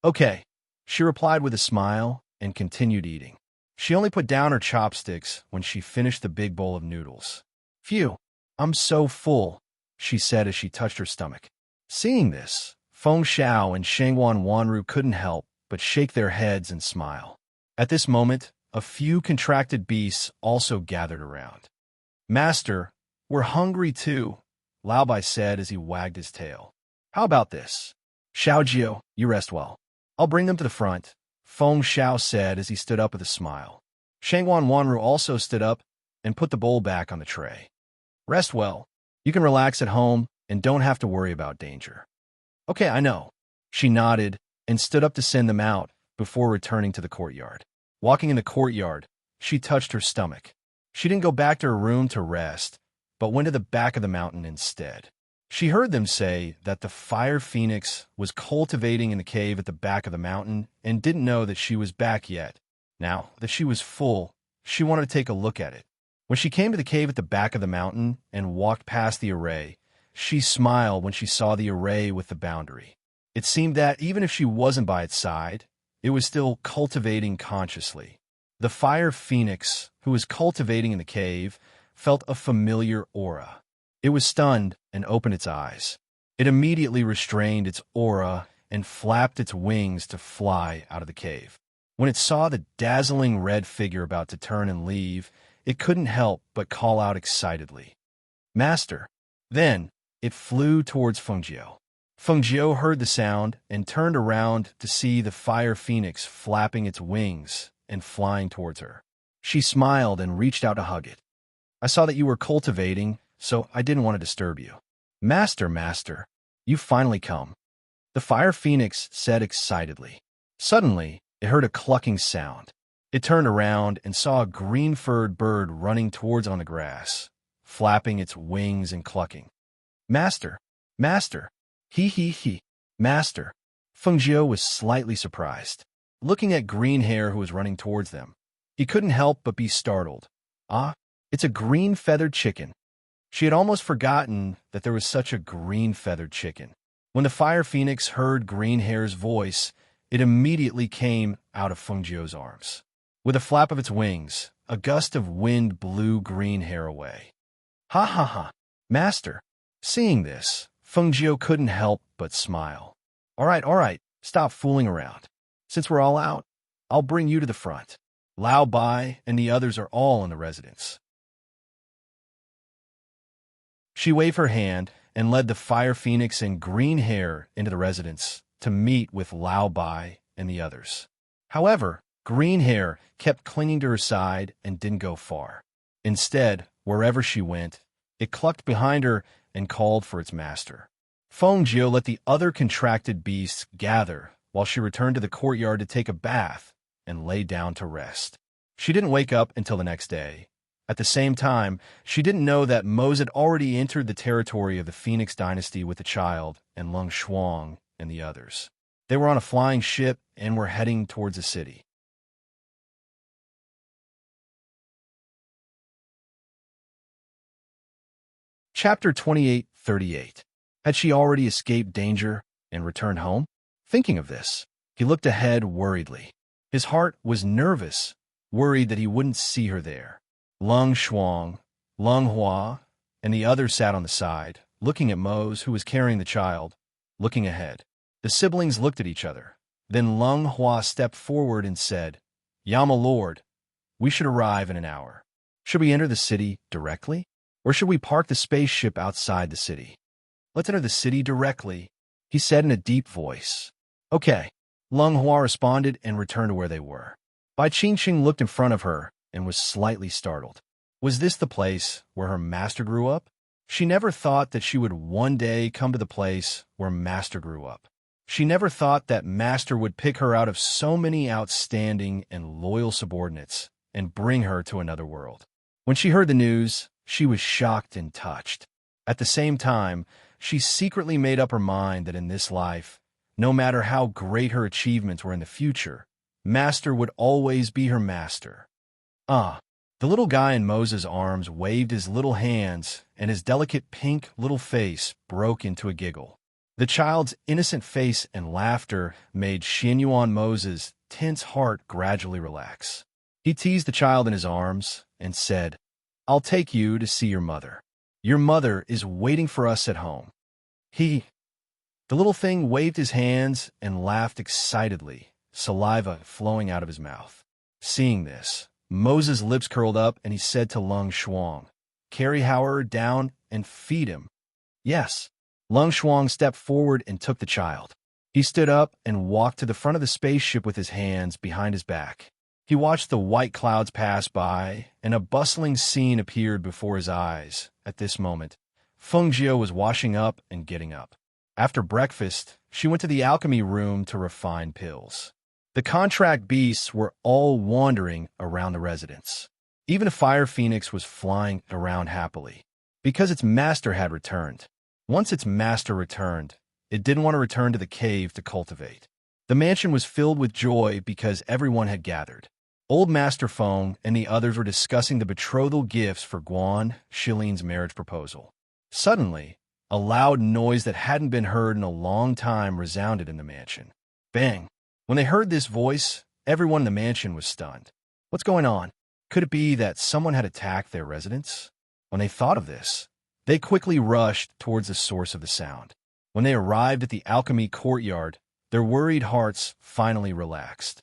Okay, she replied with a smile and continued eating. She only put down her chopsticks when she finished the big bowl of noodles. Phew, I'm so full, she said as she touched her stomach. Seeing this, Feng Xiao and Shengwan Wanru couldn't help but shake their heads and smile. At this moment, a few contracted beasts also gathered around. Master, we're hungry too, Lao Bai said as he wagged his tail. How about this? Xiaojiu, you rest well. I'll bring them to the front, Feng Xiao said as he stood up with a smile. Shengwan Wanru also stood up and put the bowl back on the tray. Rest well. You can relax at home and don't have to worry about danger. Okay, I know. She nodded and stood up to send them out before returning to the courtyard. Walking in the courtyard, she touched her stomach. She didn't go back to her room to rest, but went to the back of the mountain instead. She heard them say that the fire phoenix was cultivating in the cave at the back of the mountain and didn't know that she was back yet. Now that she was full, she wanted to take a look at it. When she came to the cave at the back of the mountain and walked past the array, she smiled when she saw the array with the boundary. It seemed that even if she wasn't by its side, it was still cultivating consciously. The fire phoenix, who was cultivating in the cave, felt a familiar aura. It was stunned and opened its eyes. It immediately restrained its aura and flapped its wings to fly out of the cave. When it saw the dazzling red figure about to turn and leave, it couldn't help but call out excitedly, Master! Then, it flew towards Fengjiu. Fengjiu heard the sound and turned around to see the fire phoenix flapping its wings and flying towards her. She smiled and reached out to hug it. I saw that you were cultivating, so I didn't want to disturb you. Master, master, you've finally come, the fire phoenix said excitedly. Suddenly, it heard a clucking sound. It turned around and saw a green-furred bird running towards on the grass, flapping its wings and clucking. Master, master, he, master. Fengjiu was slightly surprised, looking at Green Hair who was running towards them. He couldn't help but be startled. Ah, it's a green-feathered chicken. She had almost forgotten that there was such a green-feathered chicken. When the fire phoenix heard Green Hair's voice, it immediately came out of Fengjiu's arms. With a flap of its wings, a gust of wind blew Green Hair away. Ha ha ha. Master. Seeing this, Feng couldn't help but smile. All right, stop fooling around. Since we're all out, I'll bring you to the front. Lao Bai and the others are all in the residence. She waved her hand and led the fire phoenix in green hair into the residence to meet with Lao Bai and the others. However, green hair kept clinging to her side and didn't go far. Instead, wherever she went, it clucked behind her and called for its master. Feng Jiu let the other contracted beasts gather while she returned to the courtyard to take a bath and lay down to rest. She didn't wake up until the next day. At the same time, she didn't know that Mose had already entered the territory of the Phoenix dynasty with the child and Lung Shuang and the others. They were on a flying ship and were heading towards the city. Chapter 28:38. Had she already escaped danger and returned home? Thinking of this, he looked ahead worriedly. His heart was nervous, worried that he wouldn't see her there. Lung Shuang, Lung Hua, and the others sat on the side, looking at Mose, who was carrying the child, looking ahead. The siblings looked at each other. Then Lung Hua stepped forward and said, Yama Lord, we should arrive in an hour. Should we enter the city directly? Or should we park the spaceship outside the city? Let's enter the city directly, he said in a deep voice. Okay. Lung Hua responded and returned to where they were. Bai Qingqing looked in front of her and was slightly startled. Was this the place where her master grew up? She never thought that she would one day come to the place where master grew up. She never thought that master would pick her out of so many outstanding and loyal subordinates and bring her to another world. When she heard the news, she was shocked and touched. At the same time, she secretly made up her mind that in this life, no matter how great her achievements were in the future, master would always be her master. The little guy in Moses' arms waved his little hands, and his delicate pink little face broke into a giggle. The child's innocent face and laughter made Xinyuan Moses' tense heart gradually relax. He teased the child in his arms and said, I'll take you to see your mother. Your mother is waiting for us at home. The little thing waved his hands and laughed excitedly, saliva flowing out of his mouth. Seeing this, Moses' lips curled up and he said to Lung Shuang, Carry Howard down and feed him. Yes. Lung Shuang stepped forward and took the child. He stood up and walked to the front of the spaceship with his hands behind his back. He watched the white clouds pass by, and a bustling scene appeared before his eyes. At this moment, Feng Jiu was washing up and getting up. After breakfast, she went to the alchemy room to refine pills. The contract beasts were all wandering around the residence. Even a fire phoenix was flying around happily, because its master had returned. Once its master returned, it didn't want to return to the cave to cultivate. The mansion was filled with joy because everyone had gathered. Old Master Feng and the others were discussing the betrothal gifts for Guan Shilin's marriage proposal. Suddenly, a loud noise that hadn't been heard in a long time resounded in the mansion. Bang! When they heard this voice, everyone in the mansion was stunned. What's going on? Could it be that someone had attacked their residence? When they thought of this, they quickly rushed towards the source of the sound. When they arrived at the alchemy courtyard, their worried hearts finally relaxed.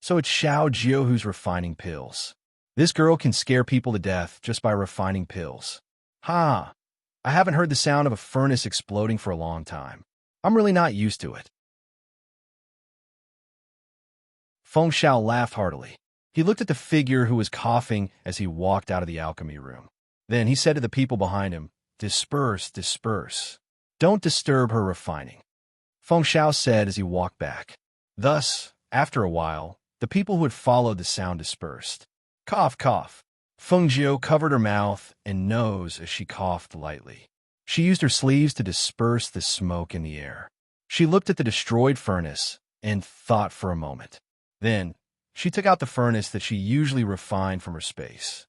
So it's Xiao Jiu who's refining pills. This girl can scare people to death just by refining pills. I haven't heard the sound of a furnace exploding for a long time. I'm really not used to it. Feng Xiao laughed heartily. He looked at the figure who was coughing as he walked out of the alchemy room. Then he said to the people behind him, Disperse, disperse. Don't disturb her refining. Feng Xiao said as he walked back. Thus, after a while, the people who had followed the sound dispersed. Cough, cough. Feng Jiu covered her mouth and nose as she coughed lightly. She used her sleeves to disperse the smoke in the air. She looked at the destroyed furnace and thought for a moment. Then, she took out the furnace that she usually refined from her space.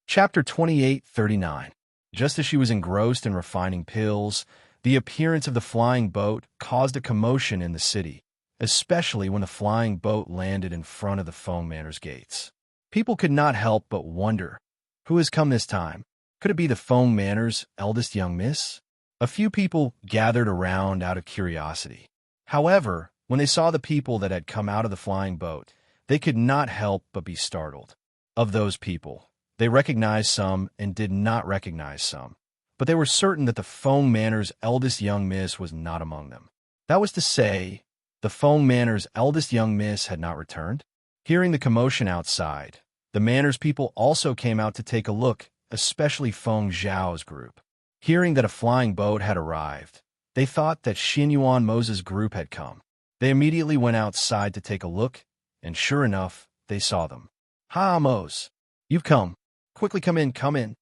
Chapter 28:39. Just as she was engrossed in refining pills, the appearance of the flying boat caused a commotion in the city, especially when the flying boat landed in front of the Feng Manor's gates. People could not help but wonder, who has come this time? Could it be the Feng Manor's eldest young miss? A few people gathered around out of curiosity. However, when they saw the people that had come out of the flying boat, they could not help but be startled. Of those people, they recognized some and did not recognize some, but they were certain that the Feng Manor's eldest young miss was not among them. That was to say, the Feng Manor's eldest young miss had not returned. Hearing the commotion outside, the Manor's people also came out to take a look, especially Feng Zhao's group. Hearing that a flying boat had arrived, they thought that Xinyuan Mo's group had come. They immediately went outside to take a look, and sure enough, they saw them. "Ha, Mose! You've come. Quickly come in, come in."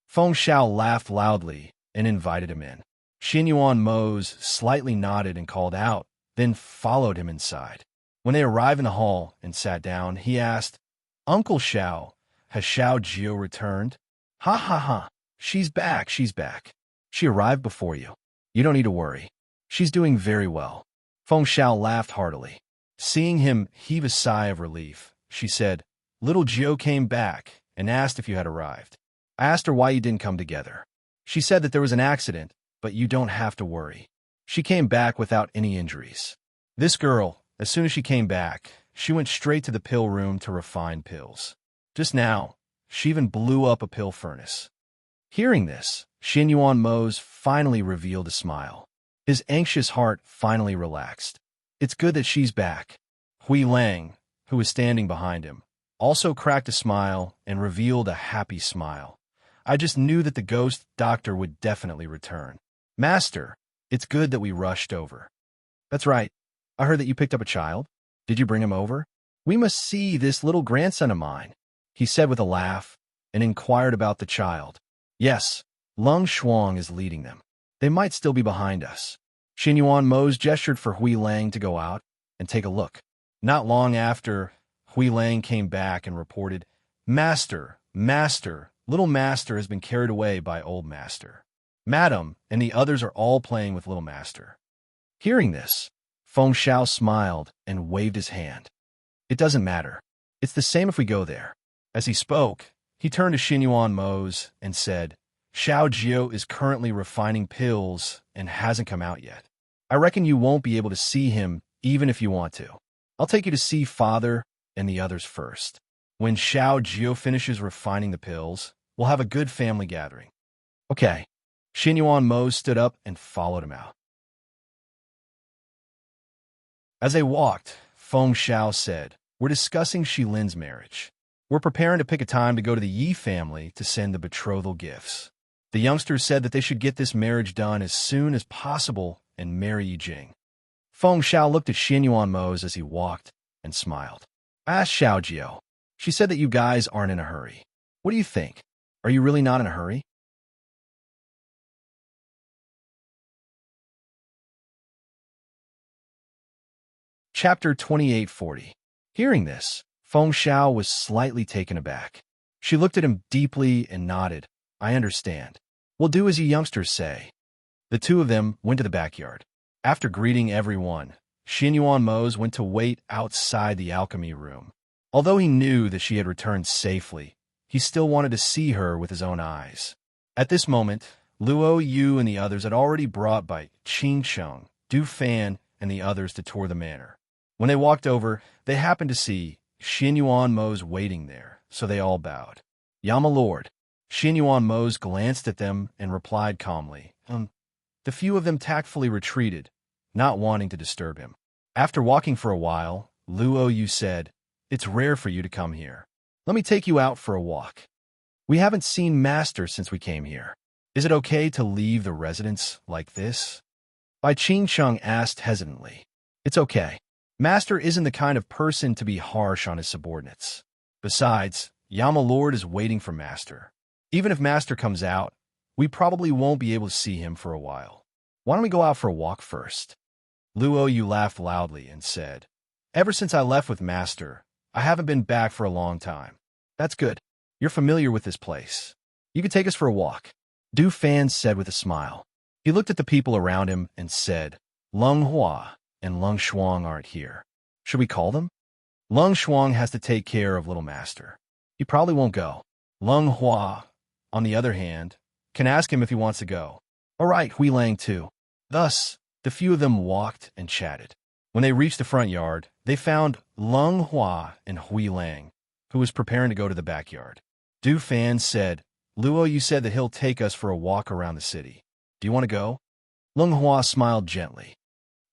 Feng Zhao laughed loudly and invited him in. Xinyuan Mose slightly nodded and called out, then followed him inside. When they arrived in the hall and sat down, he asked, "Uncle Xiao, has Xiao Jiu returned?" "Ha ha ha, she's back, she's back. She arrived before you. You don't need to worry. She's doing very well." Feng Zhao laughed heartily. Seeing him heave a sigh of relief, she said, "Little Jiu came back and asked if you had arrived. I asked her why you didn't come together. She said that there was an accident, but you don't have to worry. She came back without any injuries." This girl, as soon as she came back, she went straight to the pill room to refine pills. Just now, she even blew up a pill furnace. Hearing this, Xinyuan Mose finally revealed a smile. His anxious heart finally relaxed. "It's good that she's back." Hui Lang, who was standing behind him, also cracked a smile and revealed a happy smile. "I just knew that the ghost doctor would definitely return. Master, it's good that we rushed over." "That's right. I heard that you picked up a child. Did you bring him over? We must see this little grandson of mine," he said with a laugh, and inquired about the child. "Yes, Lung Shuang is leading them. They might still be behind us." Xinyuan Mose gestured for Hui Lang to go out and take a look. Not long after, Hui Lang came back and reported, "Master, Master, little Master has been carried away by old Master. Madam and the others are all playing with little Master." Hearing this, Feng Zhao smiled and waved his hand. "It doesn't matter. It's the same if we go there." As he spoke, he turned to Xinyuan Mose and said, "Xiao Jiu is currently refining pills and hasn't come out yet. I reckon you won't be able to see him even if you want to. I'll take you to see Father and the others first. When Xiao Jiu finishes refining the pills, we'll have a good family gathering." "Okay." Xinyuan Mose stood up and followed him out. As they walked, Feng Zhao said, "We're discussing Shilin's marriage. We're preparing to pick a time to go to the Yi family to send the betrothal gifts." The youngsters said that they should get this marriage done as soon as possible and marry Yijing. Feng Zhao looked at Xinyuan Mose as he walked and smiled. "I asked Xiao Jiu. She said that you guys aren't in a hurry. What do you think? Are you really not in a hurry?" Chapter 2840. Hearing this, Feng Zhao was slightly taken aback. She looked at him deeply and nodded. "I understand. We'll do as you youngsters say." The two of them went to the backyard. After greeting everyone, Xinyuan Mose went to wait outside the alchemy room. Although he knew that she had returned safely, he still wanted to see her with his own eyes. At this moment, Luo Yu and the others had already brought by Qing Sheng, Du Fan, and the others to tour the manor. When they walked over, they happened to see Xinyuan Mose waiting there, so they all bowed. "Yama Lord." Xinyuan Mose glanced at them and replied calmly. The few of them tactfully retreated, not wanting to disturb him. After walking for a while, Luo Yu said, "It's rare for you to come here. Let me take you out for a walk. We haven't seen Master since we came here. Is it okay to leave the residence like this?" Bai Qing Sheng asked hesitantly. "It's okay. Master isn't the kind of person to be harsh on his subordinates. Besides, Yama Lord is waiting for Master. Even if Master comes out, we probably won't be able to see him for a while. Why don't we go out for a walk first?" Luo Yu laughed loudly and said, "Ever since I left with Master, I haven't been back for a long time. That's good. You're familiar with this place. You could take us for a walk." Du Fan said with a smile. He looked at the people around him and said, "Lung Hua, and Lung Shuang aren't here. Should we call them? Lung Shuang has to take care of Little Master. He probably won't go. Lung Hua, on the other hand, can ask him if he wants to go. All right, Hui Lang too. Thus, the few of them walked and chatted. When they reached the front yard, they found Lung Hua and Hui Lang, who was preparing to go to the backyard. Du Fan said, Luo, you said that he'll take us for a walk around the city. Do you want to go? Lung Hua smiled gently.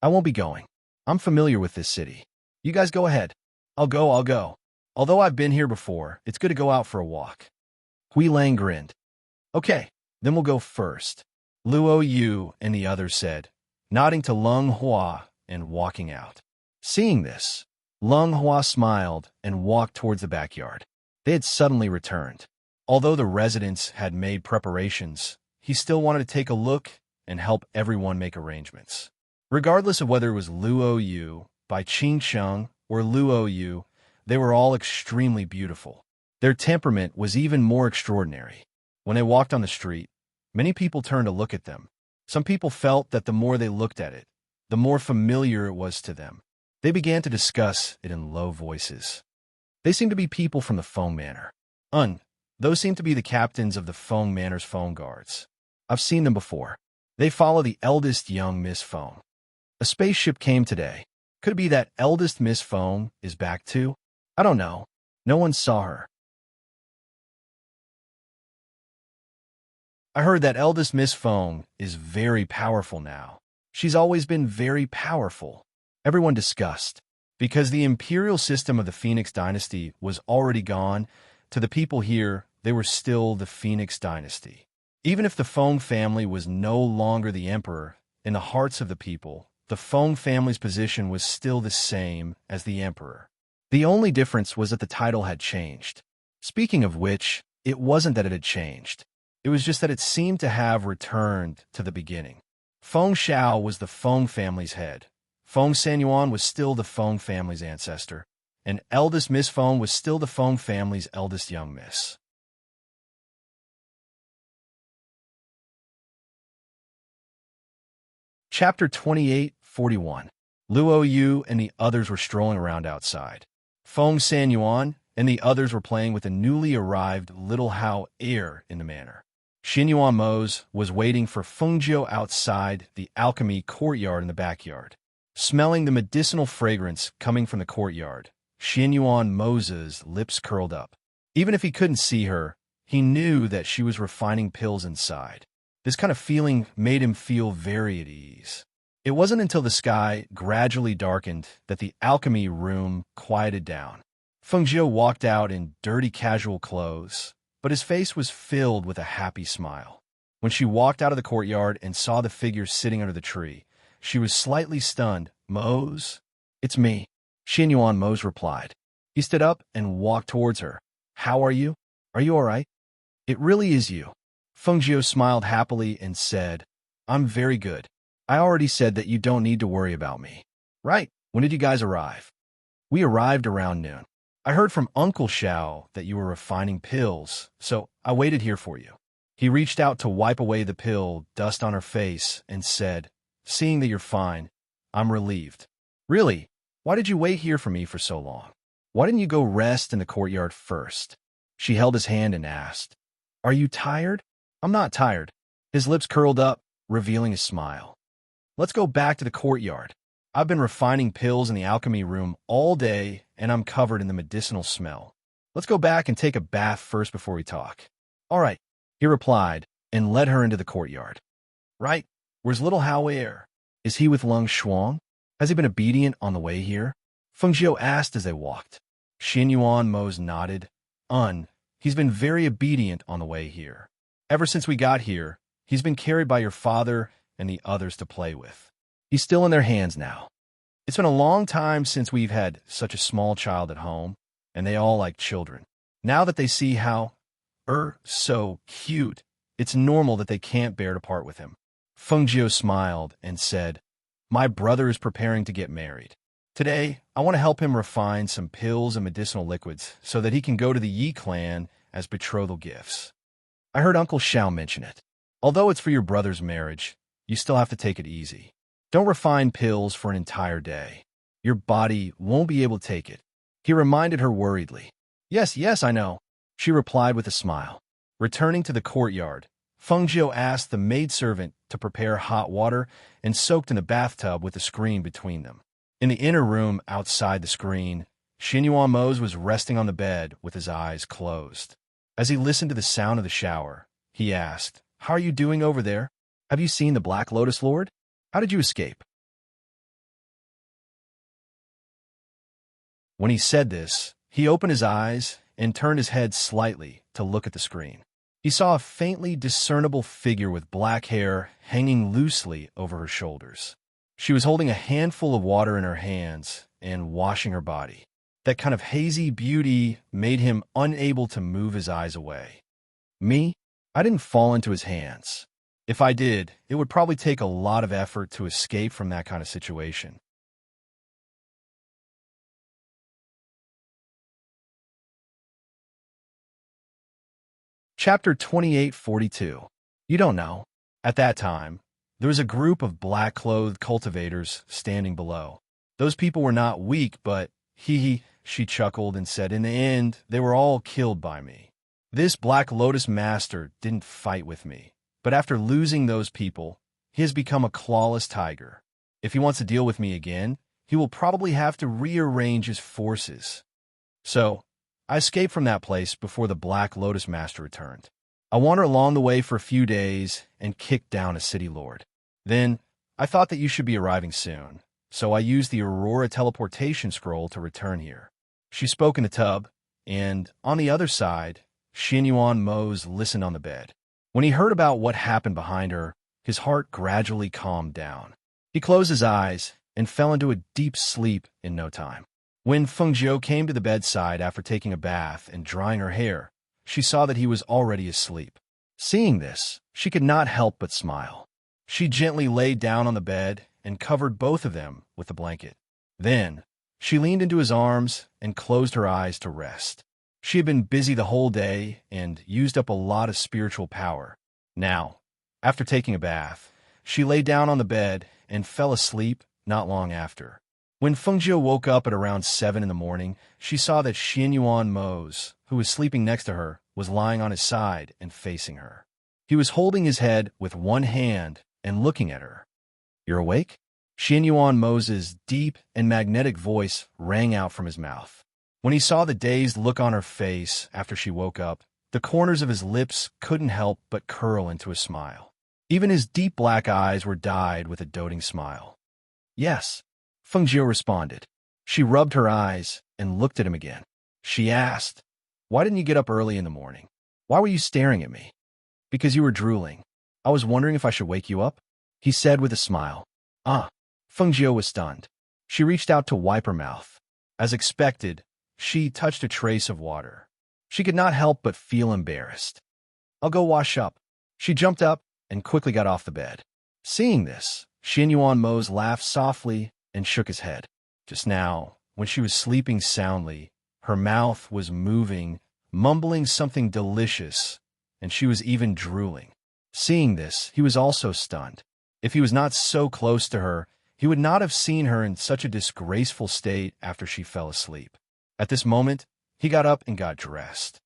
I won't be going. I'm familiar with this city. You guys go ahead. I'll go. Although I've been here before, it's good to go out for a walk. Hui Lang grinned. Okay, then we'll go first. Luo Yu and the others said, nodding to Lung Hua and walking out. Seeing this, Lung Hua smiled and walked towards the backyard. They had suddenly returned. Although the residents had made preparations, he still wanted to take a look and help everyone make arrangements. Regardless of whether it was Luo Yu, by Qing Sheng, or Luo Yu, they were all extremely beautiful. Their temperament was even more extraordinary. When they walked on the street, many people turned to look at them. Some people felt that the more they looked at it, the more familiar it was to them. They began to discuss it in low voices. They seemed to be people from the Feng Manor. Those seem to be the captains of the Feng Manor's Feng Guards. I've seen them before. They follow the eldest young Miss Feng. A spaceship came today. Could it be that eldest Miss Feng is back too? I don't know. No one saw her. I heard that eldest Miss Feng is very powerful now. She's always been very powerful. Everyone discussed. Because the imperial system of the Phoenix Dynasty was already gone, to the people here, they were still the Phoenix Dynasty. Even if the Feng family was no longer the emperor, in the hearts of the people, the Feng family's position was still the same as the emperor. The only difference was that the title had changed. Speaking of which, it wasn't that it had changed. It was just that it seemed to have returned to the beginning. Feng Shao was the Feng family's head. Feng Sanyuan was still the Feng family's ancestor, and eldest Miss Feng was still the Feng family's eldest young miss. Chapter 28:41. Luo Yu and the others were strolling around outside. Feng Sanyuan and the others were playing with a newly arrived little Hao heir in the manor. Xinyuan Mose was waiting for Fengjiu outside the alchemy courtyard in the backyard. Smelling the medicinal fragrance coming from the courtyard, Xinyuan Mose's lips curled up. Even if he couldn't see her, he knew that she was refining pills inside. This kind of feeling made him feel very at ease. It wasn't until the sky gradually darkened that the alchemy room quieted down. Fengjiu walked out in dirty casual clothes, but his face was filled with a happy smile. When she walked out of the courtyard and saw the figure sitting under the tree, she was slightly stunned. Mose? It's me, Xinyuan Mose replied. He stood up and walked towards her. How are you? Are you all right? It really is you. Fengjiu smiled happily and said, I'm very good. I already said that you don't need to worry about me. Right, when did you guys arrive? We arrived around noon. I heard from Uncle Xiao that you were refining pills, so I waited here for you. He reached out to wipe away the pill dust on her face and said, seeing that you're fine, I'm relieved. Really? Why did you wait here for me for so long? Why didn't you go rest in the courtyard first? She held his hand and asked, Are you tired? I'm not tired. His lips curled up, revealing a smile. Let's go back to the courtyard. I've been refining pills in the alchemy room all day, and I'm covered in the medicinal smell. Let's go back and take a bath first before we talk. All right, he replied, and led her into the courtyard. Right, where's little Hao Er? Is he with Lung Shuang? Has he been obedient on the way here? Fengjiu asked as they walked. Xinyuan Mose nodded. He's been very obedient on the way here. Ever since we got here, he's been carried by your father and the others to play with. He's still in their hands now. It's been a long time since we've had such a small child at home, and they all like children. Now that they see how, so cute, it's normal that they can't bear to part with him. Fengjiu smiled and said, My brother is preparing to get married. Today, I want to help him refine some pills and medicinal liquids so that he can go to the Yi clan as betrothal gifts. I heard Uncle Xiao mention it. Although it's for your brother's marriage, you still have to take it easy. Don't refine pills for an entire day. Your body won't be able to take it. He reminded her worriedly. Yes, yes, I know, she replied with a smile. Returning to the courtyard, Fengjiu asked the maidservant to prepare hot water and soaked in the bathtub with a screen between them. In the inner room outside the screen, Xinyuan Mose was resting on the bed with his eyes closed. As he listened to the sound of the shower, he asked, "How are you doing over there? Have you seen the Black Lotus Lord? How did you escape?" When he said this, he opened his eyes and turned his head slightly to look at the screen. He saw a faintly discernible figure with black hair hanging loosely over her shoulders. She was holding a handful of water in her hands and washing her body. That kind of hazy beauty made him unable to move his eyes away. Me? I didn't fall into his hands. If I did, it would probably take a lot of effort to escape from that kind of situation. Chapter 2842. You don't know. At that time, there was a group of black-clothed cultivators standing below. Those people were not weak, but hee, she chuckled and said, in the end, they were all killed by me. This Black Lotus Master didn't fight with me, but after losing those people, he has become a clawless tiger. If he wants to deal with me again, he will probably have to rearrange his forces. So, I escaped from that place before the Black Lotus Master returned. I wandered along the way for a few days and kicked down a city lord. Then, I thought that you should be arriving soon, so I used the Aurora teleportation scroll to return here. She spoke in the tub, and on the other side, Xinyuan Mose listened on the bed. When he heard about what happened behind her, his heart gradually calmed down. He closed his eyes and fell into a deep sleep in no time. When Fengjiu came to the bedside after taking a bath and drying her hair, she saw that he was already asleep. Seeing this, she could not help but smile. She gently laid down on the bed and covered both of them with a blanket. Then, she leaned into his arms and closed her eyes to rest. She had been busy the whole day and used up a lot of spiritual power. Now, after taking a bath, she lay down on the bed and fell asleep not long after. When Fengjiu woke up at around 7 in the morning, she saw that Xinyuan Mose, who was sleeping next to her, was lying on his side and facing her. He was holding his head with one hand and looking at her. "You're awake?" Xinyuan Mose's deep and magnetic voice rang out from his mouth. When he saw the dazed look on her face after she woke up, the corners of his lips couldn't help but curl into a smile. Even his deep black eyes were dyed with a doting smile. "Yes," Fengjiu responded. She rubbed her eyes and looked at him again. She asked, "Why didn't you get up early in the morning? Why were you staring at me?" "Because you were drooling. I was wondering if I should wake you up," he said with a smile. "Ah." Fengjiu was stunned. She reached out to wipe her mouth. As expected, she touched a trace of water. She could not help but feel embarrassed. "I'll go wash up." She jumped up and quickly got off the bed. Seeing this, Xinyuan Mose laughed softly and shook his head. Just now, when she was sleeping soundly, her mouth was moving, mumbling something delicious, and she was even drooling. Seeing this, he was also stunned. If he was not so close to her, he would not have seen her in such a disgraceful state after she fell asleep. At this moment, he got up and got dressed.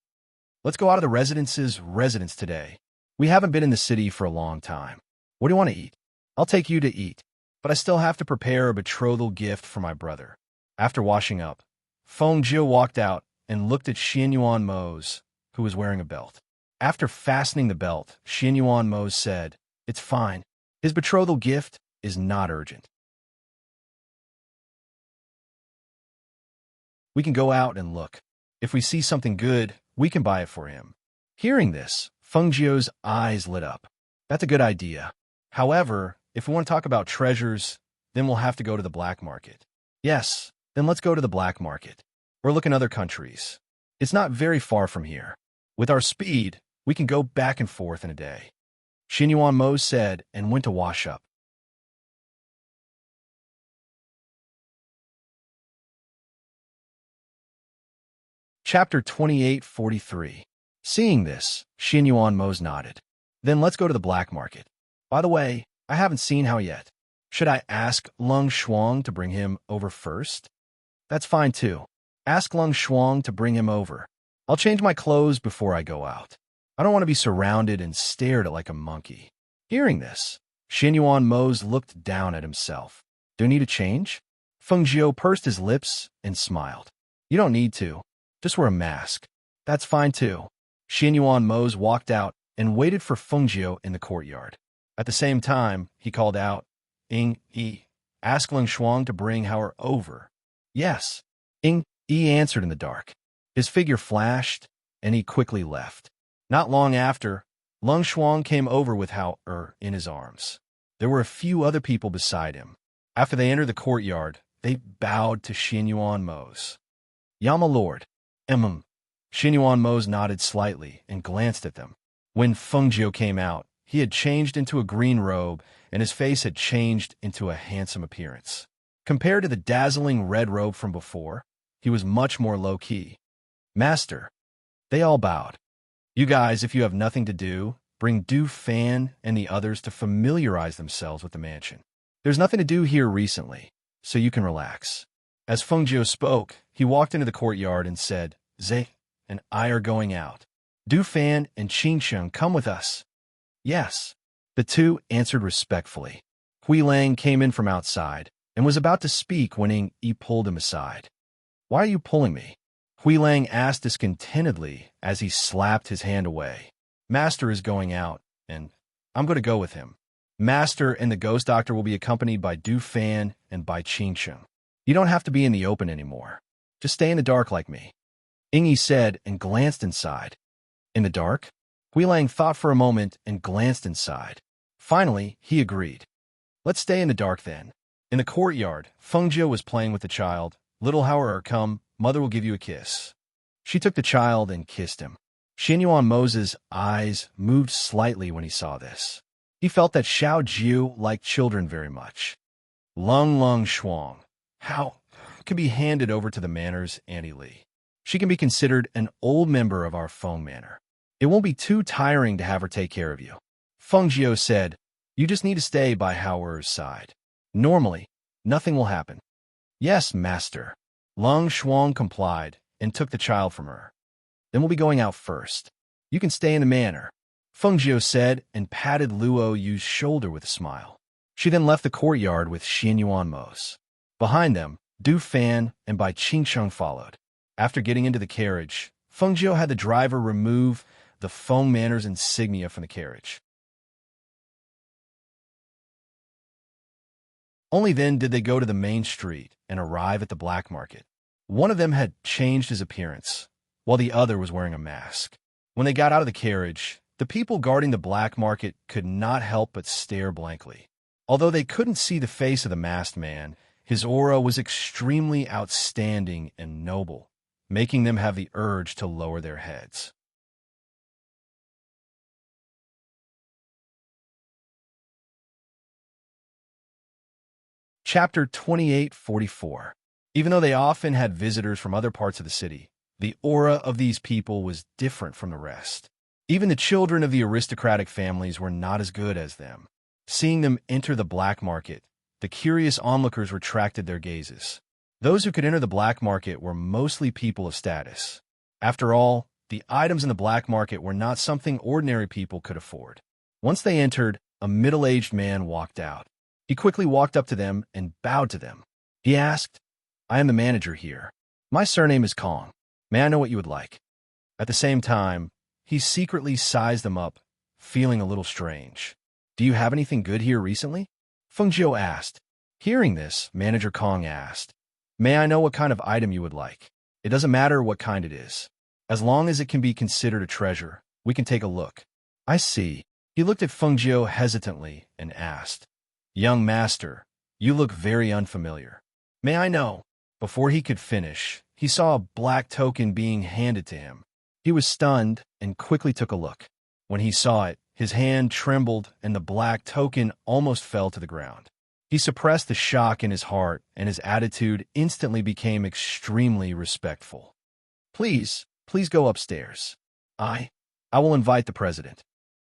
"Let's go out of the residence today. We haven't been in the city for a long time. What do you want to eat? I'll take you to eat, but I still have to prepare a betrothal gift for my brother." After washing up, Fengjiu walked out and looked at Xinyuan Mose, who was wearing a belt. After fastening the belt, Xinyuan Mose said, "It's fine. His betrothal gift is not urgent. We can go out and look. If we see something good, we can buy it for him." Hearing this, Fengjiu's eyes lit up. "That's a good idea. However, if we want to talk about treasures, then we'll have to go to the black market." "Yes, then let's go to the black market. Or look in other countries. It's not very far from here. With our speed, we can go back and forth in a day," Xinyuan Mose said and went to wash up. Chapter 2843. Seeing this, Xinyuan Mose nodded. "Then let's go to the black market. By the way, I haven't seen how yet." Should I ask Lung Shuang to bring him over first? That's fine too. Ask Lung Shuang to bring him over. I'll change my clothes before I go out. I don't want to be surrounded and stared at like a monkey. Hearing this, Xinyuan Mose looked down at himself. Do you need a change? Feng Jiu pursed his lips and smiled. You don't need to. Just wear a mask. That's fine too. Xinyuan Mose walked out and waited for Feng Jiu in the courtyard. At the same time, he called out, Ing Yi, ask Lung Shuang to bring her over. Yes. Ing Yi answered in the dark. His figure flashed, and he quickly left. Not long after, Lung Shuang came over with Hao in his arms. There were a few other people beside him. After they entered the courtyard, they bowed to Xinyuan Mose. Yama Lord. Xinyuan Mose nodded slightly and glanced at them. When Feng Jiu came out, he had changed into a green robe, and his face had changed into a handsome appearance. Compared to the dazzling red robe from before, he was much more low-key. Master. They all bowed. You guys, if you have nothing to do, bring Du Fan and the others to familiarize themselves with the mansion. There's nothing to do here recently, so you can relax. As Feng Jiu spoke, he walked into the courtyard and said, Zhe and I are going out. Du Fan and Qing Sheng come with us. Yes. The two answered respectfully. Hui Lang came in from outside and was about to speak when Ing Yi pulled him aside. Why are you pulling me? Hui Lang asked discontentedly as he slapped his hand away. Master is going out, and I'm going to go with him. Master and the ghost doctor will be accompanied by Du Fan and by Qing Sheng. You don't have to be in the open anymore. Just stay in the dark like me. Ing Yi said and glanced inside. In the dark? Hui Lang thought for a moment and glanced inside. Finally, he agreed. Let's stay in the dark then. In the courtyard, Feng Jiu was playing with the child. Little Hao come, mother will give you a kiss. She took the child and kissed him. Xinyuan Mose's eyes moved slightly when he saw this. He felt that Xiao Jiu liked children very much. Lung Shuang. Hao can be handed over to the Manor's Annie Li. She can be considered an old member of our Feng Manor. It won't be too tiring to have her take care of you. Feng Jiu said, you just need to stay by Hao's side. Normally, nothing will happen. Yes, master. Lung Shuang complied and took the child from her. Then we'll be going out first. You can stay in the manor, Feng Jiu said and patted Luo Yu's shoulder with a smile. She then left the courtyard with Xinyuan Mose. Behind them, Du Fan and Bai Qingsheng followed. After getting into the carriage, Feng Jiu had the driver remove the Feng Manor's insignia from the carriage. Only then did they go to the main street and arrive at the black market. One of them had changed his appearance, while the other was wearing a mask. When they got out of the carriage, the people guarding the black market could not help but stare blankly. Although they couldn't see the face of the masked man, his aura was extremely outstanding and noble, making them have the urge to lower their heads. Chapter 2844. Even though they often had visitors from other parts of the city, the aura of these people was different from the rest. Even the children of the aristocratic families were not as good as them. Seeing them enter the black market, the curious onlookers retracted their gazes. Those who could enter the black market were mostly people of status. After all, the items in the black market were not something ordinary people could afford. Once they entered, a middle-aged man walked out. He quickly walked up to them and bowed to them. He asked, I am the manager here. My surname is Kong. May I know what you would like? At the same time, he secretly sized them up, feeling a little strange. Do you have anything good here recently? Feng Jiu asked. Hearing this, Manager Kong asked, May I know what kind of item you would like? It doesn't matter what kind it is. As long as it can be considered a treasure, we can take a look. I see. He looked at Feng Jiu hesitantly and asked, Young master, you look very unfamiliar. May I know? Before he could finish, he saw a black token being handed to him. He was stunned and quickly took a look. When he saw it, his hand trembled and the black token almost fell to the ground. He suppressed the shock in his heart and his attitude instantly became extremely respectful. Please go upstairs. I will invite the president.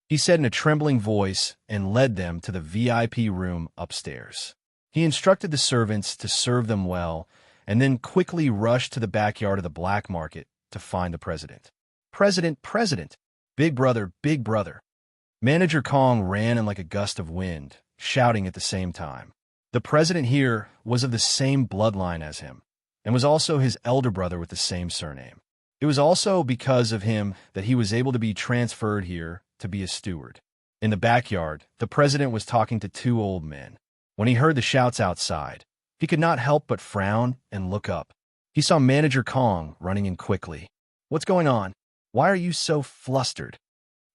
he said in a trembling voice and led them to the VIP room upstairs. He instructed the servants to serve them well and then quickly rushed to the backyard of the black market to find the president. President, president, big brother, big brother. Manager Kong ran in like a gust of wind, shouting at the same time. The president here was of the same bloodline as him, and was also his elder brother with the same surname. It was also because of him that he was able to be transferred here to be a steward. In the backyard, the president was talking to two old men. When he heard the shouts outside, he could not help but frown and look up. He saw Manager Kong running in quickly. "What's going on? Why are you so flustered?"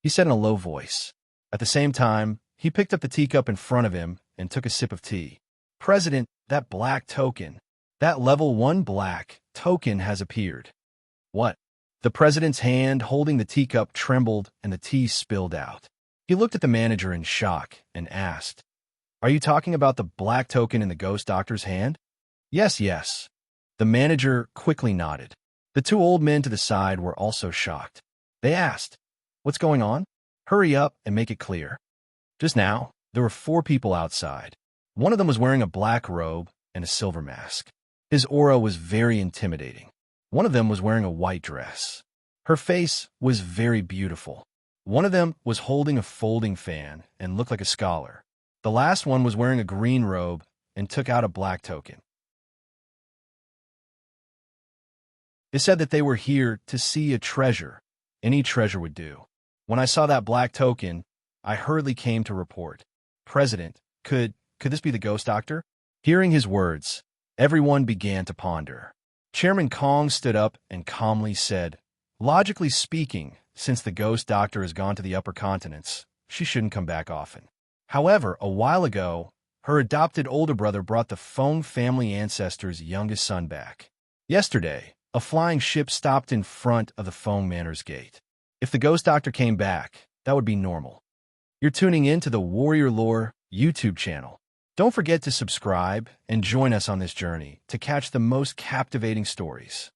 he said in a low voice. At the same time, he picked up the teacup in front of him and took a sip of tea. "President, that black token, that level 1 black token has appeared." "What?" The president's hand holding the teacup trembled and the tea spilled out. He looked at the manager in shock and asked, "Are you talking about the black token in the ghost doctor's hand?" "Yes, yes." The manager quickly nodded. The two old men to the side were also shocked. They asked, "What's going on? Hurry up and make it clear." Just now, there were 4 people outside. One of them was wearing a black robe and a silver mask. His aura was very intimidating. One of them was wearing a white dress. Her face was very beautiful. One of them was holding a folding fan and looked like a scholar. The last one was wearing a green robe and took out a black token. It said that they were here to see a treasure. Any treasure would do. When I saw that black token, I hurriedly came to report. "President, could this be the ghost doctor?" Hearing his words, everyone began to ponder. Chairman Kong stood up and calmly said, "Logically speaking, since the ghost doctor has gone to the upper continents, she shouldn't come back often. However, a while ago, her adopted older brother brought the Feng family ancestor's youngest son back. Yesterday, a flying ship stopped in front of the Feng Manor's gate. If the ghost doctor came back, that would be normal." You're tuning in to the Warrior Lore YouTube channel. Don't forget to subscribe and join us on this journey to catch the most captivating stories.